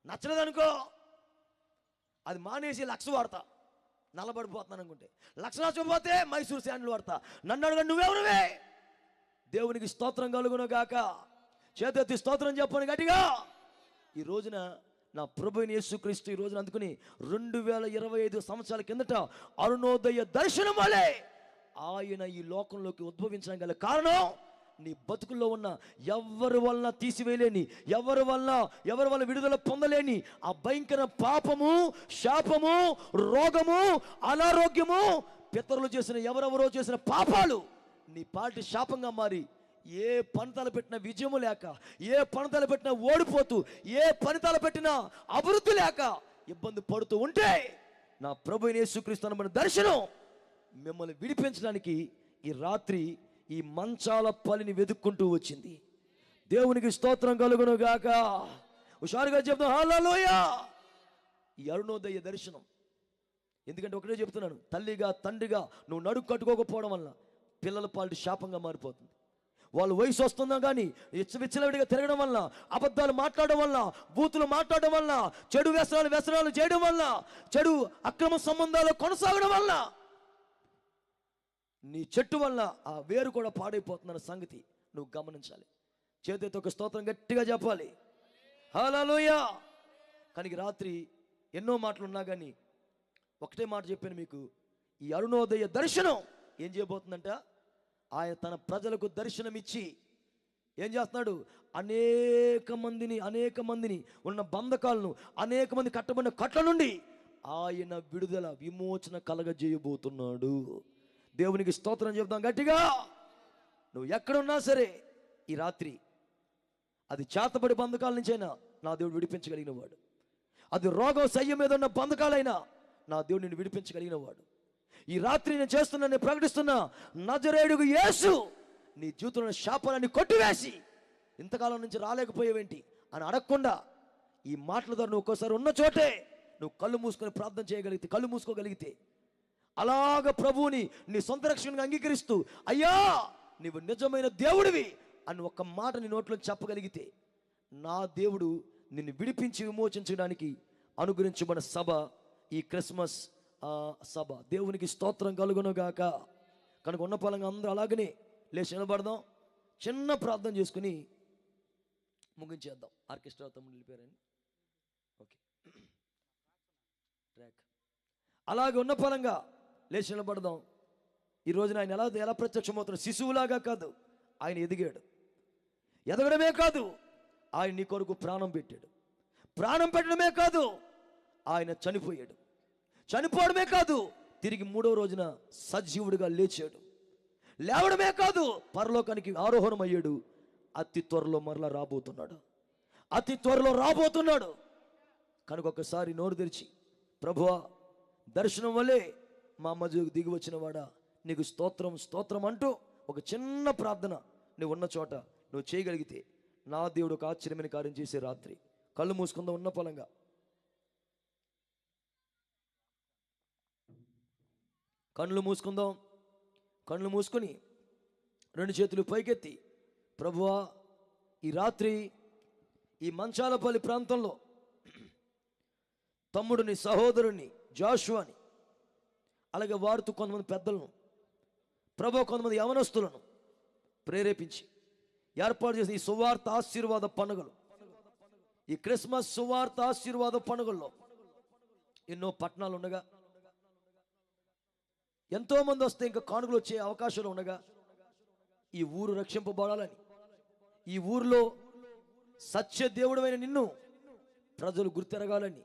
నచ్చలేదనుకో అది మానేసి లక్స్ వాడతా. నల్లబడిపోతున్నాను అనుకుంటే లక్ష నచ్చకపోతే మైసూర్ శాండిల్ వాడతా. నన్ను అడగండి నువ్వెవరువే? దేవునికి స్తోత్రం కలుగును గాక. చేతెత్తి స్తోత్రం చెప్పను గట్టిగా. ఈ రోజున నా ప్రభువైన యేసుక్రీస్తు ఈ రోజున అందుకుని 2025 సంవత్సరాల కిందట అరుణోదయ దర్శనం వలె ఆయన ఈ లోకంలోకి ఉద్భవించడం గల కారణం నీ బతుకుల్లో ఉన్న ఎవరి వలన తీసివేయలేని, ఎవరి వలన విడుదల పొందలేని ఆ భయంకర పాపము, శాపము, రోగము, అనారోగ్యము, పితరులు చేసిన ఎవరెవరో చేసిన పాపాలు నీ పాటి శాపంగా మారి ఏ పని తలపెట్టిన విజయము లేక, ఏ పని తలపెట్టినా ఓడిపోతూ, ఏ పని తలపెట్టినా అభివృద్ధి లేక ఇబ్బంది పడుతూ ఉంటే నా ప్రభువైన యేసుక్రీస్తు అన్న దర్శనం మిమ్మల్ని విడిపించడానికి ఈ రాత్రి ఈ మంచాల పలిని వెతుక్కుంటూ వచ్చింది. దేవునికి స్తోత్రం కలుగును గాక. హుషారుగా చెప్తాం హల్లెలూయా. ఈ అరుణోదయ దర్శనం ఎందుకంటే ఒకటే చెప్తున్నాను, తల్లిగా తండ్రిగా నువ్వు నడుము కట్టుకోకపోవడం వల్ల పిల్లల పాలిటి శాపంగా మారిపోతుంది. వాళ్ళు వయసు వస్తుందా కానీ విచ్చలవిడిగా తిరగడం వల్ల, అబద్ధాలు మాట్లాడడం వల్ల, బూతులు మాట్లాడడం వల్ల, చెడు వ్యసనాలు చేయడం వల్ల, చెడు అక్రమ సంబంధాలు కొనసాగడం వల్ల నీ చెట్టు వల్ల ఆ వేరు కూడా పాడైపోతుందన్న సంగతి నువ్వు గమనించాలి. చేతితో ఒక స్తోత్రం గట్టిగా చెప్పాలి హల్లెలూయా. కానీ రాత్రి ఎన్నో మాటలు ఉన్నా కానీ ఒకటే మాట చెప్పాను మీకు. ఈ అరుణోదయ దర్శనం ఏం చేయబోతుందంట? ఆయన తన ప్రజలకు దర్శనమిచ్చి ఏం చేస్తున్నాడు? అనేక మందిని ఉన్న బంధకాలను, అనేక మంది కట్టబడిన కట్ల నుండి ఆయన విడుదల, విమోచన కలగజేయబోతున్నాడు. దేవునికి స్తోత్రం చెప్తాం గట్టిగా. నువ్వు ఎక్కడున్నా సరే ఈ రాత్రి అది చేతబడి బంధకాల నుంచైనా నా దేవుడు విడిపించగలిగిన వాడు. అది రోగం శయ్య మీద ఉన్న బంధకాలైనా నా దేవుడు నిన్ను విడిపించగలిగిన వాడు. ఈ రాత్రి నేను ప్రకటిస్తున్నా, నజరేయుడు యేసు నీ జీవితంలో శాపాలని కొట్టివేసి ఇంతకాలం నుంచి రాలేకపోయేవేంటి అని అడగకుండా ఈ మాటల ద్వారా నువ్వు ఒక్కోసారి ఉన్న చోటే నువ్వు కళ్ళు మూసుకొని ప్రార్థన చేయగలిగితే, కళ్ళు మూసుకోగలిగితే, అలాగ ప్రభువుని నీ సొంత రక్షణగా అంగీకరిస్తూ అయ్యా నీవు నిజమైన దేవుడివి అని ఒక్క మాట నీ నోట్లో చెప్పగలిగితే నా దేవుడు నిన్ను విడిపించి విమోచించడానికి అనుగ్రహించబడిన సభ ఈ క్రిస్మస్ సభ. దేవునికి స్తోత్రం కలుగును గాక. కనుక ఉన్న పలంగా అందరూ అలాగనే లేచి నిలబడదాం, చిన్న ప్రార్థన చేసుకుని ముగించేద్దాం. ఆర్కెస్ట్రా తమ్ముడు వెళ్ళిపోయారని ఓకే ట్రాక్. అలాగే ఉన్న పలంగా లేచి నిలబడదాం. ఈ రోజున ఆయన ఎలా ప్రత్యక్షమవుతున్నాడు? శిశువులాగా కాదు, ఆయన ఎదిగాడు. ఎదగడమే కాదు, ఆయన నీ కొరకు ప్రాణం పెట్టాడు. ప్రాణం పెట్టడమే కాదు, ఆయన చనిపోయాడు. చనిపోవడమే కాదు, తిరిగి 3వ రోజున సజీవుడిగా లేచాడు. లేవడమే కాదు, పరలోకానికి ఆరోహణం అయ్యాడు. అతి త్వరలో మరలా రాబోతున్నాడు. అతి త్వరలో రాబోతున్నాడు. కనుక ఒకసారి నోరు తెరిచి ప్రభువా దర్శనం వల్లే మా మధ్యకు దిగి వచ్చిన వాడా నీకు స్తోత్రం స్తోత్రం అంటూ ఒక చిన్న ప్రార్థన నువ్వు ఉన్న చోట నువ్వు చేయగలిగితే నా దేవుడు ఒక ఆశ్చర్యమైన కార్యం చేసే రాత్రి. కళ్ళు మూసుకుందాం. ఉన్న పలంగా కళ్ళు మూసుకుందాం. కళ్ళు మూసుకొని 2 చేతులు పైకెత్తి ప్రభువా ఈ రాత్రి ఈ మంచాలపల్లి ప్రాంతంలో తమ్ముడిని, సహోదరుని జాషువాని, అలాగే వారితో కొంతమంది పెద్దలను, ప్రభు కొంతమంది యవనస్తులను ప్రేరేపించి ఏర్పాటు చేసిన ఈ సువార్త ఆశీర్వాద పండుగలు, ఈ క్రిస్మస్ సువార్త ఆశీర్వాద పండుగల్లో ఎన్నో పట్టణాలు ఉండగా, ఎంతోమంది వస్తే ఇంకా కానుకలు వచ్చే అవకాశాలు ఉండగా, ఈ ఊరు రక్షింపబడాలని, ఈ ఊరిలో సత్య దేవుడమైన నిన్ను ప్రజలు గుర్తెరగాలని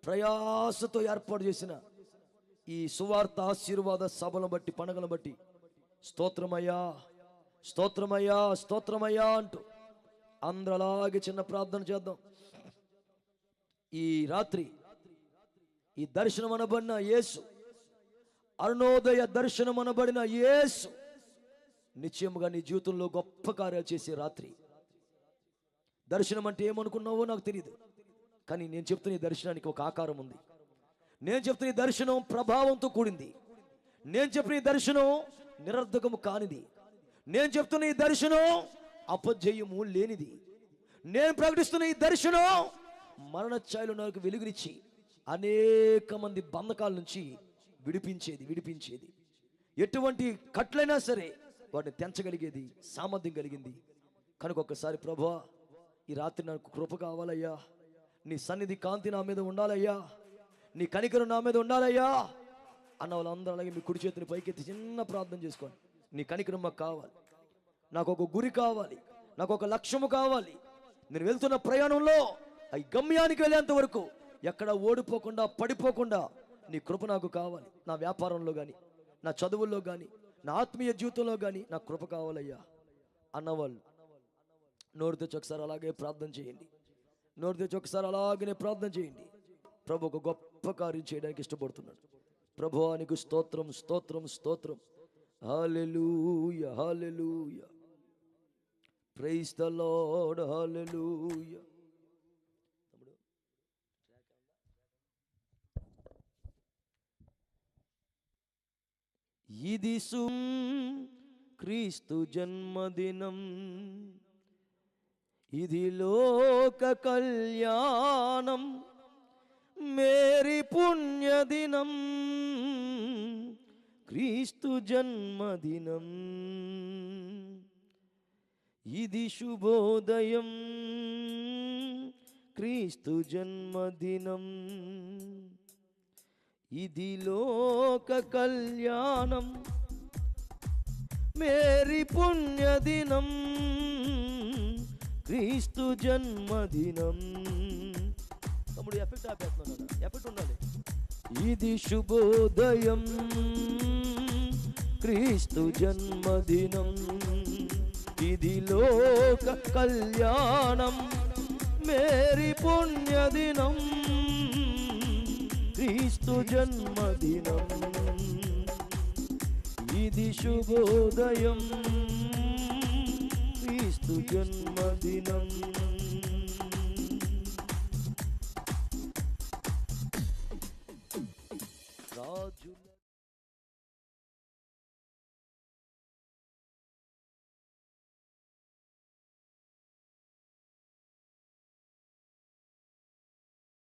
ప్రయాసతో ఏర్పాటు చేసిన ఈ సువార్త ఆశీర్వాద సభలను బట్టి, పండుగలను బట్టి స్తోత్రమయ్యా స్తోత్రమయ్యా స్తోత్రమయ్యా అంటూ అందరూ అలాగే చిన్న ప్రార్థన చేద్దాం. ఈ రాత్రి ఈ దర్శనం అనబడిన యేసు, అరుణోదయ దర్శనం అనబడిన యేసు నిశ్చయముగా నీ జీవితంలో గొప్ప కార్యాలు చేసే రాత్రి. దర్శనం అంటే ఏమనుకున్నావో నాకు తెలియదు, కానీ నేను చెప్తున్న ఈ దర్శనానికి ఒక ఆకారం ఉంది. నేను చెప్తున్న ఈ దర్శనం ప్రభావంతో కూడింది. నేను చెప్పిన ఈ దర్శనం నిరర్ధకము కానిది. నేను చెప్తున్న ఈ దర్శనం అపజయము లేనిది. నేను ప్రకటిస్తున్న ఈ దర్శనం మరణ ఛాయలో నాకు వెలుగునిచ్చి అనేక మంది బంధకాల నుంచి విడిపించేది. ఎటువంటి కట్లైనా సరే వాటిని తెంచగలిగేది సామర్థ్యం కలిగింది. కనుక ఒక్కసారి ప్రభువా, ఈ రాత్రి నాకు కృప కావాలయ్యా, నీ సన్నిధి కాంతి నా మీద ఉండాలయ్యా, నీ కనికరం నా మీద ఉండాలయ్యా అన్న వాళ్ళందరూ అలాగే మీ కుడి చేతిని పైకెత్తి చిన్న ప్రార్థన చేసుకోండి. నీ కనికరం మాకు కావాలి, నాకు ఒక గురి కావాలి, నాకు ఒక లక్ష్యము కావాలి. నేను వెళ్తున్న ప్రయాణంలో ఈ గమ్యానికి వెళ్ళేంత వరకు ఎక్కడ ఓడిపోకుండా పడిపోకుండా నీ కృప నాకు కావాలి. నా వ్యాపారంలో కానీ, నా చదువుల్లో కానీ, నా ఆత్మీయ జీవితంలో కానీ నా కృప కావాలయ్యా అన్నవాళ్ళు నోరు తెచ్చి ఒకసారి అలాగే ప్రార్థన చేయండి. నోరు తెచ్చి ఒకసారి అలాగనే ప్రార్థన చేయండి. ప్రభు ఒక గొప్ప కార్యం చేయడానికి ఇష్టపడుతున్నాడు. ప్రభువా నీకు స్తోత్రం, స్తోత్రం, స్తోత్రం. హల్లెలూయా, హల్లెలూయా, ప్రైజ్ ద లార్డ్, హల్లెలూయా. ఇది క్రీస్తు జన్మదినం, ఇది లోక కళ్యాణం, మేరీ పుణ్యదినం, క్రీస్తు జన్మదినం. ఇది శుభోదయం, క్రీస్తు జన్మదినం, ఇది లోక కళ్యాణం, మేరీ పుణ్యదినం, క్రీస్తు జన్మదినం. తమ్ముడు ఎఫెక్ట్ ఆపేస్తున్నాడు, ఎఫెక్ట్ ఉండాలి. ఇది శుభోదయం, క్రీస్తు జన్మదినం, ఇది లోక కళ్యాణం, మేరీ పుణ్యదినం, క్రీస్తు జన్మదినం. ఇది శుభోదయం, క్రీస్తు జన్మదినం. రాజుల